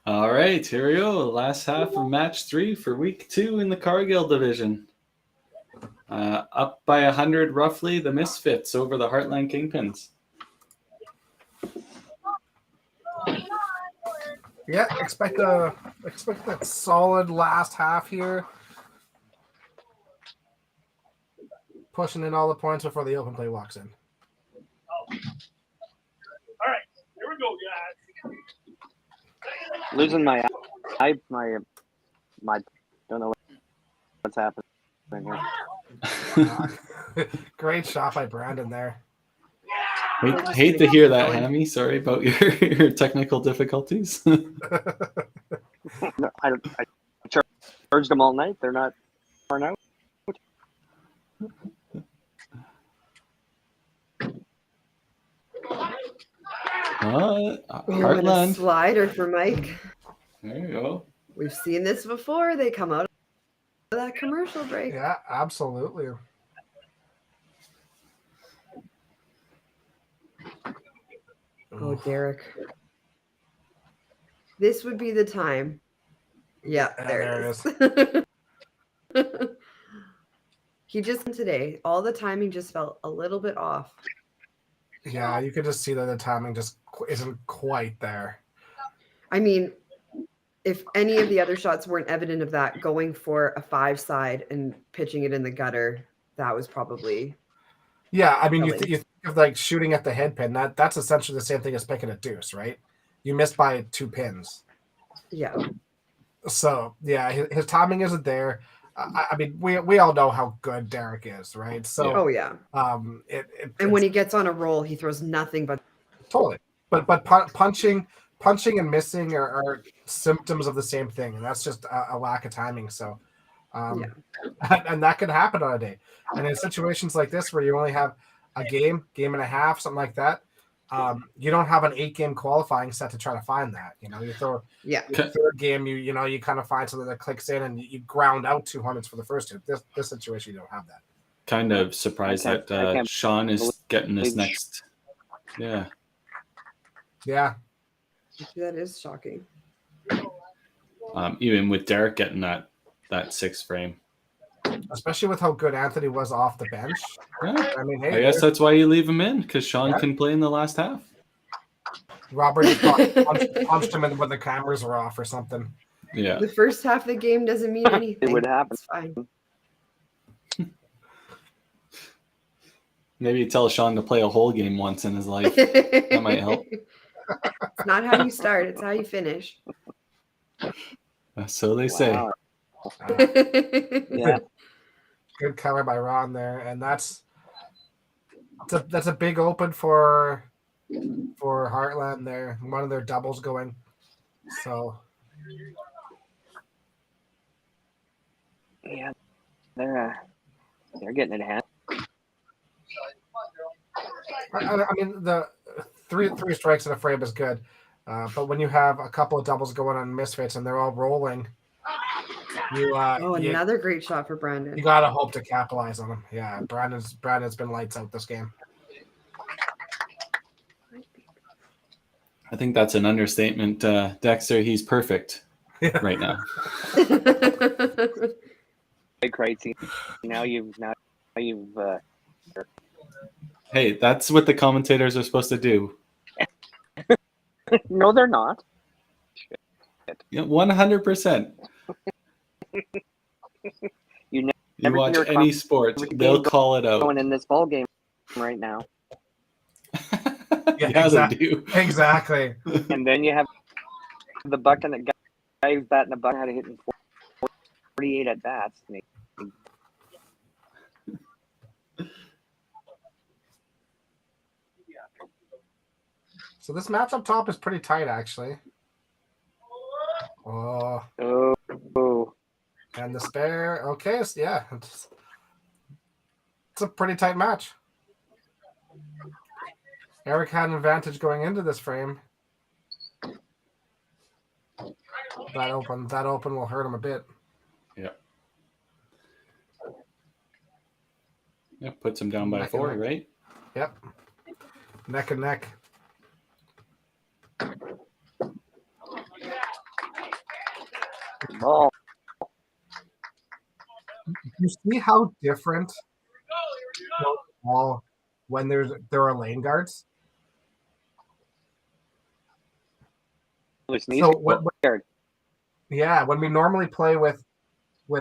All right, here we go. Last half of match 3 for week 2 in the Cargill division. Up by 100 roughly, the Misfits over the Heartland Kingpins. Yeah, expect that solid last half here. Pushing in all the points before the open play walks in. All right, here we go, guys. Losing my don't know what's happening here. Great shot by Brandon there. Hate to hear that, Hammy. Sorry about your technical difficulties. No, I charged them all night. They're not far out. Heartland. Slider for Mike. There you go. We've seen this before. They come out of that commercial break. Yeah, absolutely. Oh, Derek. This would be the time. Yeah, there it is. He just today, all the timing just felt a little bit off. Yeah, you could just see that the timing just isn't quite there. I mean, if any of the other shots weren't evident of that, going for a 5 side and pitching it in the gutter, that was probably. Yeah, I mean, you think of like shooting at the head pin. That's essentially the same thing as picking a deuce, right? You missed by 2 pins. Yeah. So yeah, his timing isn't there. I mean, we all know how good Derek is, right? So oh yeah. And when he gets on a roll, he throws nothing but totally. But punching and missing are symptoms of the same thing, and that's just a lack of timing. So, and that could happen on a day. And in situations like this, where you only have a game and a half, something like that, you don't have an 8-game qualifying set to try to find that. You know, you throw your third game, you kind of find something that clicks in, and you ground out 200s for the first 2. This situation, you don't have that. Kind of surprised that Sean is getting this next. Yeah. Yeah. That is shocking. Even with Derek getting that 6 frame. Especially with how good Anthony was off the bench. Yeah. I mean, hey, I guess that's why you leave him in, because Sean can play in the last half. Robert just punched him in when the cameras were off or something. Yeah. The first half of the game doesn't mean anything. It would happen. It's fine. Maybe tell Sean to play a whole game once in his life. That might help. It's not how you start, it's how you finish. So they say. Yeah. Good cover by Ron there, and that's a big open for Heartland there. One of their doubles going. So yeah, they're getting it hand. I mean, the three strikes in a frame is good, but when you have a couple of doubles going on Misfits and they're all rolling, another great shot for Brandon. You gotta hope to capitalize on them. Yeah, Brandon's been lights out this game. I think that's an understatement. Dexter, he's perfect right now. Crazy. Now you've. Hey, that's what the commentators are supposed to do. No, they're not. Yeah, 100%. You watch any sport, they'll call it out. Going in this ball game right now. Yeah, exactly. They do. Exactly. And then you have the buck and the guy who's batting a buck had to hit 48 at bats. So this match up top is pretty tight, actually. Oh. And the spare. Okay, so yeah. It's a pretty tight match. Eric had an advantage going into this frame. That open will hurt him a bit. Yeah. Yeah, puts him down by 4, right? Yep. Neck and neck. Ball. You see how different ball when there are lane guards. So when we normally play with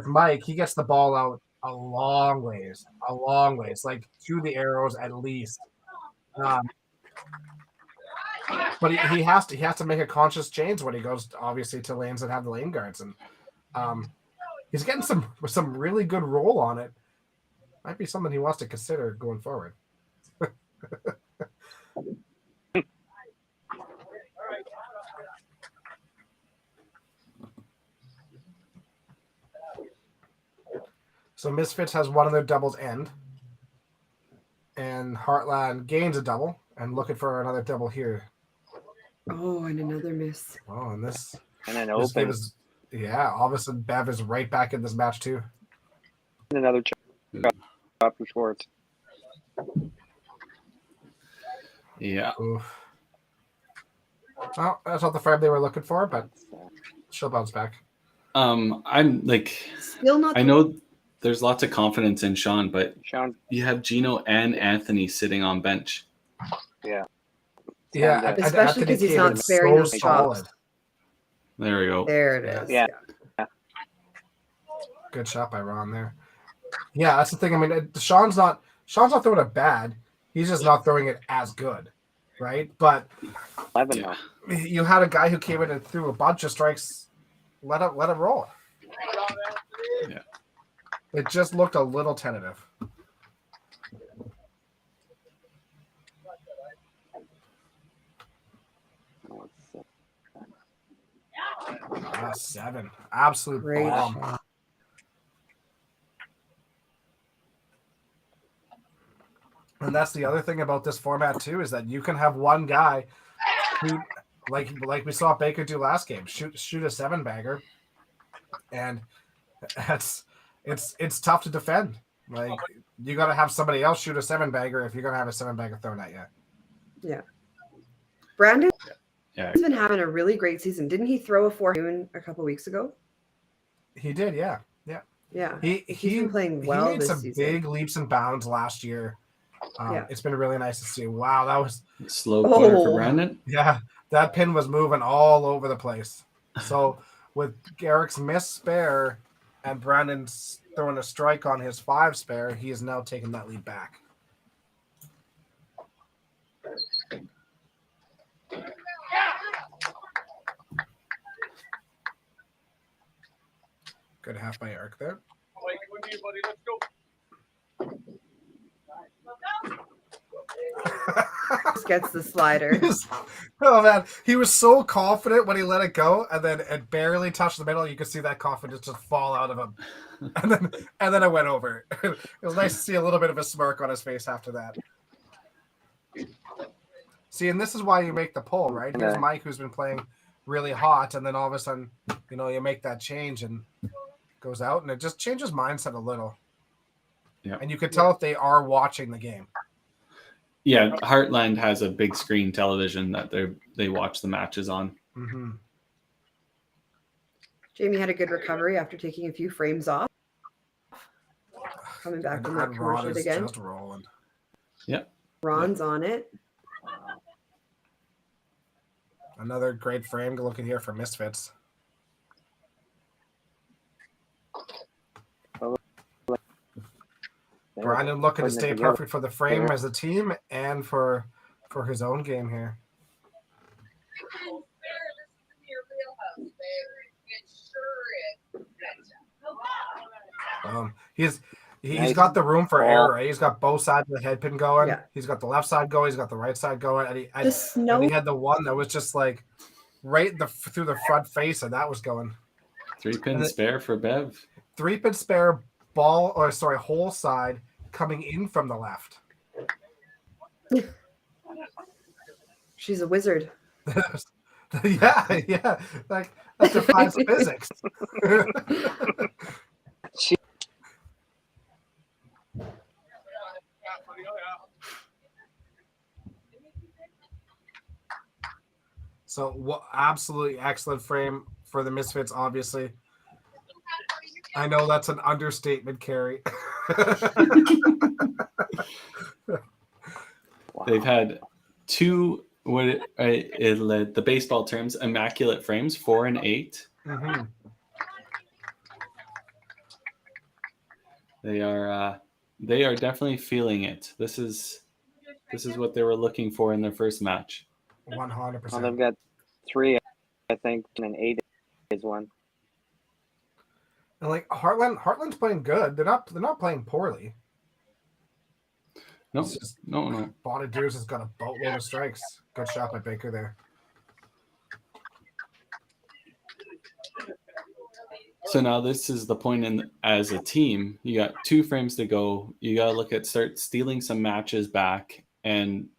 Mike, he gets the ball out a long ways, like through the arrows at least. But he has to make a conscious change when he goes obviously to lanes that have the lane guards, and he's getting some really good roll on it. Might be something he wants to consider going forward. So Misfits has one of their doubles end, and Heartland gains a double and looking for another double here. Oh, and another miss. Oh, and this an this open. game is all of a sudden Bev is right back in this match too. Another chop for Schwartz. Yeah. Oof. Well, that's not the frame they were looking for, but she'll bounce back. I'm like, Still not. I know there's lots of confidence in Sean, but Sean. you have Gino and Anthony sitting on bench. Yeah. Yeah, especially because he's not sparing those chops. There we go. There it is. Yeah. Good shot by Ron there. Yeah, that's the thing. I mean, Sean's not throwing it bad. He's just not throwing it as good, right? But 11 now. You had a guy who came in and threw a bunch of strikes. Let it roll. Yeah. It just looked a little tentative. Ah, 7. Absolute Great bomb. shot. And that's the other thing about this format too, is that you can have one guy who, like we saw Baker do last game, shoot a 7-bagger, and it's tough to defend. Like, you got to have somebody else shoot a 7-bagger if you're gonna have a 7-bagger thrown at you. Yeah. Brandon. Yeah. He's been having a really great season. Didn't he throw a 4 a couple weeks ago? He did, yeah. Yeah. He's been playing well he made this some season. big leaps and bounds last year. Yeah. It's been really nice to see. Wow, that was slow corner for Brandon. Yeah, that pin was moving all over the place. So with Garrick's missed spare and Brandon's throwing a strike on his 5 spare, he is now taking that lead back. Good half by Eric there. Just gets the slider. Oh man, he was so confident when he let it go, and then it barely touched the middle. You could see that confidence just fall out of him, and then it went over. It was nice to see a little bit of a smirk on his face after that. See, and this is why you make the pull, right? Here's Mike, who's been playing really hot, and then all of a sudden, you make that change and goes out, and it just changes mindset a little. Yeah, and you could tell if they are watching the game. Yeah, Heartland has a big screen television that they watch the matches on. Mm-hmm. Jamie had a good recovery after taking a few frames off. Coming back from that commercial again. Just rolling. Yep. Ron's on it. Another great frame looking here for Misfits. Brandon looking to stay perfect for the frame as a team and for his own game here. He's got the room for error. Right? He's got both sides of the head pin going. Yeah. He's got the left side going. He's got the right side going. And he had the one that was just like right through the front face, and that was going. 3-pin spare for Bev. 3-pin spare whole side coming in from the left. She's a wizard. yeah. Like that defies physics. So absolutely excellent frame for the Misfits, obviously. I know that's an understatement, Carrie. They've had two, the baseball terms, immaculate frames, 4 and 8. Mm-hmm. They are definitely feeling it. This is what they were looking for in their first match. 100%. Well, they've got 3, I think, and 8 is one. And like Heartland's playing good. They're not playing poorly. No, It's just no. Bonnadiers has got a boatload of strikes. Good shot by Baker there. So now this is the point as a team. You got 2 frames to go. You got to start stealing some matches back and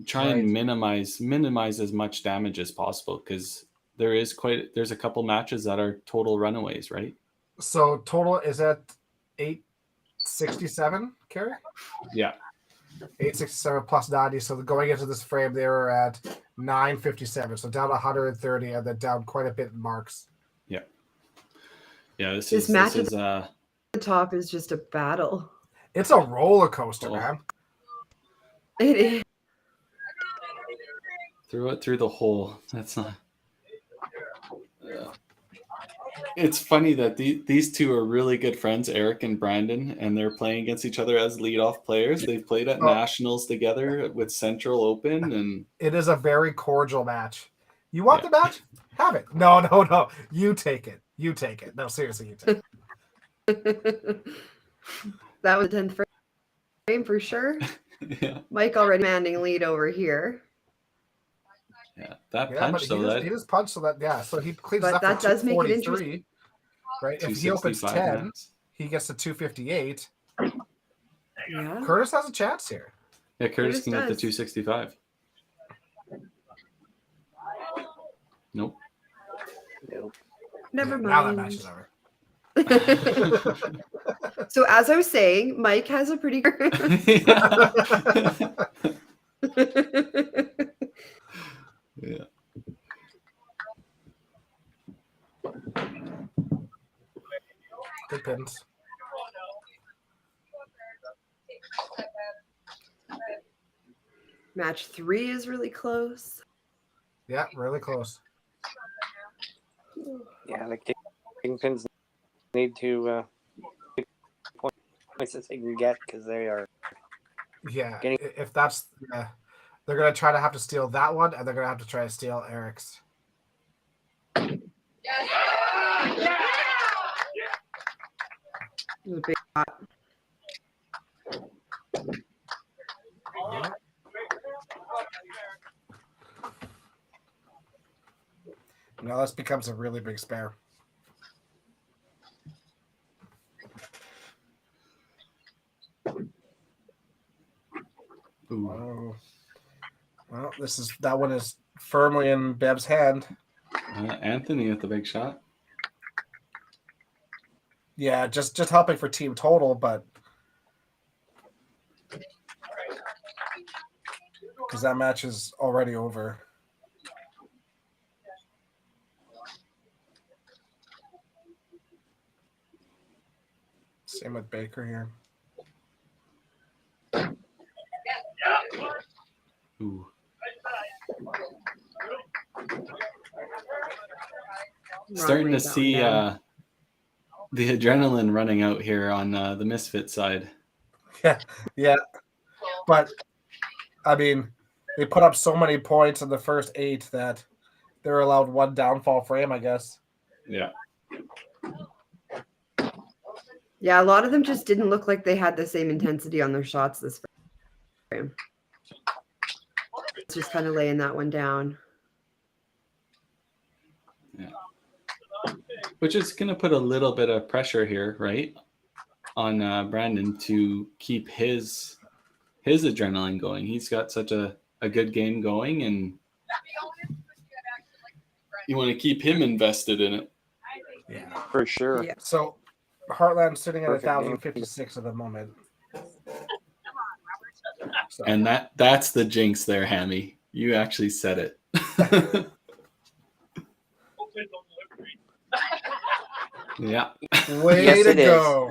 try and minimize as much damage as possible, because there's a couple matches that are total runaways, right? So total is at 867, Carrie? Yeah. 867 plus 90. So going into this frame, they were at 957. So down 130 and then down quite a bit in marks. Yeah, This match at the top is just a battle. It's a roller coaster, man. It is. Throw it through the hole. That's not. It's funny that these two are really good friends, Eric and Brandon, and they're playing against each other as leadoff players. They've played at nationals together with Central Open, and it is a very cordial match. You want the match? Have it. No. You take it. No, seriously, you take it. That was the 10th frame for sure. Yeah. Mike already commanding lead over here. Yeah, that punch, he just punched, so that so he cleans But up that to does make it 243, interesting. right? If he opens 10, max. he gets to 258. Yeah. Curtis has a chance here. Yeah, Curtis can get the does. 265. Nope. Never mind. Now that match is over. So as I was saying, Mike has a pretty Yeah. Good pins. Match 3 is really close. Yeah, really close. Yeah, the Kingpins need to points that they can get, because they are. Yeah, if that's they're gonna try to have to steal that one, and they're gonna have to try to steal Eric's. Big shot. Now this becomes a really big spare. Ooh. Well, that one is firmly in Bev's hand. Anthony with the big shot. Yeah, just helping for team total, but because that match is already over. Same with Baker here. Ooh. Starting to see the adrenaline running out here on the Misfits side. Yeah. But, I mean, they put up so many points in the first 8 that they're allowed one downfall frame, I guess. Yeah. Yeah, a lot of them just didn't look like they had the same intensity on their shots this frame. It's just kind of laying that one down. Yeah. Which is going to put a little bit of pressure here, right, on Brandon to keep his adrenaline going. He's got such a good game going, and you want to keep him invested in it. Yeah, for sure. Yeah. So Heartland sitting at Perfect game. 1,056 at the moment. So. And that's the jinx there, Hammy. You actually said it. Yeah. Way Yes, to it is. go.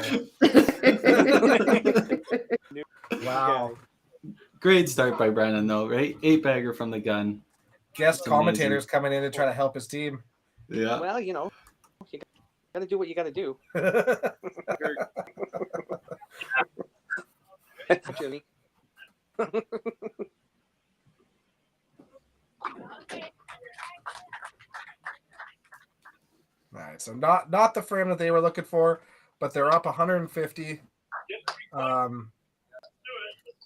Wow. Great start by Brandon, though, right? 8-bagger from the gun. Guest That's commentators amazing. coming in to try to help his team. Yeah. Well, you got to do what you got to do. Jimmy. All right, so not the frame that they were looking for, but they're up 150.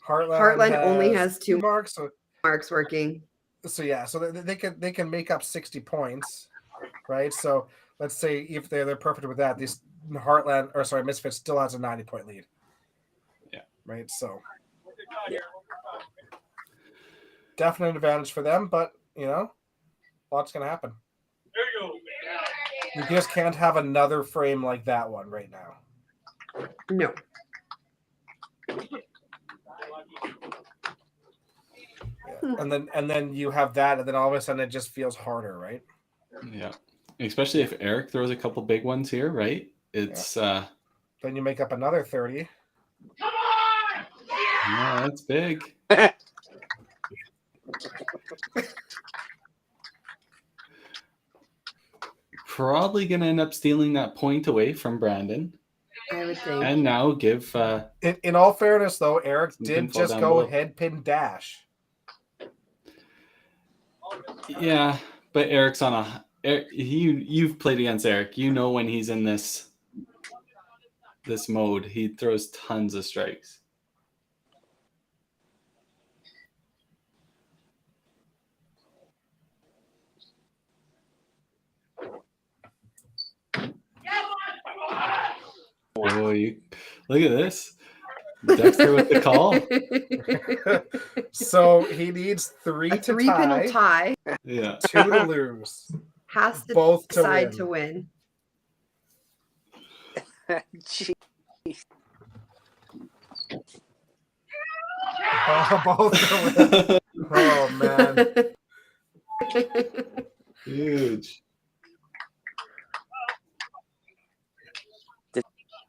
Heartland Only has 2 marks, so working. yeah, so they can make up 60 points, right? So let's say if they're perfect with that, these Misfits still has a 90-point lead. Yeah. Right. So definite advantage for them, but lots gonna happen. You just can't have another frame like that one right now. No. Yeah. And then you have that, and then all of a sudden it just feels harder, right? Yeah. Especially if Eric throws a couple big ones here, right? It's then you make up another 30. Yeah, that's big. Probably gonna end up stealing that point away from Brandon. I would think. And now give in all fairness, though, Eric did pinfall just down go below. head pin dash. Yeah, but Eric's on you've played against Eric. You know when he's in this mode, he throws tons of strikes. Oh, you look at this. Dexter with the call. So he needs 3 A to 3-pin tie. Yeah. 2 to lose. Has to Both to decide win. to win. Jeez. Oh, both to win. Oh man. Huge.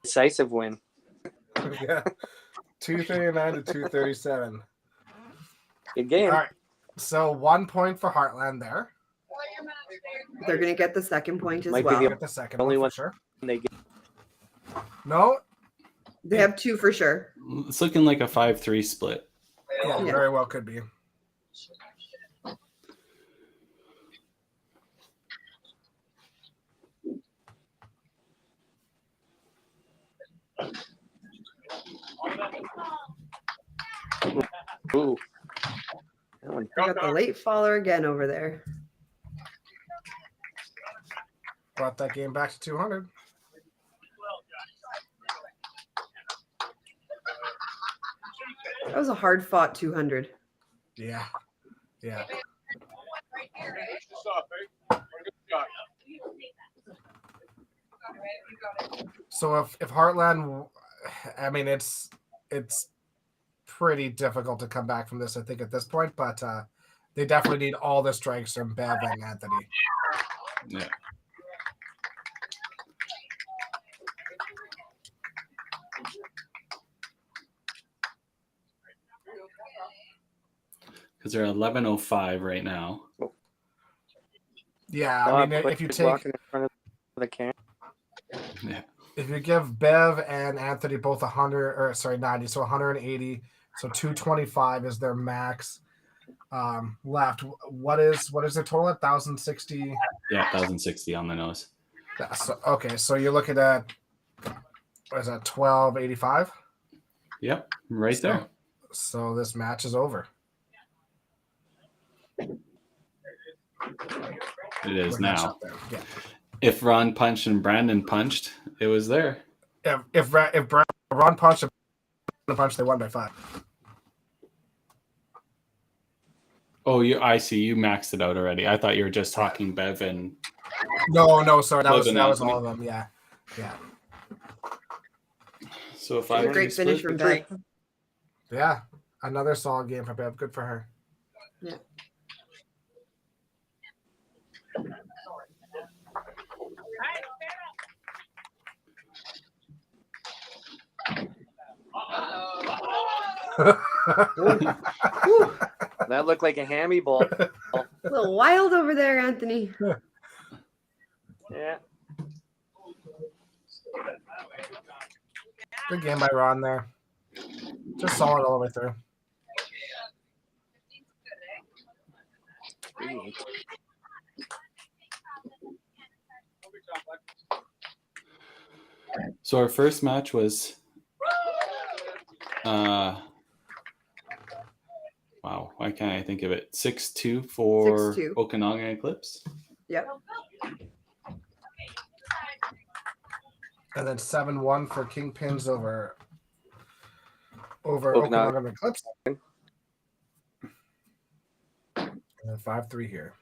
Decisive win. Yeah. 239 to 237. Good game. All right. So 1 point for Heartland there. They're going to get the second point as Might be well. the Get the second only one one for sure. they get. No. They have 2 for sure. It's looking like a 5-3 split. Yeah, Yeah. very well could be. Ooh. That one. We got the late faller again over there. Brought that game back to 200. That was a hard fought 200. Yeah. Yeah. So if Heartland, I mean, it's pretty difficult to come back from this, I think, at this point, but they definitely need all the strikes from Bev and Anthony. Yeah. Because they're 11:05 right now. Yeah, I mean, if you take walking in front of the camera. Yeah. if you give Bev and Anthony both 90, so 180, so 225 is their max left. What is their total? 1,060. Yeah, 1,060 on the nose. So, okay, so you're looking at what is that? 1,285. Yep, right there. So this match is over. It is We're not now. shut down. Yeah. If Ron punched and Brandon punched, it was there. If Ron punched and Brandon punched, they won by 5. Oh, I see. You maxed it out already. I thought you were just talking Bev and. No, sorry, that was Anthony. all of them. Yeah. So if I Great finish from Bev. Yeah, another solid game for Bev. Good for her. Yeah. Whew. That looked like a hammy ball. A little wild over there, Anthony. Yeah. Good game by Ron there. Just solid all the way through. So our first match was wow, why can't I think of it? 6-2 for 6-2. Okanagan Eclipse. Yep. And then 7-1 for Kingpins over Okanagan. Okanagan Eclipse. And then 5-3 here.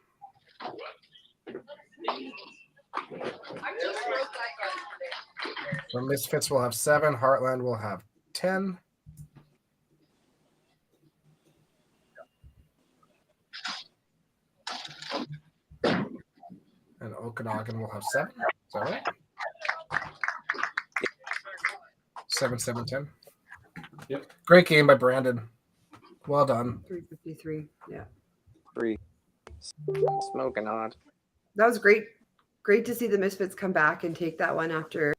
So Misfits will have 7. Heartland will have 10. And Okanagan will have 7. Is that right? 7-7-10. Yep. Great game by Brandon. Well done. 353. Yeah. 3. Smoking hot. That was great. Great to see the Misfits come back and take that one after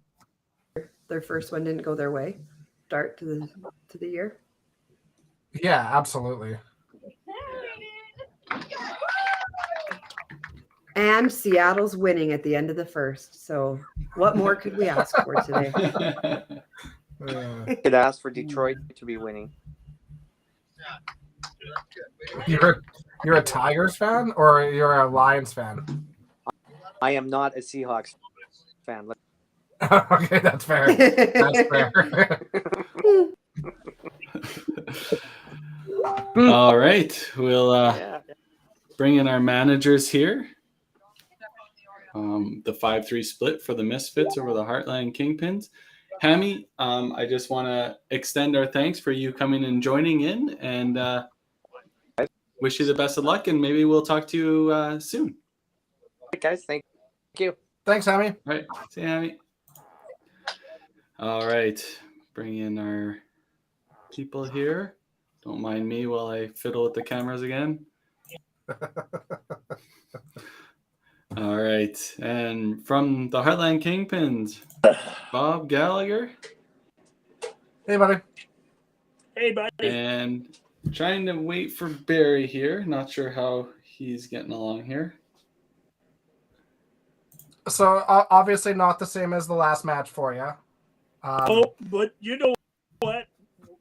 their first one didn't go their way. Start to the year. Yeah, absolutely. And Seattle's winning at the end of the first. So what more could we ask for today? Could ask for Detroit to be winning. You're a Tigers fan or you're a Lions fan? I am not a Seahawks fan. Okay, that's fair. That's fair. All right, we'll bring in our managers here. The 5-3 split for the Misfits over the Heartland Kingpins. Hammy, I just want to extend our thanks for you coming and joining in, and wish you the best of luck, and maybe we'll talk to you soon. All right, guys, thank you. Thanks, Hammy. All right, see you, Hammy. All right, bring in our people here. Don't mind me while I fiddle with the cameras again. All right, and from the Heartland Kingpins, Bob Gallagher. Hey, buddy. Hey, buddy. And trying to wait for Barry here. Not sure how he's getting along here. So obviously not the same as the last match for you. But you know what?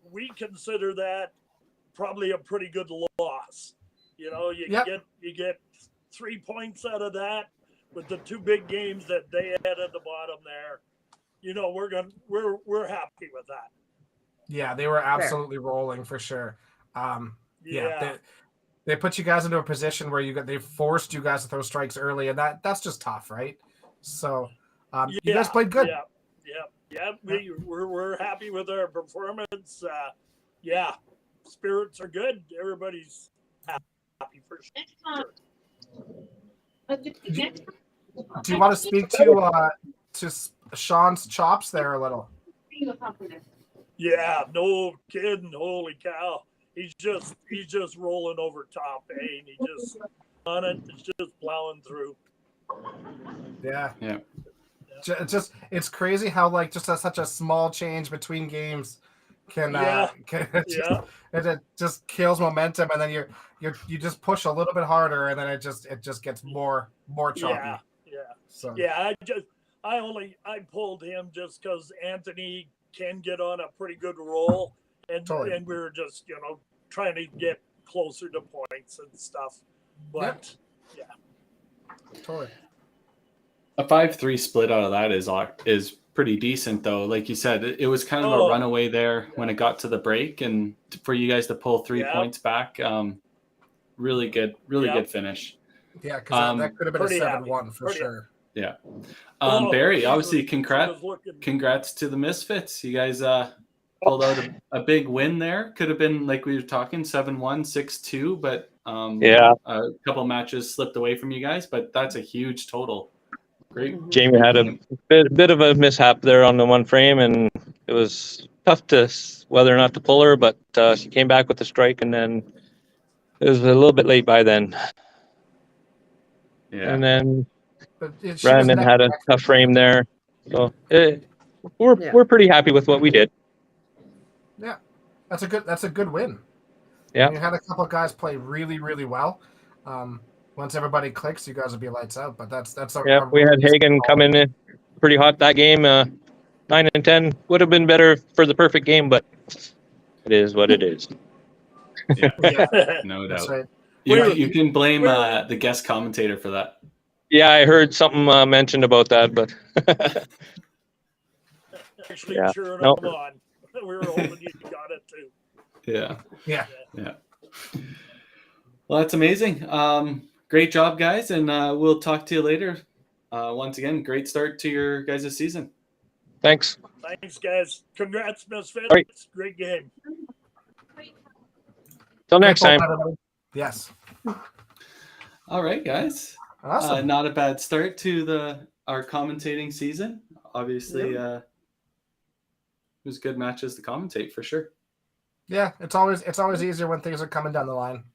We consider that probably a pretty good loss. You know, you get 3 points out of that with the 2 big games that they had at the bottom there. You know, we're happy with that. Yeah, they were absolutely rolling for sure. They put you guys into a position where they forced you guys to throw strikes early, and that's just tough, right? So you guys played good. We're happy with our performance. Spirits are good. Everybody's happy for sure. Do you want to speak to Sean's chops there a little? Yeah, no kidding. Holy cow. He's just rolling over top, and he just on it. It's just plowing through. Yeah. It's crazy how just such a small change between games can it just kills momentum, and then you just push a little bit harder, and then it just gets more choppy. I pulled him just because Anthony can get on a pretty good roll, and we were just trying to get closer to points and stuff, but totally. A 5-3 split out of that is pretty decent, though. Like you said, it was kind of a runaway there when it got to the break, and for you guys to pull 3 points back, really good finish. Yeah, because that could have been a 7-1 for sure. Yeah. Barry, obviously, congrats to the Misfits. You guys pulled out a big win there. Could have been, like we were talking, 7-1, 6-2, but a couple matches slipped away from you guys, but that's a huge total. Great. Jamie had a bit of a mishap there on the one frame, and it was tough to whether or not to pull her, but she came back with a strike, and then it was a little bit late by then. Yeah. And then But she was Brandon next had a to tough frame there, so Yeah. we're pretty happy with what we did. Yeah, that's a good win. Yeah. You had a couple of guys play really, really well. Once everybody clicks, you guys will be lights out. But that's a Yeah, we had really Hagen solid- coming in pretty hot that game. 9 and 10 would have been better for the perfect game, but it is what it is. Yeah. Yeah, No that's doubt. right. You can blame We're- the guest commentator for that. Yeah, I heard something mentioned about that, but Actually Yeah. cheering No. them on. We were hoping you got it too. Yeah. Yeah. Yeah. Well, that's amazing. Great job, guys, and we'll talk to you later. Once again, great start to your guys' season. thanks. Thanks, guys. Congrats, Misfits. All right. Great game. Till next Great time. ball, everybody. Yes. All right, guys. Awesome. Not a bad start to our commentating season. Obviously, it was good matches to commentate for sure. Yeah, it's always easier when things are coming down the line.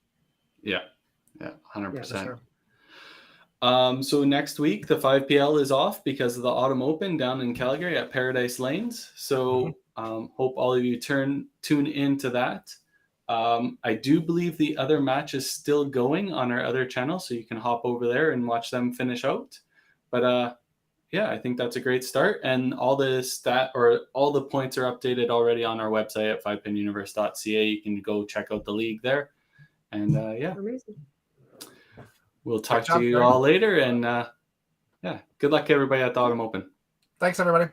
Yeah, 100%. Yeah, for sure. So next week the 5PL is off because of the Autumn Open down in Calgary at Paradise Lanes. So hope all of you tune into that. I do believe the other match is still going on our other channel, so you can hop over there and watch them finish out. But yeah, I think that's a great start, and all the points are updated already on our website at 5pinuniverse.ca. You can go check out the league there, and yeah, Amazing. we'll talk job, to you Greg. all later. And yeah, good luck everybody at the Autumn Open. Thanks, everybody.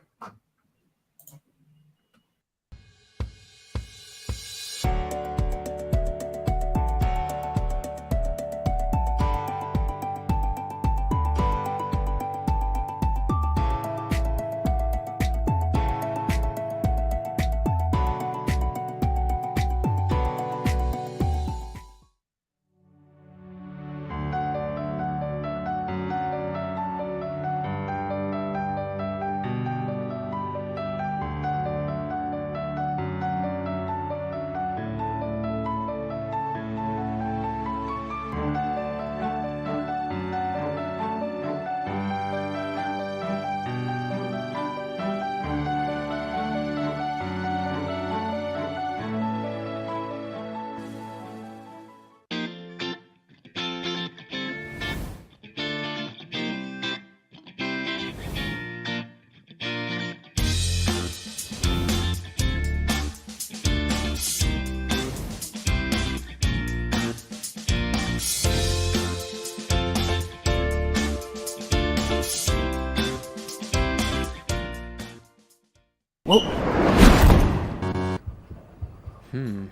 Hmm.